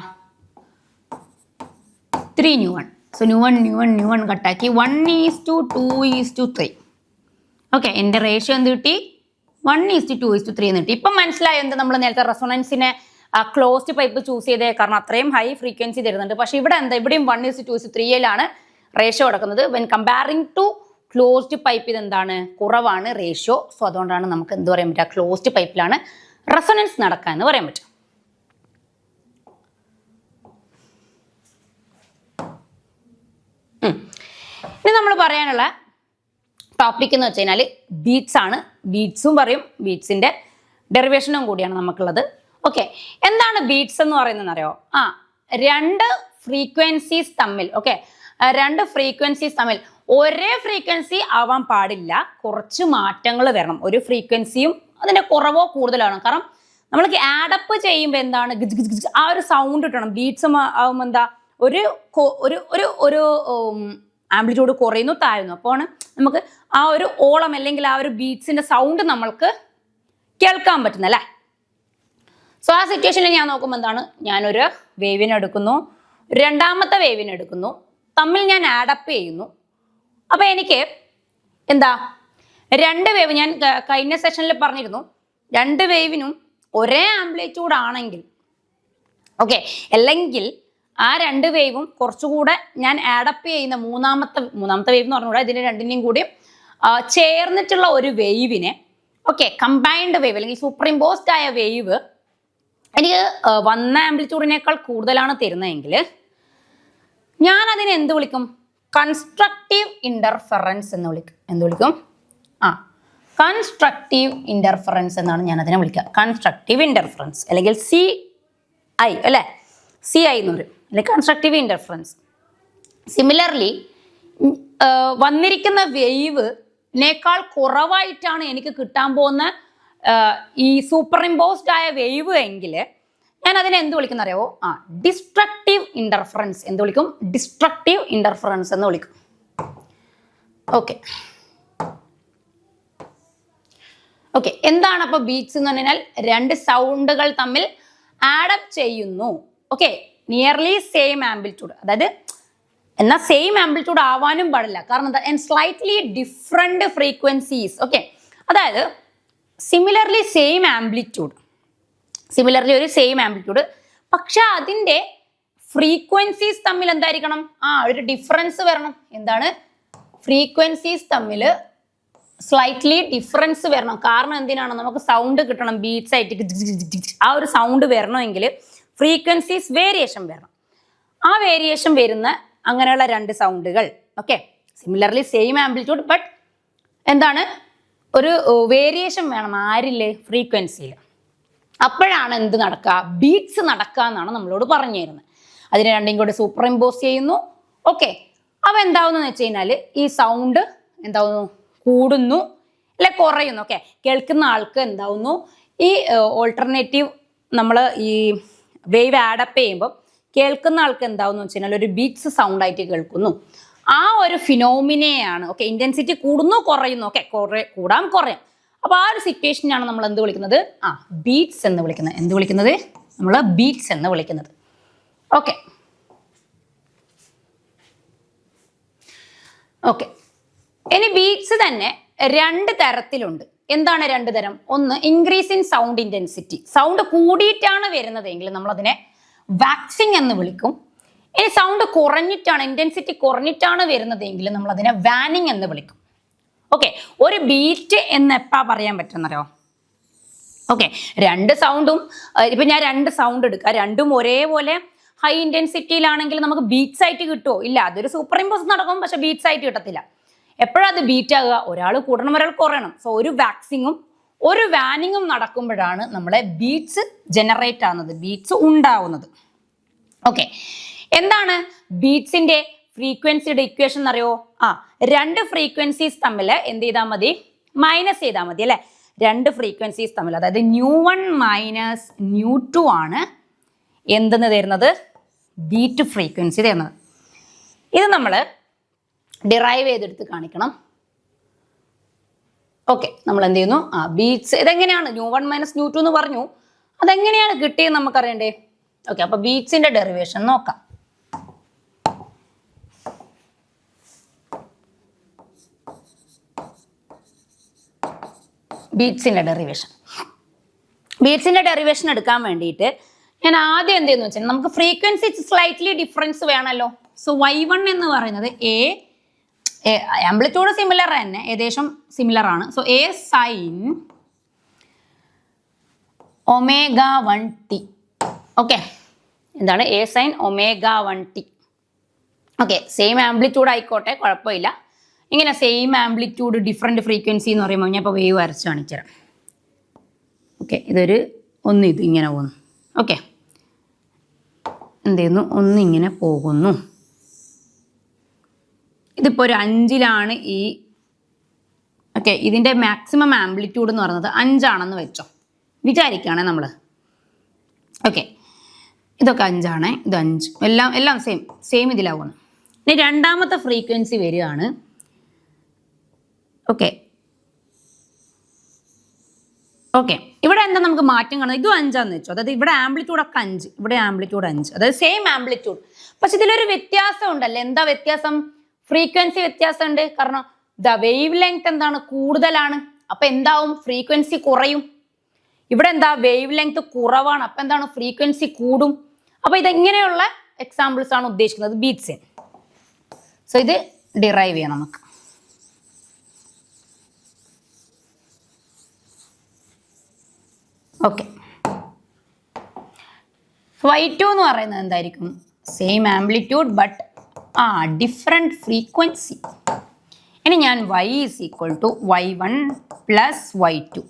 3 nu1. സോ nu1 കട്ടാക്കി 1 is to 2 is to 3. Okay, എൻ്റെ റേഷ്യോ എന്ത് കിട്ടി? 1 is to 2 is to 3 എന്ന് കിട്ടി. ഇപ്പം മനസ്സിലായോ എന്ത് നമ്മൾ നേരത്തെ റെസൊണൻസിനെ ക്ലോസ്ഡ് പൈപ്പ് ചൂസ് ചെയ്തേ? കാരണം അത്രയും ഹൈ ഫ്രീക്വൻസി തരുന്നുണ്ട്. പക്ഷേ ഇവിടെ എന്താ? ഇവിടെയും 1 is to 2 is to 3യിലാണ് റേഷ്യോ കിടക്കുന്നത്. When comparing to closed pipe ഇതെന്താണ്? കുറവാണ് റേഷ്യോ. സോ അതുകൊണ്ടാണ് നമുക്ക് എന്ത് പറയാൻ പറ്റുക? ക്ലോസ്ഡ് പൈപ്പിലാണ് റെസൊണൻസ് നടക്കുക എന്ന് പറയാൻ പറ്റും. ഇനി നമ്മൾ പറയാനുള്ള ടോപ്പിക് എന്ന് വെച്ച് കഴിഞ്ഞാൽ ബീറ്റ്സ് ആണ്. ബീറ്റ്സും പറയും, ബീറ്റ്സിൻ്റെ ഡെറിവേഷനും കൂടിയാണ് നമുക്കുള്ളത്. ഓക്കെ, എന്താണ് ബീറ്റ്സ് എന്ന് പറയുന്നത് അറിയോ? രണ്ട് ഫ്രീക്വൻസീസ് തമ്മിൽ, രണ്ട് ഫ്രീക്വൻസീസ് തമ്മിൽ ഒരേ ഫ്രീക്വൻസി ആവാൻ പാടില്ല, കുറച്ച് മാറ്റങ്ങൾ വരണം. ഒരു ഫ്രീക്വൻസിയും അതിൻ്റെ കുറവോ കൂടുതലാണ്. കാരണം നമ്മൾക്ക് ആഡപ്പ് ചെയ്യുമ്പോൾ എന്താണ്? ഗിജ് ഗിജ് ഗിജ് ആ ഒരു സൗണ്ട് കിട്ടണം. ബീറ്റ്സ് ആവുമ്പോൾ എന്താ? ഒരു ആംപ്ലിറ്റ്യൂഡ് കുറയുന്നു, താഴുന്നു. അപ്പോൾ നമുക്ക് ആ ഒരു ഓളം അല്ലെങ്കിൽ ആ ഒരു ബീറ്റ്സിന്റെ സൗണ്ട് നമ്മൾക്ക് കേൾക്കാൻ പറ്റുന്നല്ലേ? സോ ആ സിറ്റുവേഷനിൽ ഞാൻ നോക്കുമ്പോൾ എന്താണ്? ഞാനൊരു വേവിനെ എടുക്കുന്നു, രണ്ടാമത്തെ വേവിനെ എടുക്കുന്നു, തമ്മിൽ ഞാൻ ആഡപ്പ് ചെയ്യുന്നു. അപ്പോൾ എനിക്ക് എന്താ? രണ്ട് വേവ്, ഞാൻ കഴിഞ്ഞ സെഷനിൽ പറഞ്ഞിരുന്നു, രണ്ട് വേവിനും ഒരേ ആംപ്ലിറ്റ്യൂഡ് ആണെങ്കിൽ അല്ലെങ്കിൽ ആ രണ്ട് വേവും കുറച്ചുകൂടെ ഞാൻ ആഡപ്പ് ചെയ്യുന്ന മൂന്നാമത്തെ വേവ് എന്ന് പറഞ്ഞുകൂടാ, ഇതിൻ്റെ രണ്ടിനെയും കൂടി ചേർന്നിട്ടുള്ള ഒരു വേവിനെ കമ്പൈൻഡ് വേവ് അല്ലെങ്കിൽ സൂപ്പർ ഇമ്പോസ്ഡ് ആയ വേവ് എനിക്ക് വന്ന ആംപ്ലിറ്റ്യൂഡിനേക്കാൾ കൂടുതലാണ് തരുന്നതെങ്കിൽ ഞാൻ അതിനെ എന്ത് വിളിക്കും? കൺസ്ട്രക്റ്റീവ് ഇന്റർഫെറൻസ് എന്ന് വിളിക്കും. എന്ത് വിളിക്കും? കൺസ്ട്രക്റ്റീവ് ഇന്റർഫെറൻസ് എന്നാണ് ഞാൻ അതിനെ വിളിക്കുക. കൺസ്ട്രക്റ്റീവ് ഇന്റർഫെറൻസ് അല്ലെങ്കിൽ CI അല്ലേ? CI എന്ന് പറയും, അല്ലെങ്കിൽ കൺസ്ട്രക്റ്റീവ് ഇന്റർഫെറൻസ്. സിമിലർലി വന്നിരിക്കുന്ന വേവിനേക്കാൾ കുറവായിട്ടാണ് എനിക്ക് കിട്ടാൻ പോകുന്ന ഈ സൂപ്പർ ഇമ്പോസ്ഡ് ആയ വേവ് എങ്കിൽ ഞാൻ അതിനെ എന്ത് വിളിക്കുന്ന അറിയാവോ? Destructive interference. എന്ത് വിളിക്കും? ഡിസ്ട്രക്റ്റീവ് ഇന്റർഫെറൻസ് എന്ന് വിളിക്കും. ഓക്കെ, എന്താണ് അപ്പോൾ ബീറ്റ്സ് എന്ന് പറഞ്ഞാൽ? രണ്ട് സൗണ്ടുകൾ തമ്മിൽ ആഡപ്പ് ചെയ്യുന്നു. നിയർലി സെയിം ആംപ്ലിറ്റ്യൂഡ്, അതായത് എന്നാൽ സെയിം ആംപ്ലിറ്റ്യൂഡ് ആവാനും പാടില്ല. കാരണം എന്താ? Slightly different frequencies. അതായത് സിമിലർലി ഒരു സെയിം ആംപ്ലിറ്റ്യൂഡ് പക്ഷെ അതിൻ്റെ ഫ്രീക്വൻസീസ് തമ്മിൽ എന്തായിരിക്കണം? ഒരു ഡിഫറൻസ് വരണം. എന്താണ്? ഫ്രീക്വൻസീസ് തമ്മിൽ സ്ലൈറ്റ്ലി ഡിഫറൻസ് വരണം. കാരണം എന്തിനാണ്? നമുക്ക് സൗണ്ട് കിട്ടണം. ബീറ്റ്സ് ആയിട്ട് ആ ഒരു സൗണ്ട് വരണമെങ്കിൽ ഫ്രീക്വൻസീസ് വേരിയേഷൻ വരണം. ആ വേരിയേഷൻ വരുന്ന അങ്ങനെയുള്ള രണ്ട് സൗണ്ടുകൾ, okay, similarly same amplitude but എന്താണ്, ഒരു വേരിയേഷൻ വേണം. ആരില്ലേ? ഫ്രീക്വൻസിയിൽ. അപ്പോഴാണ് എന്ത് നടക്കുക? ബീറ്റ്സ് നടക്കുക എന്നാണ് നമ്മളോട് പറഞ്ഞു തരുന്നത്. അതിനെ രണ്ടും കൂടി സൂപ്പർ ഇമ്പോസ് ചെയ്യുന്നു. ഓക്കെ, അപ്പോൾ എന്താവുന്നു വെച്ച് കഴിഞ്ഞാൽ ഈ സൗണ്ട് എന്താവുന്നു? കൂടുന്നു അല്ലെ കുറയുന്നു. ഓക്കെ, കേൾക്കുന്ന ആൾക്ക് എന്താവുന്നു? ഈ ഓൾട്ടർനേറ്റീവ് നമ്മൾ ഈ വേവ് ആഡപ്പ് ചെയ്യുമ്പോൾ കേൾക്കുന്ന ആൾക്ക് എന്താവുന്നു വെച്ച് കഴിഞ്ഞാൽ ഒരു ബീറ്റ്സ് സൗണ്ട് ആയിട്ട് കേൾക്കുന്നു. ആ ഒരു ഫിനോമിനയാണ്. ഓക്കെ, ഇന്റൻസിറ്റി കൂടുന്നു കുറയുന്നു. ഓക്കെ, കൂടാം കുറയാം. അപ്പോൾ ആ ഒരു സിറ്റുവേഷനാണ് നമ്മൾ എന്ത് വിളിക്കുന്നത്? ബീറ്റ്സ് എന്ന് വിളിക്കുന്നത്. എന്ത് വിളിക്കുന്നത്? നമ്മൾ ബീറ്റ്സ് എന്ന് വിളിക്കുന്നത്. ഓക്കെ ഓക്കെ ഇനി ബീറ്റ്സ് തന്നെ രണ്ട് തരത്തിലുണ്ട്. എന്താണ് രണ്ട് തരം? ഒന്ന്, increase in sound intensity. Sound കൂടിയിട്ടാണ് വരുന്നതെങ്കിൽ നമ്മൾ അതിനെ വാക്സിങ് എന്ന് വിളിക്കും. ഇനി സൗണ്ട് കുറഞ്ഞിട്ടാണ്, ഇന്റൻസിറ്റി കുറഞ്ഞിട്ടാണ് വരുന്നതെങ്കിൽ നമ്മൾ അതിനെ വാനിങ് എന്ന് വിളിക്കും. ഓക്കെ, ഒരു ബീറ്റ് എന്ന് എപ്പാ പറയാൻ പറ്റുന്നറിയോ? ഓക്കെ, രണ്ട് സൗണ്ടും ഇപ്പൊ ഞാൻ രണ്ട് സൗണ്ട് എടുക്കുക, രണ്ടും ഒരേപോലെ ഹൈ ഇന്റൻസിറ്റിയിലാണെങ്കിൽ നമുക്ക് ബീറ്റ്സ് ആയിട്ട് കിട്ടുമോ? ഇല്ല, അതൊരു സൂപ്പർ ഇമ്പോസ് നടക്കും, പക്ഷെ ബീറ്റ്സ് ആയിട്ട് കിട്ടത്തില്ല. എപ്പോഴത് ബീറ്റ് ആകുക? ഒരാൾ കൂടണം, ഒരാൾ കുറയണം. സോ ഒരു വാക്സിങ്ങും ഒരു വാനിങ്ങും നടക്കുമ്പോഴാണ് നമ്മളെ ബീറ്റ്സ് ജനറേറ്റ് ആവുന്നത്, ബീറ്റ്സ് ഉണ്ടാവുന്നത്. ഓക്കെ, എന്താണ് ബീറ്റ്സിന്റെ ഫ്രീക്വൻസിയുടെ ഇക്വേഷൻ എന്നറിയോ? രണ്ട് ഫ്രീക്വൻസീസ് തമ്മിൽ എന്ത് ചെയ്താൽ മതി? മൈനസ് ചെയ്താൽ മതി അല്ലെ? രണ്ട് ഫ്രീക്വൻസീസ് തമ്മിൽ, അതായത് ν1 മൈനസ് ν2 ആണ് എന്തെന്ന് തരുന്നത്? ബീറ്റ് ഫ്രീക്വൻസി തരുന്നത്. ഇത് നമ്മൾ ഡിറൈവ് ചെയ്തെടുത്ത് കാണിക്കണം. ഓക്കെ, നമ്മൾ എന്ത് ചെയ്യുന്നു? ബീറ്റ്സ് ഇതെങ്ങനെയാണ് ν1 മൈനസ് ν2 എന്ന് പറഞ്ഞു, അതെങ്ങനെയാണ് കിട്ടിയെന്ന് നമുക്കറിയണ്ടേ? ഓക്കെ, അപ്പൊ ബീറ്റ്സിന്റെ ഡെറിവേഷൻ നോക്കാം. ബീറ്റ്സിന്റെ ഡെറിവേഷൻ എടുക്കാൻ വേണ്ടിയിട്ട് ഞാൻ ആദ്യം എന്ത് ചെയ്യുന്നു വെച്ചാൽ നമുക്ക് ഫ്രീക്വൻസി സ്ലൈറ്റ്ലി ഡിഫറൻസ് വേണമല്ലോ. സോ y1 എന്ന് പറയുന്നത് ആംപ്ലിറ്റ്യൂഡ് സിമിലർ തന്നെ, ഏകദേശം സിമിലർ ആണ്. So a sin ω1t. Okay, എന്താണ്? a sin ω1t. Okay, same amplitude ആയിക്കോട്ടെ, കുഴപ്പമില്ല. ഇങ്ങനെ സെയിം ആംപ്ലിറ്റ്യൂഡ് ഡിഫറെൻറ്റ് ഫ്രീക്വൻസി എന്ന് പറയുമ്പോൾ ഞാൻ ഇപ്പോൾ വേവ് വരച്ച് കാണിച്ചുതരാം. ഓക്കെ, ഇതൊരു ഇത് ഇങ്ങനെ പോകുന്നു. ഓക്കെ, എന്ത് ചെയ്യുന്നു? ഇങ്ങനെ പോകുന്നു. ഇതിപ്പോൾ ഒരു 5-ലാണ് ഈ. ഓക്കെ, ഇതിൻ്റെ മാക്സിമം ആംപ്ലിറ്റ്യൂഡ് എന്ന് പറയുന്നത് 5 ആണെന്ന് വെച്ചോ, വിചാരിക്കുകയാണെ നമ്മൾ. ഓക്കെ, ഇതൊക്കെ 5 ആണ്, ഇത് 5, എല്ലാം സെയിം ഇതിലാവുന്നു. ഇനി രണ്ടാമത്തെ ഫ്രീക്വൻസി വരികയാണ്. ഓക്കെ ഓക്കെ ഇവിടെ എന്താ നമുക്ക് മാറ്റം കാണുന്നത്? ഇതും 5 വെച്ചോ, അതായത് ഇവിടെ ആംപ്ലിറ്റ്യൂഡ് ഒക്കെ 5, ഇവിടെ ആംപ്ലിറ്റ്യൂഡ് 5, അതായത് സെയിം ആംപ്ലിറ്റ്യൂഡ്. പക്ഷെ ഇതിലൊരു വ്യത്യാസം ഉണ്ടല്ലേ? എന്താ വ്യത്യാസം? ഫ്രീക്വൻസി വ്യത്യാസം ഉണ്ട്. കാരണം വേവ് ലെങ്ത് എന്താണ്? കൂടുതലാണ്. അപ്പൊ എന്താവും? ഫ്രീക്വൻസി കുറയും. ഇവിടെ എന്താ? വേവ് ലെങ്ത് കുറവാണ്. അപ്പൊ എന്താണ്? ഫ്രീക്വൻസി കൂടും. അപ്പൊ ഇതെങ്ങനെയുള്ള എക്സാമ്പിൾസ് ആണ് ഉദ്ദേശിക്കുന്നത്? ബീറ്റ്സ്. സോ ഇത് ഡിറൈവ് ചെയ്യണം നമുക്ക്. ഓക്കെ, y2 എന്ന് പറയുന്നത് എന്തായിരിക്കും? Same amplitude but different frequency. ഇനി ഞാൻ y is equal to y1 plus y2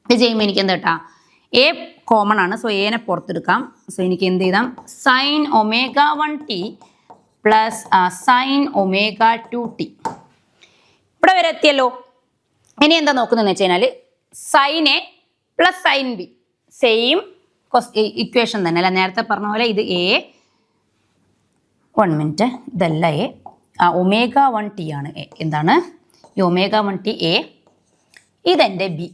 ഇത് ചെയ്യുമ്പോൾ എനിക്ക് എന്താ കേട്ടാ? എ കോമൺ ആണ്. സോ എനെ പുറത്തെടുക്കാം. സോ എനിക്ക് എന്ത് ചെയ്താം? Sign ω1t plus sine ω2t. ഇവിടെ വരെ എത്തിയല്ലോ. ഇനി എന്താ നോക്കുന്നതെന്ന് വെച്ച് കഴിഞ്ഞാൽ sine A plus sine B, same equation തന്നെ അല്ല? നേരത്തെ പറഞ്ഞ പോലെ ഇത് എ, 1 മിനിറ്റ്, ഇതല്ല എ, ω1t ആണ് എ. എന്താണ് ഈ ω1t? എ. ഇതെൻ്റെ ബി.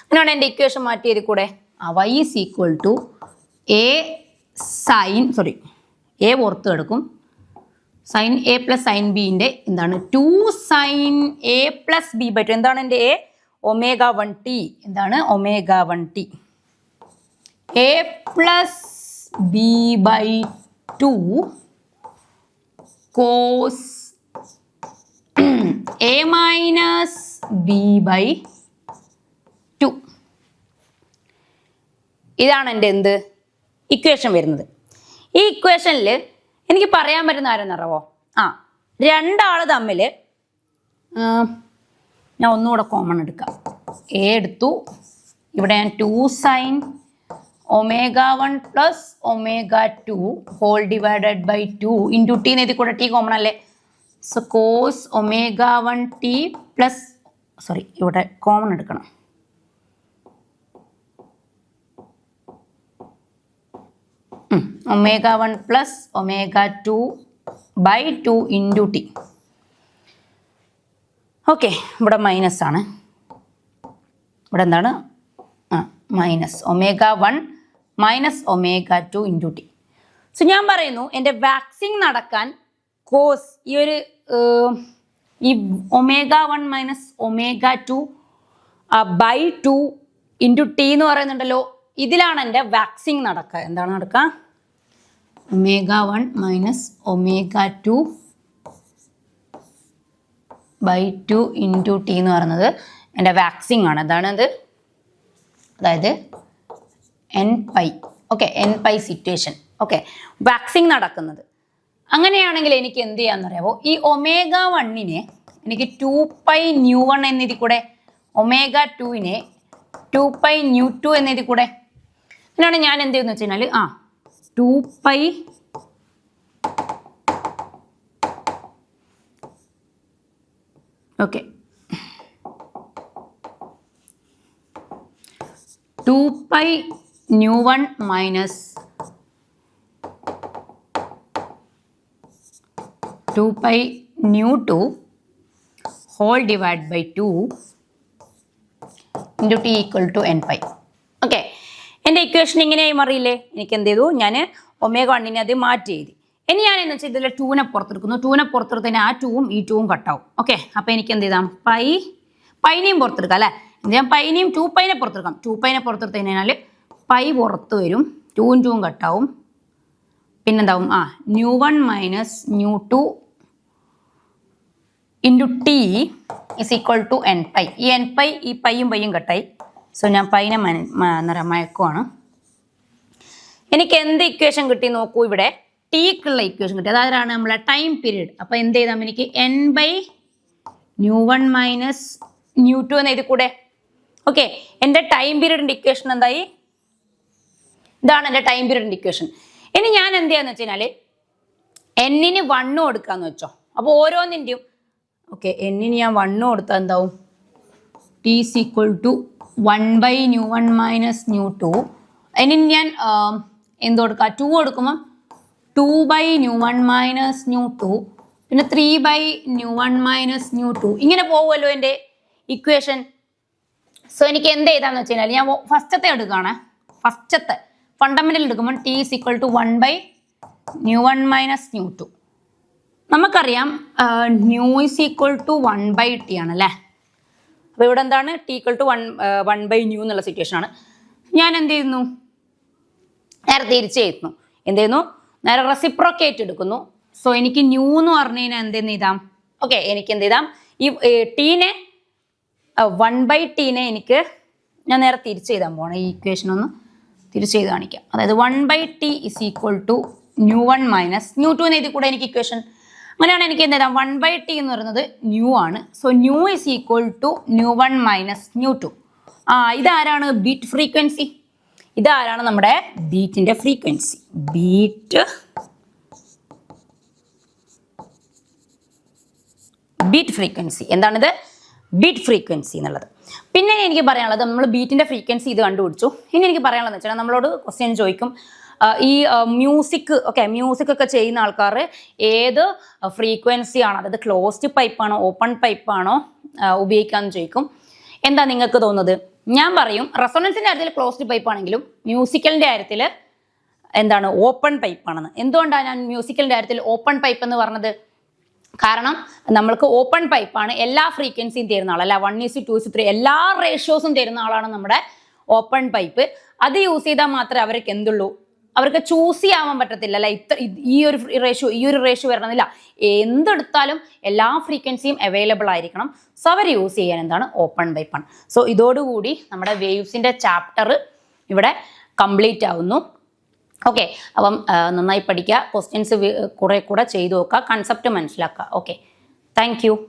അങ്ങനെയാണ് എൻ്റെ ഇക്വേഷൻ മാറ്റി എഴുതി കൂടെ. y is equal to A sign, A പുറത്ത് കിടക്കും, സൈൻ എ പ്ലസ് സൈൻ ബിൻ്റെ എന്താണ്? 2 sign A plus B by 2. എന്താണ് എൻ്റെ എ? ω1t. എന്താണ്? ω1t. A plus B by 2 cos A minus B by 2. ഇതാണ് എൻ്റെ എന്ത് ഇക്വേഷൻ വരുന്നത്. ഈ ഇക്വേഷനിൽ എനിക്ക് പറയാൻ പറ്റുന്ന ആരെന്നറിയാവോ? രണ്ടാൾ തമ്മിൽ ഞാൻ ഒന്നുകൂടെ കോമൺ എടുക്കാം. എ എടുത്തു, ഇവിടെ ഞാൻ 2 sine ω1 plus ω2 whole divided by 2 into t എന്ന് എഴുതി കൂടെ, ടി കോമൺ അല്ലേ. സോ കോസ് ω1 ടി പ്ലസ് ഇവിടെ കോമൺ എടുക്കണം. ω1 plus ω2 by 2 into t. Okay, ഇവിടെ മൈനസ് ആണ്, ഇവിടെ എന്താണ് minus ω1 minus ω2 into t. So ഞാൻ പറയുന്നു എൻ്റെ വാക്സിങ് നടക്കാൻ കോസ് ഈ ω1 മൈനസ് ω2 ബൈ 2 ഇൻറ്റു ടി എന്ന് പറയുന്നുണ്ടല്ലോ, ഇതിലാണ് എൻ്റെ വാക്സിങ് നടക്കുക. എന്താണ് നടക്കുക? ω1 മൈനസ് ω2 ബൈ 2 ഇൻറ്റു ടി എന്ന് പറയുന്നത് എൻ്റെ വാക്സിങ് ആണ്. അതാണത്, അതായത് N pi. Okay, N pi situation. Okay, waxing നടക്കുന്നത്. അങ്ങനെയാണെങ്കിൽ എനിക്ക് എന്ത് ചെയ്യാമെന്നറിയാമോ? ഈ ω1നെ എനിക്ക് 2π ν1 എന്നെഴുതി കൂടെ, ω2നെ 2π ν2 എന്നെഴുതി കൂടെ. ഇതിനാണ് ഞാൻ എന്ത് ചെയ്യുന്നത് വെച്ച് കഴിഞ്ഞാൽ 2π okay 2π ν1 minus 2π ν2 whole divide by 2 into t equal to n pi. Okay, എൻ്റെ ഇക്വേഷൻ ഇങ്ങനെയായി മാറിയില്ലേ? എനിക്ക് എന്ത് ചെയ്തു? ഞാൻ ω1നെ അത് മാറ്റി എഴുതി. ഇനി ഞാൻ എന്ന് വെച്ചാൽ ഇതിൽ 2നെ പുറത്തെടുക്കുന്നു. 2നെ പുറത്തെടുത്തതിന് ആ 2ഉം ഈ 2ഉം കട്ടാവും. ഓക്കെ, അപ്പോൾ എനിക്ക് എന്ത് ചെയ്താം? പൈനെയും പുറത്തെടുക്കാം അല്ലേ. ഞാൻ പൈനെയും 2πനെ പുറത്തെടുക്കാം. 2πനെ പുറത്തെടുത്ത് കഴിഞ്ഞാൽ പൈ പുറത്ത് വരും, 2ഉം 2ഉം കട്ടാവും. പിന്നെന്താവും? ν1 minus ν2 into t is equal to n pi. ഈ n പൈ ഈ പൈയും പൈയും കട്ടായി. സോ ഞാൻ പൈനെ മയക്കുവാണ്. എനിക്ക് എന്ത് ഇക്വേഷൻ കിട്ടി നോക്കൂ. ഇവിടെ ടീക്കുള്ള ഇക്വേഷൻ കിട്ടി, അതായതാണ് നമ്മളെ ടൈം പീരീഡ്. അപ്പോൾ എന്ത് ചെയ്താൽ എനിക്ക് n ബൈ ν1 മൈനസ് ν2 എന്ന് എഴുതി കൂടെ. ഓക്കെ, എൻ്റെ ടൈം പീരീഡിൻ്റെ ഇക്വേഷൻ എന്തായി? ഇതാണ് എൻ്റെ ടൈം പീരീഡിൻ്റെ ഇക്വേഷൻ. ഇനി ഞാൻ എന്ത് ചെയ്യാന്ന് വെച്ച് കഴിഞ്ഞാൽ എന്നിന് 1 കൊടുക്കാന്ന് വെച്ചോ. അപ്പോൾ ഓരോന്നിൻ്റെയും ഓക്കെ എന്നിന് ഞാൻ 1 കൊടുത്താൽ എന്താവും? T is equal to 1 by ν1 minus ν2. എന്നിന് ഞാൻ എന്ത് കൊടുക്കുക? 2 കൊടുക്കുമ്പോൾ 2 ബൈ ν1 മൈനസ് ν2, പിന്നെ 3 ബൈ ν1 മൈനസ് ν2. ഇങ്ങനെ പോകുമല്ലോ എൻ്റെ ഇക്വേഷൻ. സോ എനിക്ക് എന്ത് ചെയ്താന്ന് വെച്ച് കഴിഞ്ഞാൽ ഞാൻ ഫസ്റ്റത്തെ എടുക്കുകയാണ്. ഫസ്റ്റത്തെ ഫണ്ടമെന്റൽ എടുക്കുമ്പോൾ t is equal to 1 by ν1 minus ν2. നമുക്കറിയാം nu is equal to 1 by t ആണല്ലേ. അപ്പോൾ ഇവിടെ എന്താണ്? T equal to 1 by nu എന്നുള്ള സിറ്റുവേഷൻ ആണ്. ഞാൻ എന്ത് ചെയ്യുന്നു? നേരെ തിരിച്ച് ചെയ്യുന്നു. എന്ത് ചെയ്യുന്നു? നേരെ റെസിപ്രോക്കേറ്റ് എടുക്കുന്നു. സോ എനിക്ക് ന്യൂ എന്ന് പറഞ്ഞു കഴിഞ്ഞാൽ എന്തെന്ന് എഴുതാം? ഓക്കെ, എനിക്ക് എന്ത് ചെയ്താം? ഈ ടീനെ 1 ബൈ ടീനെ എനിക്ക് ഞാൻ നേരെ തിരിച്ച് എഴുതാൻ പോകണം. ഈ ഇക്വേഷൻ ഒന്ന് തിരിച്ച് ചെയ്ത് കാണിക്കാം. അതായത് 1 by t is equal to ν1 minus ν2 എന്ന് എഴുതി കൂടെ എനിക്ക് ഇക്വേഷൻ. അങ്ങനെയാണ് എനിക്ക് എന്ത് ചെയ്താം? 1 ബൈ ടി എന്ന് പറയുന്നത് ന്യൂ ആണ്. So nu is equal to ν1 minus ν2. ഇതാരാണ്? Beat frequency. ഇതാരാണ്? നമ്മുടെ ബീറ്റിൻ്റെ ഫ്രീക്വൻസി. Beat frequency. എന്താണിത്? ബീറ്റ് ഫ്രീക്വൻസി എന്നുള്ളത്. പിന്നെ എനിക്ക് പറയാനുള്ളത്, നമ്മൾ ബീറ്റിൻ്റെ ഫ്രീക്വൻസി ഇത് കണ്ടുപിടിച്ചു. ഇനി എനിക്ക് പറയാനുള്ളതെന്ന് വെച്ചാൽ നമ്മളോട് ക്വസ്റ്റ്യൻ ചോദിക്കും, ഈ മ്യൂസിക് ഒക്കെ ചെയ്യുന്ന ആൾക്കാർ ഏത് ഫ്രീക്വൻസി ആണ്, അതായത് ക്ലോസ്ഡ് പൈപ്പാണോ ഓപ്പൺ പൈപ്പാണോ ഉപയോഗിക്കാമെന്ന് ചോദിക്കും. എന്താ നിങ്ങൾക്ക് തോന്നുന്നത്? ഞാൻ പറയും റെസൊണൻസിൻ്റെ കാര്യത്തിൽ ക്ലോസ്ഡ് പൈപ്പ് ആണെങ്കിലും മ്യൂസിക്കലിൻ്റെ കാര്യത്തിൽ എന്താണ് ഓപ്പൺ പൈപ്പാണെന്ന്. എന്തുകൊണ്ടാണ് ഞാൻ മ്യൂസിക്കലിൻ്റെ കാര്യത്തിൽ ഓപ്പൺ പൈപ്പ് എന്ന് പറഞ്ഞത്? കാരണം നമ്മൾക്ക് ഓപ്പൺ പൈപ്പാണ് എല്ലാ ഫ്രീക്വൻസിയും തരുന്ന ആളല്ല. 1:2:3 എല്ലാ റേഷ്യോസും തരുന്ന ആളാണ് നമ്മുടെ ഓപ്പൺ പൈപ്പ്. അത് യൂസ് ചെയ്താൽ മാത്രമേ അവർക്ക് എന്തുള്ളൂ, അവർക്ക് ചൂസ് ചെയ്യാൻ പറ്റത്തില്ല അല്ലെ, ഈ ഒരു റേഷ്യോ വരണമെന്നില്ല. എന്തെടുത്താലും എല്ലാ ഫ്രീക്വൻസിയും അവൈലബിൾ ആയിരിക്കണം. സോ അവർ യൂസ് ചെയ്യാൻ എന്താണ്, ഓപ്പൺ ബൈ പൺ. സോ ഇതോടുകൂടി നമ്മുടെ വേവ്സിന്റെ ചാപ്റ്റർ ഇവിടെ കംപ്ലീറ്റ് ആവുന്നു. ഓക്കെ, അപ്പം നന്നായി പഠിക്കുക, ക്വസ്റ്റ്യൻസ് കുറെ കൂടെ ചെയ്തു നോക്കുക, കൺസെപ്റ്റ് മനസ്സിലാക്കുക. Okay, thank you.